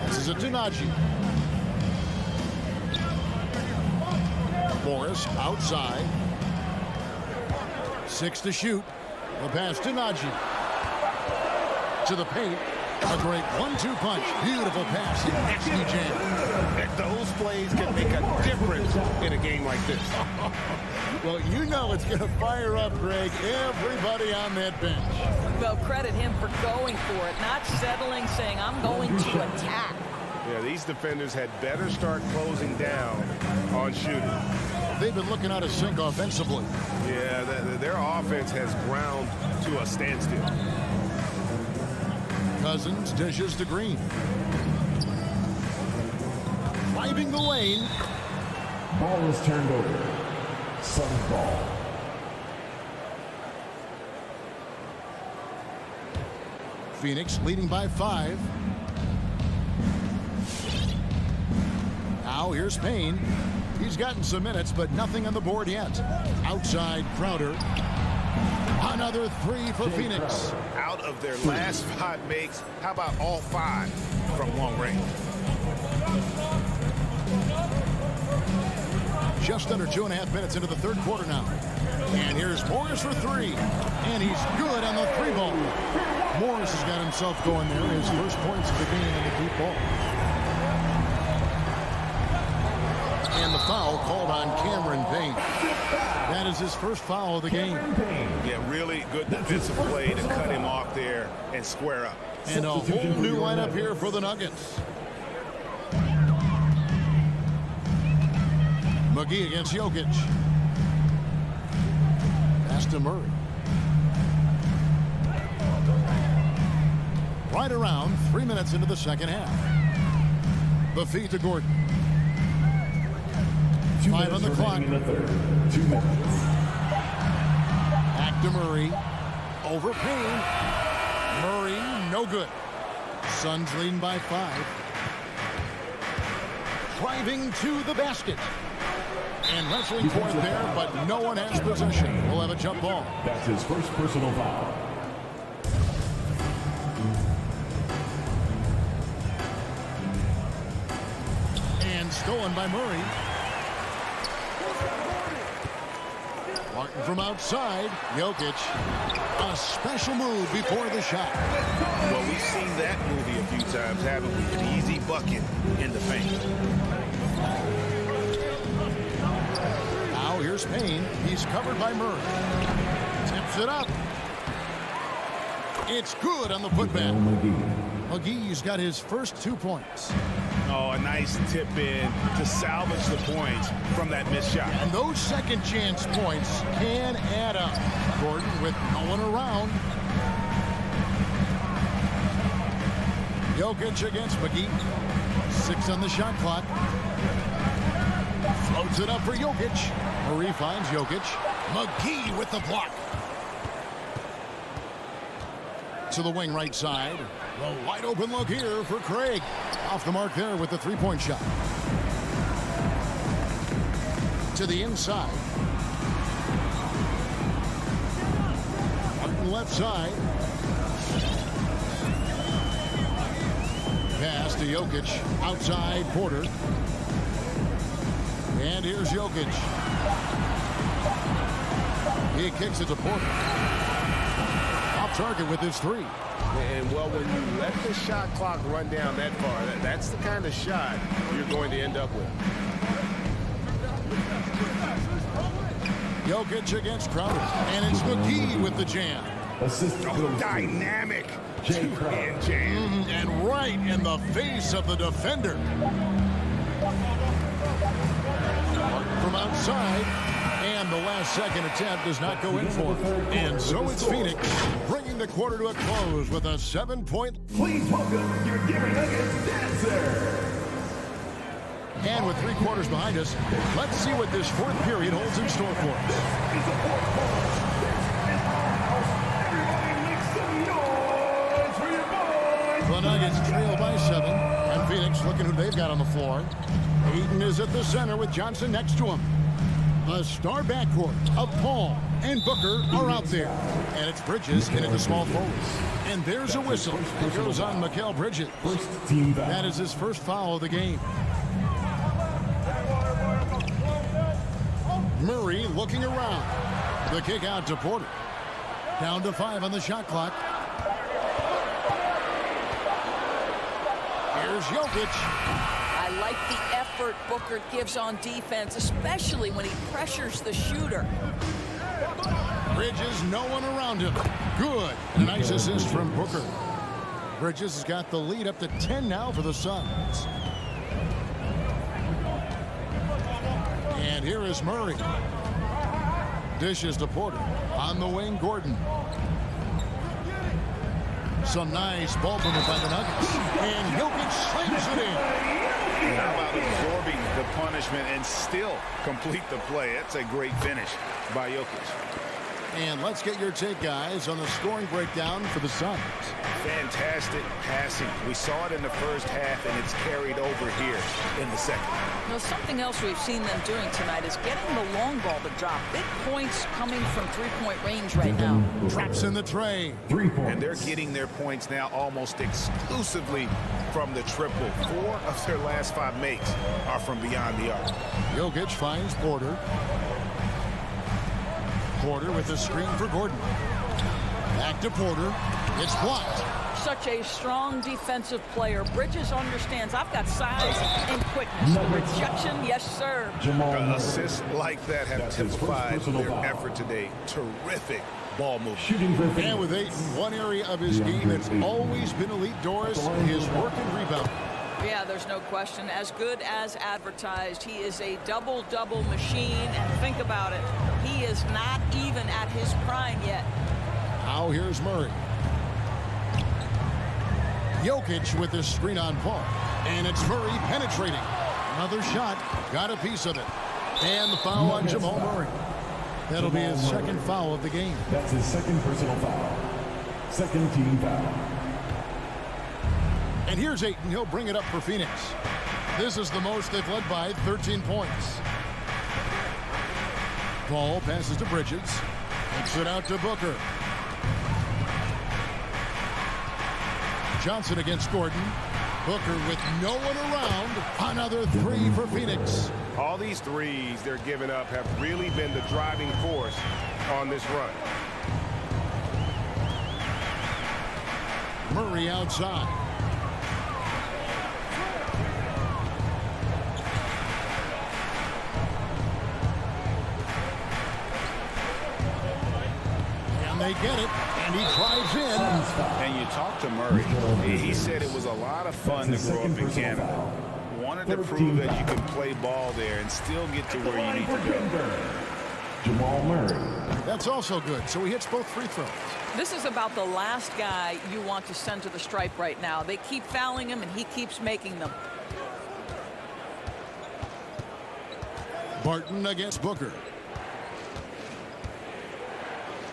This is a Najee. Morris outside. 6 to shoot. The pass to Najee. To the paint. A great 1-2 punch. Beautiful pass. Nasty jam. Those plays can make a difference in a game like this. Well, you know it's going to fire up, Greg, everybody on that bench. Well, credit him for going for it, not settling, saying, I'm going to attack. Yeah, these defenders had better start closing down on shooting. They've been looking out of sync offensively. Yeah, their offense has ground to a standstill. Cousins dishes to Green. Driving the lane. Ball is turned over. Suns ball. Phoenix leading by 5. Now here's Payne. He's gotten some minutes, but nothing on the board yet. Outside Crowder. Another 3 for Phoenix. Out of their last 5 makes, how about all 5 from long range? Just under 2.5 minutes into the third quarter now. And here's Morris for 3. And he's good on the 3-ball. Morris has got himself going there. His first points of the game in the deep ball. And the foul called on Cameron Payne. That is his first foul of the game. Yeah, really good defensive play to cut him off there and square up. And a whole new lineup here for the Nuggets. McGee against Jokic. Pass to Murray. Right around 3 minutes into the second half. The feed to Gordon. 5 on the clock. 2 minutes. Back to Murray. Over Payne. Murray, no good. Suns leading by 5. driving to the basket. And wrestling for it there, but no one has possession. We'll have a jump ball. That's his first personal foul. And stolen by Murray. Martin from outside. Jokic. A special move before the shot. Well, we've seen that movie a few times, haven't we? An easy bucket in the paint. Now here's Payne. He's covered by Murray. Tips it up. It's good on the putback. McGee's got his first 2 points. Oh, a nice tip in to salvage the points from that missed shot. And those second chance points can add up. Gordon with no one around. Jokic against McGee. 6 on the shot clock. Floats it up for Jokic. Murray finds Jokic. McGee with the block. To the wing right side. The wide open look here for Craig. Off the mark there with the three-point shot. To the inside. Martin left side. Pass to Jokic. Outside Porter. And here's Jokic. He kicks it to Porter. Off target with his three. And, well, when you let the shot clock run down that far, that's the kind of shot you're going to end up with. Jokic against Crowder. And it's McGee with the jam. Dynamic Two-hand jam. And right in the face of the defender. From outside. And the last second attempt does not go in for it. And so it's Phoenix bringing the quarter to a close with a 7-point. Please welcome your Denver Nuggets dancer. And with 3 quarters behind us, let's see what this fourth period holds in store for us. This is the fourth quarter. This is our house. Everybody make some noise for your boys. The Nuggets trail by 7. And Phoenix looking who they've got on the floor. Ayton is at the center with Johnson next to him. A star backcourt of Paul and Booker are out there. And it's Bridges in the small forwards. And there's a whistle. It goes on Mikal Bridges. First team foul. That is his first foul of the game. Murray looking around. The kick out to Porter. Down to 5 on the shot clock. Here's Jokic. I like the effort Booker gives on defense, especially when he pressures the shooter. Bridges, no one around him. Good. And a nice assist from Booker. Bridges has got the lead up to 10 now for the Suns. And here is Murray. Dishes to Porter. On the wing, Gordon. Some nice ball movement by the Nuggets. And Jokic slams it in. How about absorbing the punishment and still complete the play? That's a great finish by Jokic. And let's get your take, guys, on the scoring breakdown for the Suns. Fantastic passing. We saw it in the first half, and it's carried over here in the second. Now, something else we've seen them doing tonight is getting the long ball to drop. Big points coming from three-point range right now. Traps in the tray. 3 points. And they're getting their points now almost exclusively from the triple. 4 of their last 5 makes are from beyond the arc. Jokic finds Porter. Porter with the screen for Gordon. Back to Porter. It's blocked. Such a strong defensive player. Bridges understands I've got size and quickness. The rejection, yes, sir. Assists like that have typified their effort today. Terrific ball movement. And with Ayton, one area of his game that's always been elite, Doris, his work and rebound. Yeah, there's no question. As good as advertised, he is a double-double machine. And think about it, he is not even at his prime yet. Now here's Murray. Jokic with the screen on Paul. And it's Murray penetrating. Another shot. Got a piece of it. And the foul on Jamal Murray. That'll be his second foul of the game. That's his second personal foul. Second team foul. And here's Ayton. He'll bring it up for Phoenix. This is the most they've led by, 13 points. Paul passes to Bridges. Kicks it out to Booker. Johnson against Gordon. Booker with no one around. Another three for Phoenix. All these threes they're giving up have really been the driving force on this run. Murray outside. And they get it, and he drives in. And you talk to Murray. He said it was a lot of fun to grow up in Canada. Wanted to prove that you can play ball there and still get to where you need to go. Jamal Murray. That's also good, so he hits both free throws. This is about the last guy you want to send to the stripe right now. They keep fouling him, and he keeps making them. Barton against Booker.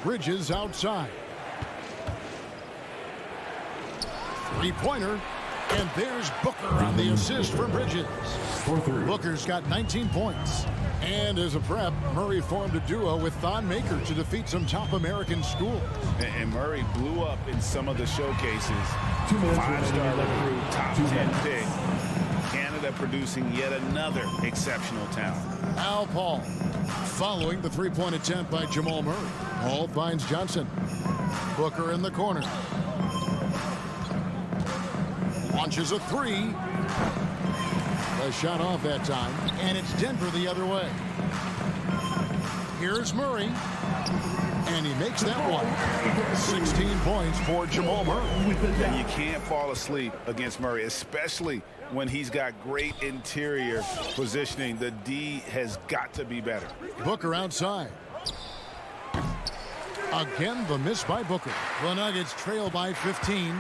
Bridges outside. Three-pointer. And there's Booker on the assist from Bridges. Booker's got 19 points. And as a prep, Murray formed a duo with Thon Maker to defeat some top American schools. And Murray blew up in some of the showcases. Five-star recruit, top 10 pick. Canada producing yet another exceptional talent. Al Paul following the three-point attempt by Jamal Murray. Paul finds Johnson. Booker in the corner. Launches a three. A shot off that time, and it's Denver the other way. Here's Murray, and he makes that one. 16 points for Jamal Murray. And you can't fall asleep against Murray, especially when he's got great interior positioning. The D has got to be better. Booker outside. Again, the miss by Booker. The Nuggets trail by 15.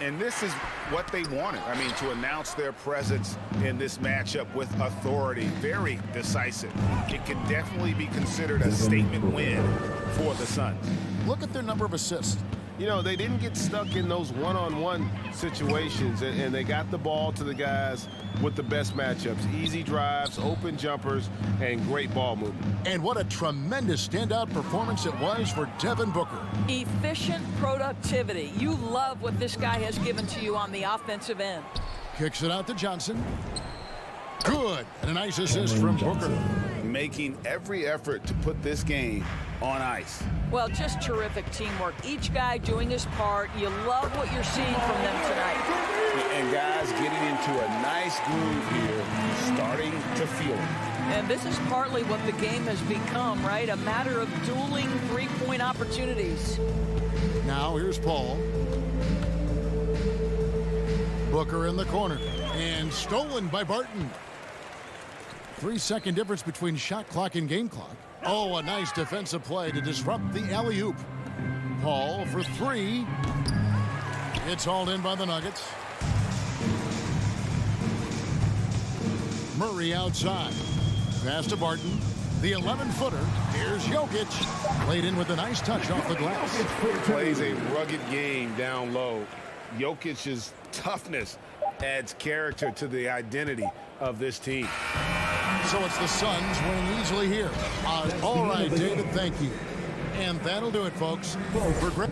And this is what they wanted. I mean, to announce their presence in this matchup with authority. Very decisive. It can definitely be considered a statement win for the Suns. Look at their number of assists. You know, they didn't get stuck in those one-on-one situations, and they got the ball to the guys with the best matchups. Easy drives, open jumpers, and great ball movement. And what a tremendous standout performance it was for Devin Booker. Efficient productivity. You love what this guy has given to you on the offensive end. Kicks it out to Johnson. Good. And a nice assist from Booker. Making every effort to put this game on ice. Well, just terrific teamwork. Each guy doing his part. You love what you're seeing from them tonight. And guys getting into a nice groove here, starting to feel it. And this is partly what the game has become, right? A matter of dueling three-point opportunities. Now here's Paul. Booker in the corner. And stolen by Barton. 3-second difference between shot clock and game clock. Oh, a nice defensive play to disrupt the alley-oop. Paul for three. It's hauled in by the Nuggets. Murray outside. Pass to Barton. The 11-footer. Here's Jokic. Laid in with a nice touch off the glass. Plays a rugged game down low. Jokic's toughness adds character to the identity of this team. So it's the Suns winning easily here. All right, David, thank you. And that'll do it, folks. For great.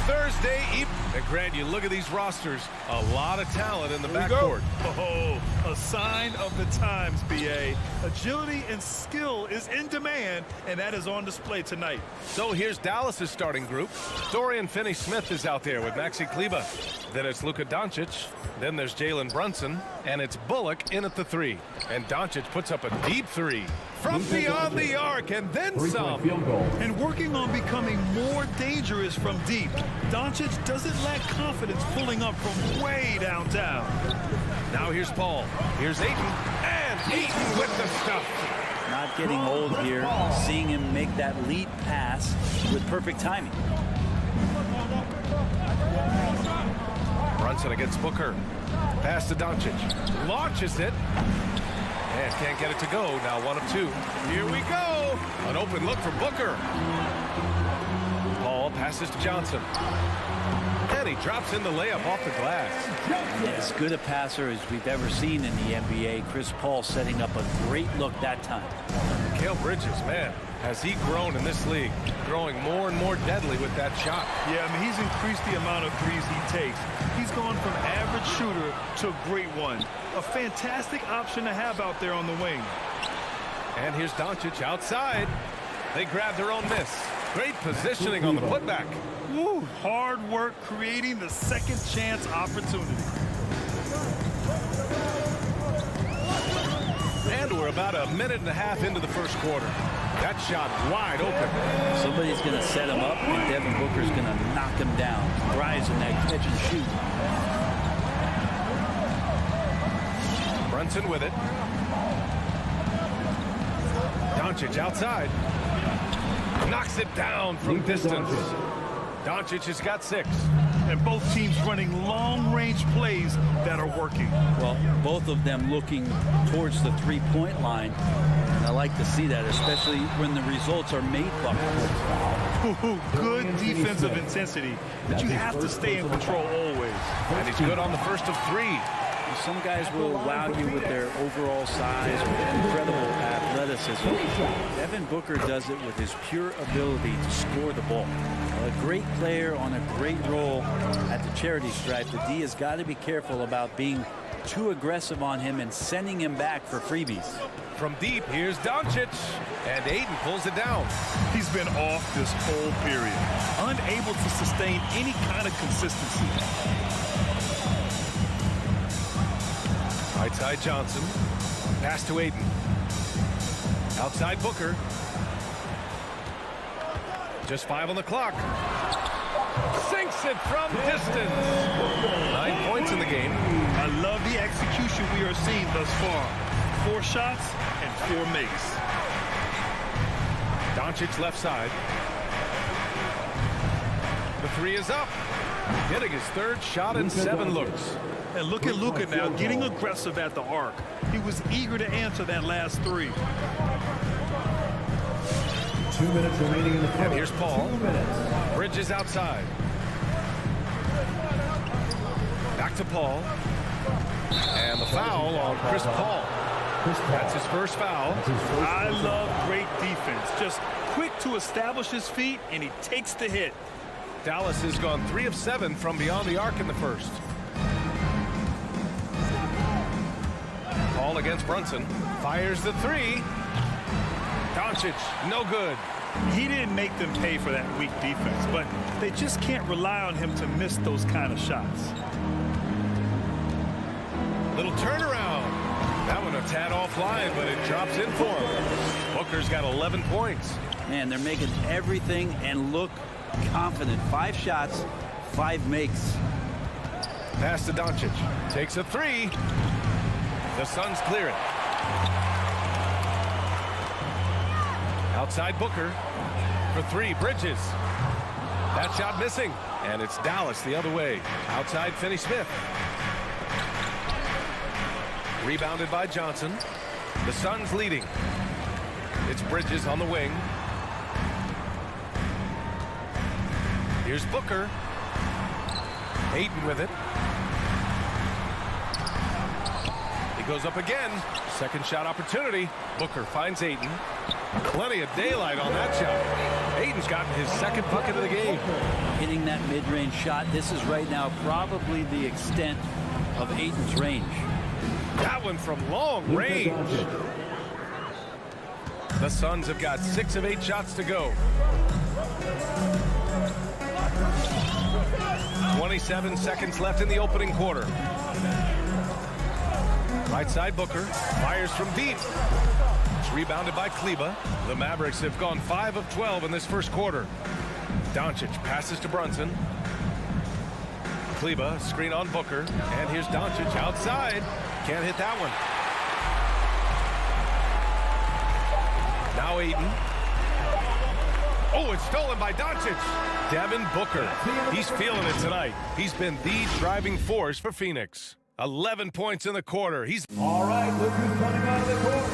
Thursday evening. And Grant, you look at these rosters, a lot of talent in the backcourt. Oh, a sign of the times, BA. Agility and skill is in demand, and that is on display tonight. So here's Dallas's starting group. Dorian Finney-Smith is out there with Maxi Kleber. Then it's Luka Doncic. Then there's Jalen Brunson. And it's Bullock in at the three. And Doncic puts up a deep three from beyond the arc and then some. And working on becoming more dangerous from deep. Doncic doesn't lack confidence pulling up from way downtown. Now here's Paul. Here's Ayton. And Ayton with the stuff. Not getting old here. Seeing him make that lead pass with perfect timing. Brunson against Booker. Pass to Doncic. Launches it. And can't get it to go. Now 1 of 2. Here we go. An open look for Booker. Paul passes to Johnson. And he drops in the layup off the glass. As good a passer as we've ever seen in the NBA. Chris Paul setting up a great look that time. Mikal Bridges, man, has he grown in this league, growing more and more deadly with that shot. Yeah, I mean, he's increased the amount of threes he takes. He's gone from average shooter to a great one. A fantastic option to have out there on the wing. And here's Doncic outside. They grab their own miss. Great positioning on the putback. Woo, hard work creating the second chance opportunity. And we're about a minute and a half into the first quarter. That shot wide open. Somebody's going to set him up, and Devin Booker's going to knock him down. Rise in that catch and shoot. Brunson with it. Doncic outside. Knocks it down from distance. Doncic has got 6. And both teams running long-range plays that are working. Well, both of them looking towards the three-point line. And I like to see that, especially when the results are made buckets. Good defensive intensity, but you have to stay in control always. And he's good on the first of 3. some guys will wow you with their overall size or incredible athleticism. Devin Booker does it with his pure ability to score the ball. A great player on a great role at the charity stripe. The D has got to be careful about being too aggressive on him and sending him back for freebies. From deep, here's Doncic, and Ayton pulls it down. He's been off this whole period, unable to sustain any kind of consistency. Right side Johnson, pass to Ayton. Outside Booker. Just 5 on the clock. Sinks it from distance. 9 points in the game. I love the execution we are seeing thus far. 4 shots and 4 makes. Doncic left side. The 3 is up. Hitting his 3rd shot in 7 looks. And look at Luka now getting aggressive at the arc. He was eager to answer that last 3. 2 minutes remaining in the first. And here's Paul. 2 minutes. Bridges outside. Back to Paul. And the foul on Chris Paul. That's his first foul. I love great defense. Just quick to establish his feet, and he takes the hit. Dallas has gone 3 of 7 from beyond the arc in the first. Paul against Brunson. Fires the 3. Doncic, no good. He didn't make them pay for that weak defense, but they just can't rely on him to miss those kind of shots. Little turnaround. That one a tad offline, but it drops in for him. Booker's got 11 points. Man, they're making everything and look confident. 5 shots, 5 makes. Pass to Doncic. Takes a 3. The Suns clear it. Outside Booker for 3. Bridges. That shot missing. And it's Dallas the other way. Outside Finney-Smith. Rebounded by Johnson. The Suns leading. It's Bridges on the wing. Here's Booker. Ayton with it. He goes up again. Second shot opportunity. Booker finds Ayton. Plenty of daylight on that shot. Ayton's gotten his 2nd bucket of the game. Hitting that mid-range shot. This is right now probably the extent of Ayton's range. That one from long range. The Suns have got 6 of 8 shots to go. 27 seconds left in the opening quarter. Right side Booker fires from deep. It's rebounded by Kleber. The Mavericks have gone 5 of 12 in this first quarter. Doncic passes to Brunson. Kleber screen on Booker, and here's Doncic outside. Can't hit that one. Now Ayton. Oh, it's stolen by Doncic. Devin Booker. He's feeling it tonight. He's been the driving force for Phoenix. 11 points in the quarter. He's All right, look who's coming out of the court.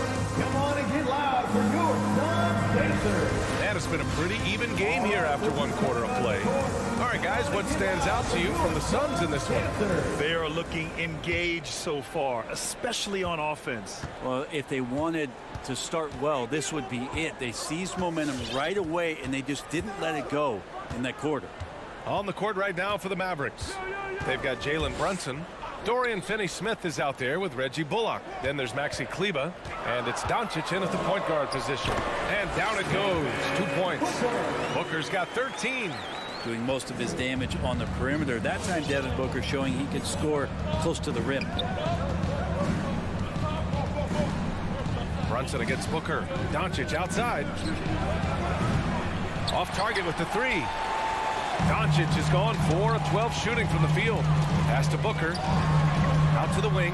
Come on and get loud for your Suns Pacers. And it's been a pretty even game here after 1 quarter of play. All right, guys, what stands out to you from the Suns in this one? They are looking engaged so far, especially on offense. Well, if they wanted to start well, this would be it. They seized momentum right away, and they just didn't let it go in that quarter. On the court right now for the Mavericks. They've got Jalen Brunson. Dorian Finney-Smith is out there with Reggie Bullock. Then there's Maxi Kleber, and it's Doncic in at the point guard position. And down it goes. 2 points. Booker's got 13. Doing most of his damage on the perimeter. That time, Devin Booker showing he can score close to the rim. Brunson against Booker. Doncic outside. Off target with the 3. Doncic is gone 4 of 12 shooting from the field. Pass to Booker. Out to the wing.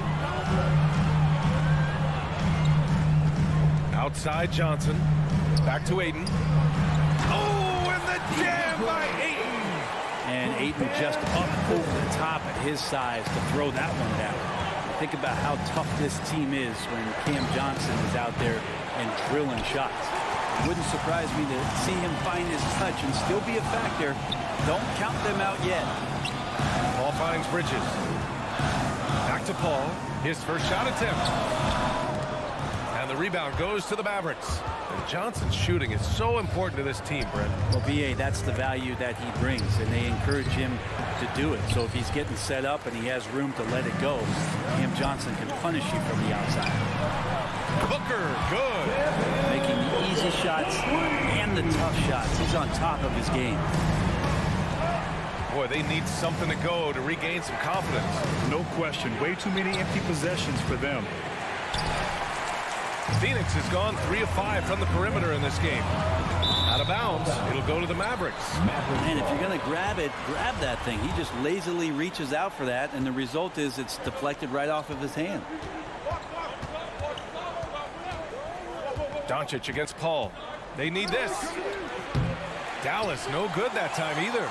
Outside Johnson. Back to Ayton. Oh, and the jam by Ayton. And Ayton just up over the top at his size to throw that one down. Think about how tough this team is when Cam Johnson is out there and drilling shots. It wouldn't surprise me to see him find his touch and still be a factor. Don't count them out yet. Ball finds Bridges. Back Back to Paul. His first shot attempt. And the rebound goes to the Mavericks. And Johnson's shooting is so important to this team, Brent. Well, B.A., that's the value that he brings, and they encourage him to do it. So if he's getting set up and he has room to let it go, Cam Johnson can punish you from the outside. Booker, good. Making the easy shots and the tough shots. He's on top of his game. Boy, they need something to go to regain some confidence. No question. Way too many empty possessions for them. Phoenix has gone 3 of 5 from the perimeter in this game. Out of bounds, it'll go to the Mavericks. And if you're going to grab it, grab that thing. He just lazily reaches out for that, and the result is it's deflected right off of his hand. Doncic against Paul. They need this. Dallas, no good that time either.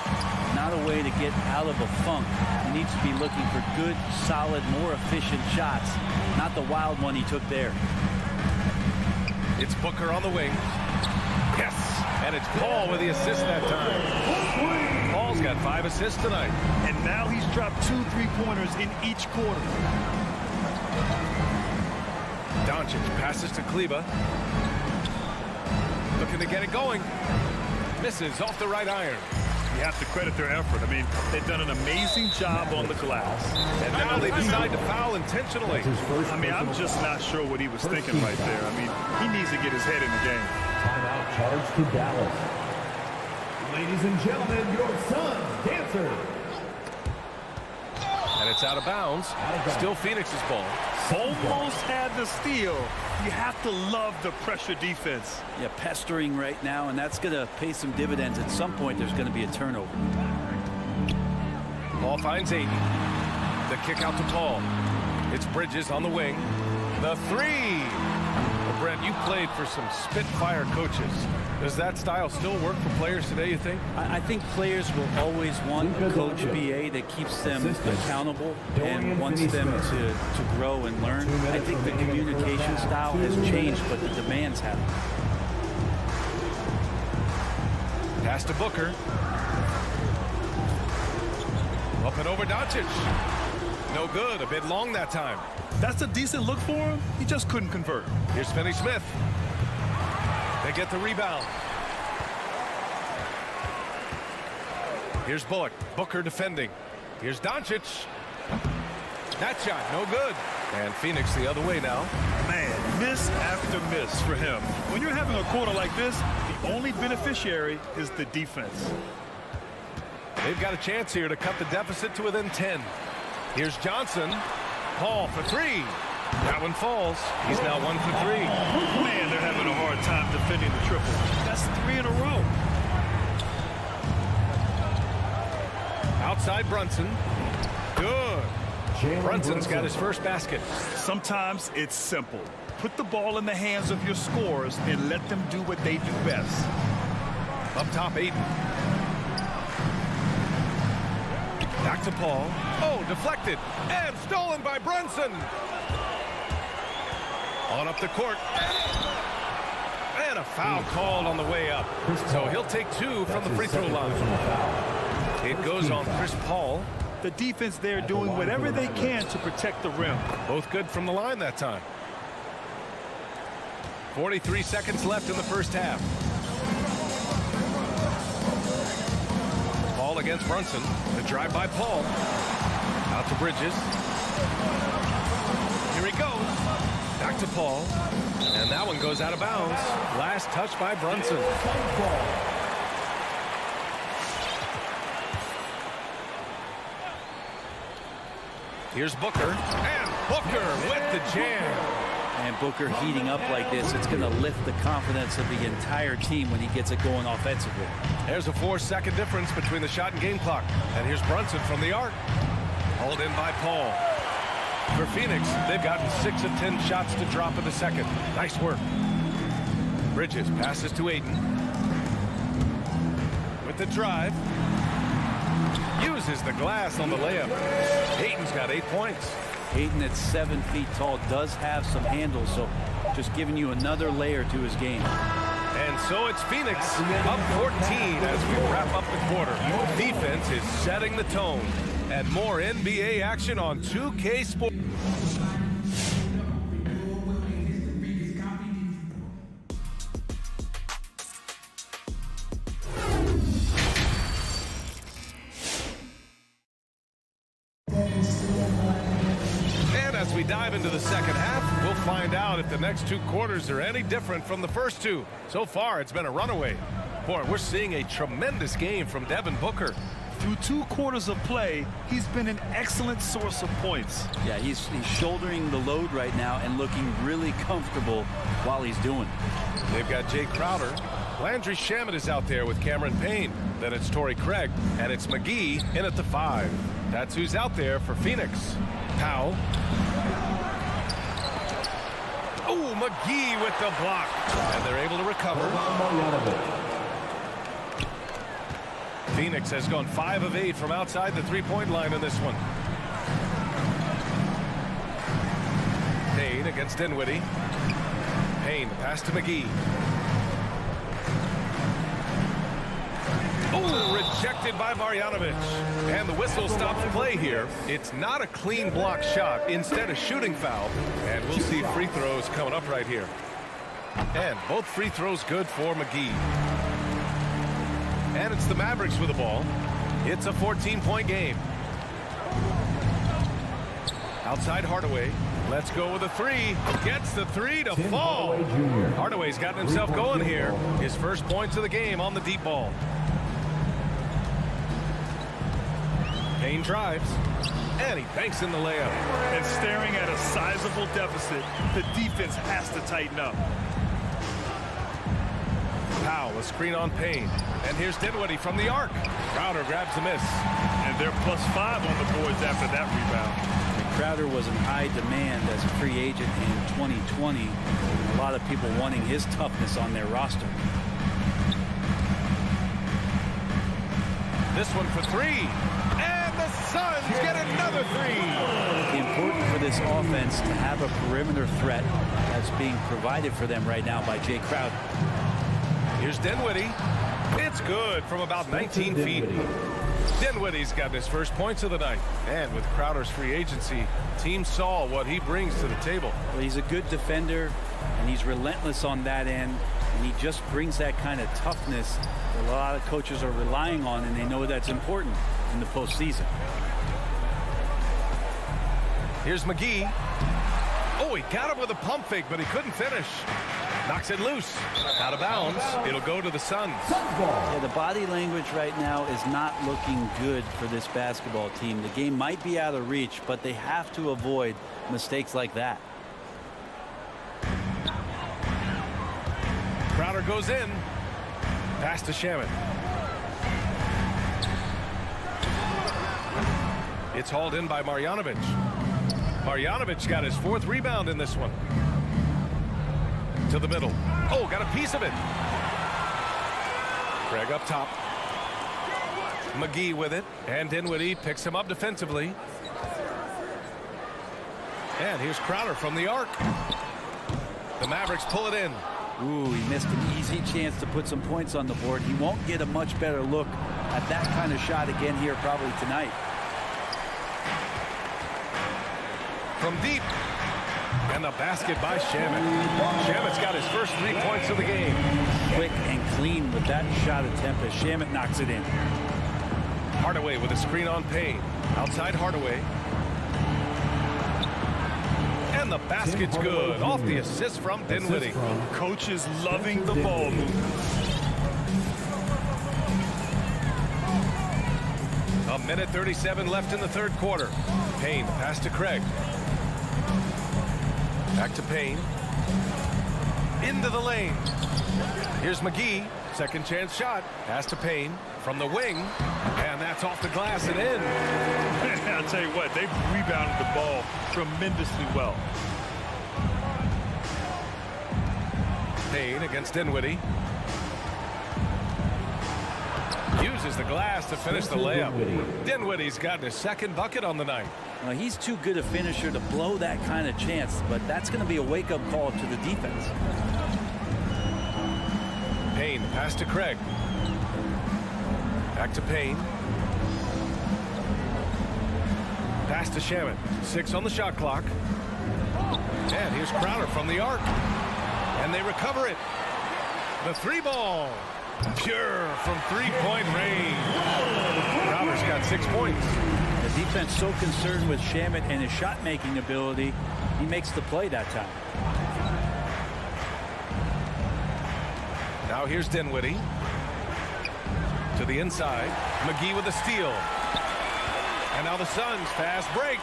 Not a way to get out of a funk. He needs to be looking for good, solid, more efficient shots. Not the wild one he took there. It's Booker on the wing. Yes, and it's Paul with the assist that time. Paul's got 5 assists tonight. And now he's dropped 2 3-pointers in each quarter. Doncic passes to Kleba. Looking to get it going. Misses off the right iron. You have to credit their effort. I mean, they've done an amazing job on the glass. And now they decide to foul intentionally. I mean, I'm just not sure what he was thinking right there. I mean, he needs to get his head in the game. Timeout charge to Dallas. Ladies and gentlemen, your Suns dancer. And it's out of bounds. Still Phoenix's ball. Almost had the steal. You have to love the pressure defense. Yeah, pestering right now, and that's going to pay some dividends. At some point, there's going to be a turnover. Paul finds Aiden. The kick out to Paul. It's Bridges on the wing. The 3. Well, Brent, you played for some Spitfire coaches. Does that style still work for players today, you think? I think players will always want a coach, BA, that keeps them accountable and wants them to grow and learn. I think the communication style has changed, but the demands haven't. Pass to Booker. Up and over Doncic. No good. A bit long that time. That's a decent look for him. He just couldn't convert. Here's Finney-Smith. They get the rebound. Here's Bullock. Booker defending. Here's Doncic. That shot, no good. And Phoenix the other way now. Man, miss after miss for him. When you're having a quarter like this, the only beneficiary is the defense. They've got a chance here to cut the deficit to within 10. Here's Johnson. Paul for 3. That one falls. He's now 1 for 3. Man, they're having a hard time defending the triple. That's 3 in a row. Outside Brunson. Good. Brunson's got his first basket. Sometimes it's simple. Put the ball in the hands of your scorers and let them do what they do best. Up top, Aiden. Back to Paul. Oh, deflected. And stolen by Brunson. On up the court. And a foul called on the way up. So he'll take 2 from the free throw line. It goes on Chris Paul. The defense there doing whatever they can to protect the rim. Both good from the line that time. 43 seconds left in the first half. Paul against Brunson. The drive by Paul. Out to Bridges. Here he goes. Back to Paul. And that one goes out of bounds. Last touch by Brunson. Here's Booker. And Booker with the jam. And Booker heating up like this, it's going to lift the confidence of the entire team when he gets it going offensively. There's a 4-second difference between the shot and game clock. And here's Brunson from the arc. Hauled in by Paul. For Phoenix, they've gotten 6 of 10 shots to drop in the second. Nice work. Bridges passes to Aiden. With the drive. Uses the glass on the layup. Aiden's got 8 points. Aiden at 7 feet tall does have some handles, so just giving you another layer to his game. And so it's Phoenix up 14 as we wrap up the quarter. Defense is setting the tone. And more NBA action on 2K Sports. And as we dive into the second half, we'll find out if the next two quarters are any different from the first two. So far, it's been a runaway. Boy, we're seeing a tremendous game from Devin Booker. Through 2 quarters of play, he's been an excellent source of points. Yeah, he's shouldering the load right now and looking really comfortable while he's doing it. They've got Jay Crowder. Landry Shamet is out there with Cameron Payne. Then it's Torrey Craig, and it's McGee in at the 5. That's who's out there for Phoenix. Powell. Oh, McGee with the block. And they're able to recover. Phoenix has gone 5 of 8 from outside the three-point line in this one. Payne against Dinwiddie. Payne, the pass to McGee. Oh, rejected by Marjanovic. And the whistle stops play here. It's not a clean block shot, instead a shooting foul. And we'll see free throws coming up right here. And both free throws good for McGee. And it's the Mavericks with the ball. It's a 14-point game. Outside Hardaway. Let's go with a 3. Gets the 3 to fall. Hardaway's gotten himself going here. His first points of the game on the deep ball. Payne drives. And he banks in the layup. And staring at a sizable deficit, the defense has to tighten up. Powell, a screen on Payne. And here's Dinwiddie from the arc. Crowder grabs the miss. And they're +5 on the boards after that rebound. Crowder was in high demand as a free agent in 2020. A lot of people wanting his toughness on their roster. This one for 3. And the Suns get another 3. Important for this offense to have a perimeter threat that's being provided for them right now by Jay Crowder. Here's Dinwiddie. It's good from about 19 feet. Dinwiddie's got his first points of the night. And with Crowder's free agency, team saw what he brings to the table. Well, he's a good defender, and he's relentless on that end. And he just brings that kind of toughness that a lot of coaches are relying on, and they know that's important in the postseason. Here's McGee. Oh, he got him with a pump fake, but he couldn't finish. Knocks it loose. Out of bounds. It'll go to the Suns. Yeah, the body language right now is not looking good for this basketball team. The game might be out of reach, but they have to avoid mistakes like that. Crowder goes in. Pass to Shamet. It's hauled in by Marjanovic. Marjanovic got his 4th rebound in this one. To the middle. Oh, got a piece of it. Craig up top. McGee with it. And Dinwiddie picks him up defensively. And here's Crowder from the arc. The Mavericks pull it in. Ooh, he missed an easy chance to put some points on the board. He won't get a much better look at that kind of shot again here probably tonight. From deep. And the basket by Shamet. Shamet's got his first 3 points of the game. Quick and clean with that shot attempt as Shamet knocks it in. Hardaway with a screen on Payne. Outside Hardaway. And the basket's good. Off the assist from Dinwiddie. Coach is loving the ball movement. A minute 37 left in the third quarter. Payne, pass to Craig. Back to Payne. Into the lane. Here's McGee. Second chance shot. Pass to Payne from the wing. And that's off the glass and in. I'll tell you what, they've rebounded the ball tremendously well. Payne against Dinwiddie. Uses the glass to finish the layup. Dinwiddie's gotten his second bucket on the night. Now, he's too good a finisher to blow that kind of chance, but that's going to be a wake-up call to the defense. Payne, pass to Craig. Back to Payne. Pass to Shaman. 6 on the shot clock. And here's Crowder from the arc. And they recover it. The 3-ball. Pure from 3-point range. Crowder's got 6 points. The defense so concerned with Shaman and his shot-making ability, he makes the play that time. Now here's Dinwiddie. To the inside. McGee with a steal. And now the Suns fast break.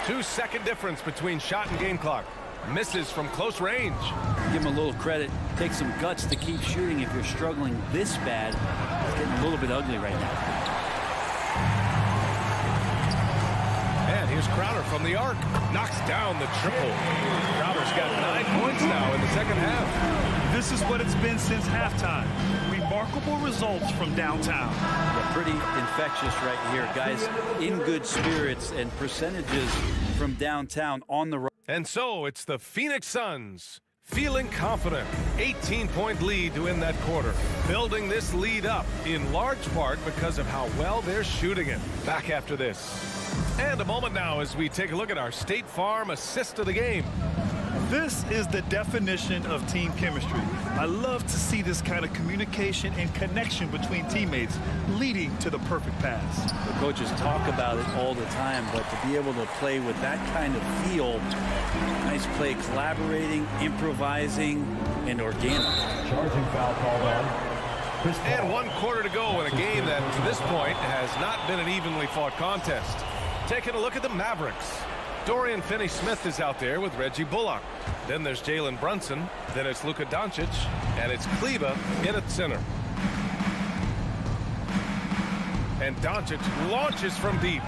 2-second difference between shot and game clock. Misses from close range. Give him a little credit. Take some guts to keep shooting if you're struggling this bad. It's getting a little bit ugly right now. And here's Crowder from the arc. Knocks down the triple. Crowder's got 9 points now in the second half. This is what it's been since halftime. Remarkable results from downtown. Yeah, pretty infectious right here, guys. In good spirits and percentages from downtown on the road. And so it's the Phoenix Suns feeling confident. 18-point lead to win that quarter. Building this lead up in large part because of how well they're shooting it. Back after this. And a moment now as we take a look at our State Farm assist of the game. This is the definition of team chemistry. I love to see this kind of communication and connection between teammates leading to the perfect pass. The coaches talk about it all the time, but to be able to play with that kind of feel, nice play, collaborating, improvising, and organic. Charging foul called on. And 1 quarter to go in a game that to this point has not been an evenly fought contest. Taking a look at the Mavericks. Dorian Finney-Smith is out there with Reggie Bullock. Then there's Jalen Brunson. Then it's Luka Doncic. And it's Kleba in at center. And Doncic launches from deep.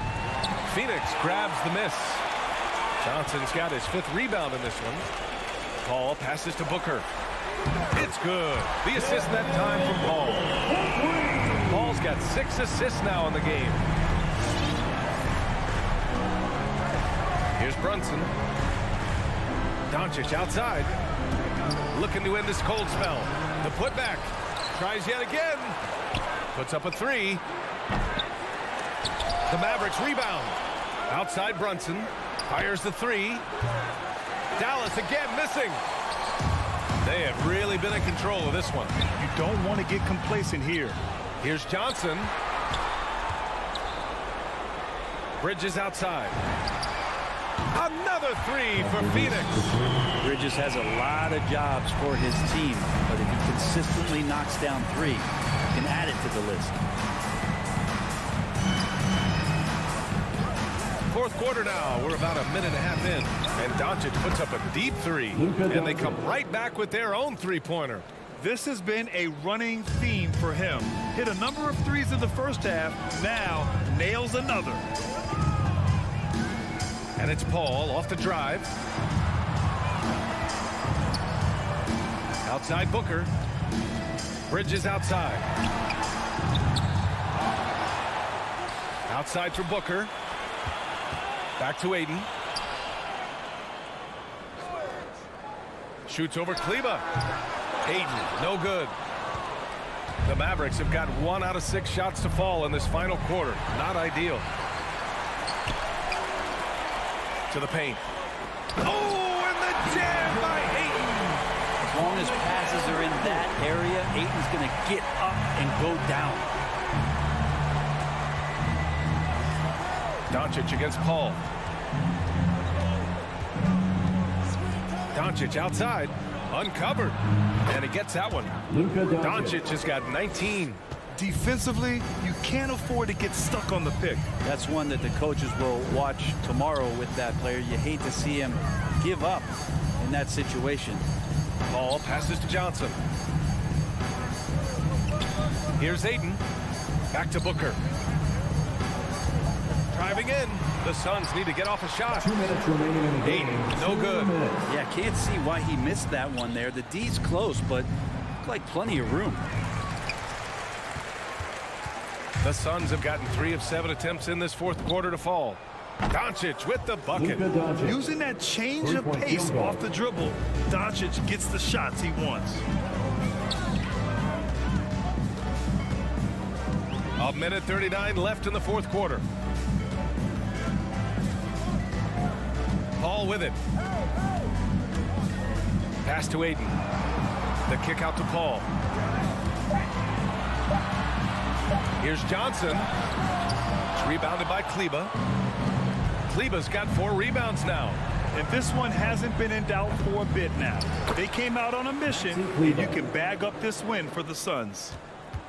Phoenix grabs the miss. Johnson's got his 5th rebound in this one. Paul passes to Booker. It's good. The assist that time from Paul. Paul's got 6 assists now in the game. Here's Brunson. Doncic outside. Looking to end this cold spell. The putback. Tries yet again. Puts up a 3. The Mavericks rebound. Outside Brunson. Fires the 3. Dallas again missing. They have really been in control of this one. You don't want to get complacent here. Here's Johnson. Bridges outside. Another 3 for Phoenix. Bridges has a lot of jobs for his team, but if he consistently knocks down 3, he can add it to the list. 4th quarter now. We're about a minute and a half in. And Doncic puts up a deep 3. And they come right back with their own 3-pointer. This has been a running theme for him. Hit a number of 3s in the first half. Now nails another. And it's Paul off the drive. Outside Booker. Bridges outside. Outside for Booker. Back to Aiden. Shoots over Kleba. Aiden, no good. The Mavericks have got 1 out of 6 shots to fall in this final quarter. Not ideal. To the paint. Oh, and the jam by Ayton. As long as passes are in that area, Ayton's going to get up and go down. Doncic against Paul. Doncic outside. Uncovered. And he gets that one. Doncic has got 19. Defensively, you can't afford to get stuck on the pick. That's one that the coaches will watch tomorrow with that player. You hate to see him give up in that situation. Paul passes to Johnson. Here's Aiden. Back to Booker. Driving in. The Suns need to get off a shot. 2 minutes remaining in the game. Aiden, no good. Yeah, can't see why he missed that one there. The D's close, but looked like plenty of room. The Suns have gotten 3 of 7 attempts in this 4th quarter to fall. Doncic with the bucket. Using that change of pace off the dribble, Doncic gets the shots he wants. A minute 39 left in the fourth quarter. Paul with it. Pass to Aiden. The kick out to Paul. Here's Johnson. It's rebounded by Kleba. Kleba's got 4 rebounds now. And this one hasn't been in doubt for a bit now. They came out on a mission, and you can bag up this win for the Suns.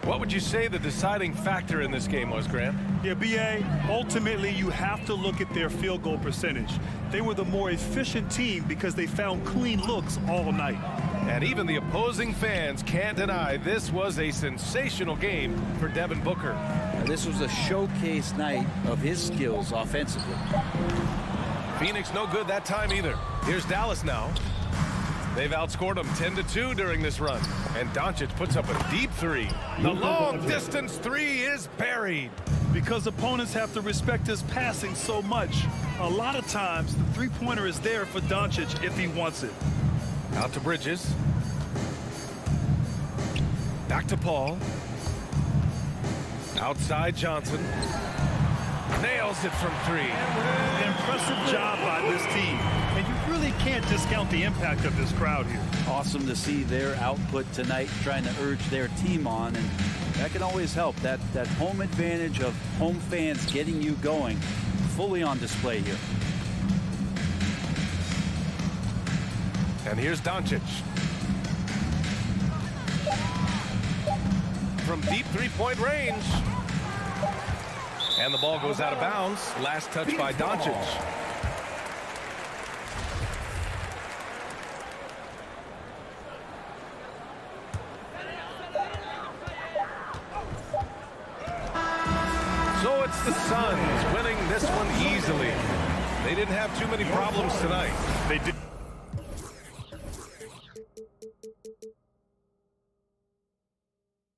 What would you say the deciding factor in this game was, Grant? Yeah, B.A., ultimately you have to look at their field goal percentage. They were the more efficient team because they found clean looks all night. And even the opposing fans can't deny this was a sensational game for Devin Booker. This was a showcase night of his skills offensively. Phoenix no good that time either. Here's Dallas now. They've outscored them 10-2 during this run. And Doncic puts up a deep 3. The long distance 3 is buried. Because opponents have to respect his passing so much, a lot of times the three-pointer is there for Doncic if he wants it. Out to Bridges. Back to Paul. Outside Johnson. Nails it from 3. Impressive job by this team. And you really can't discount the impact of this crowd here. Awesome to see their output tonight, trying to urge their team on, and that can always help. That home advantage of home fans getting you going, fully on display here. And here's Doncic. From deep 3-point range. And the ball goes out of bounds. Last touch by Doncic. So it's the Suns winning this one easily. They didn't have too many problems tonight. They did.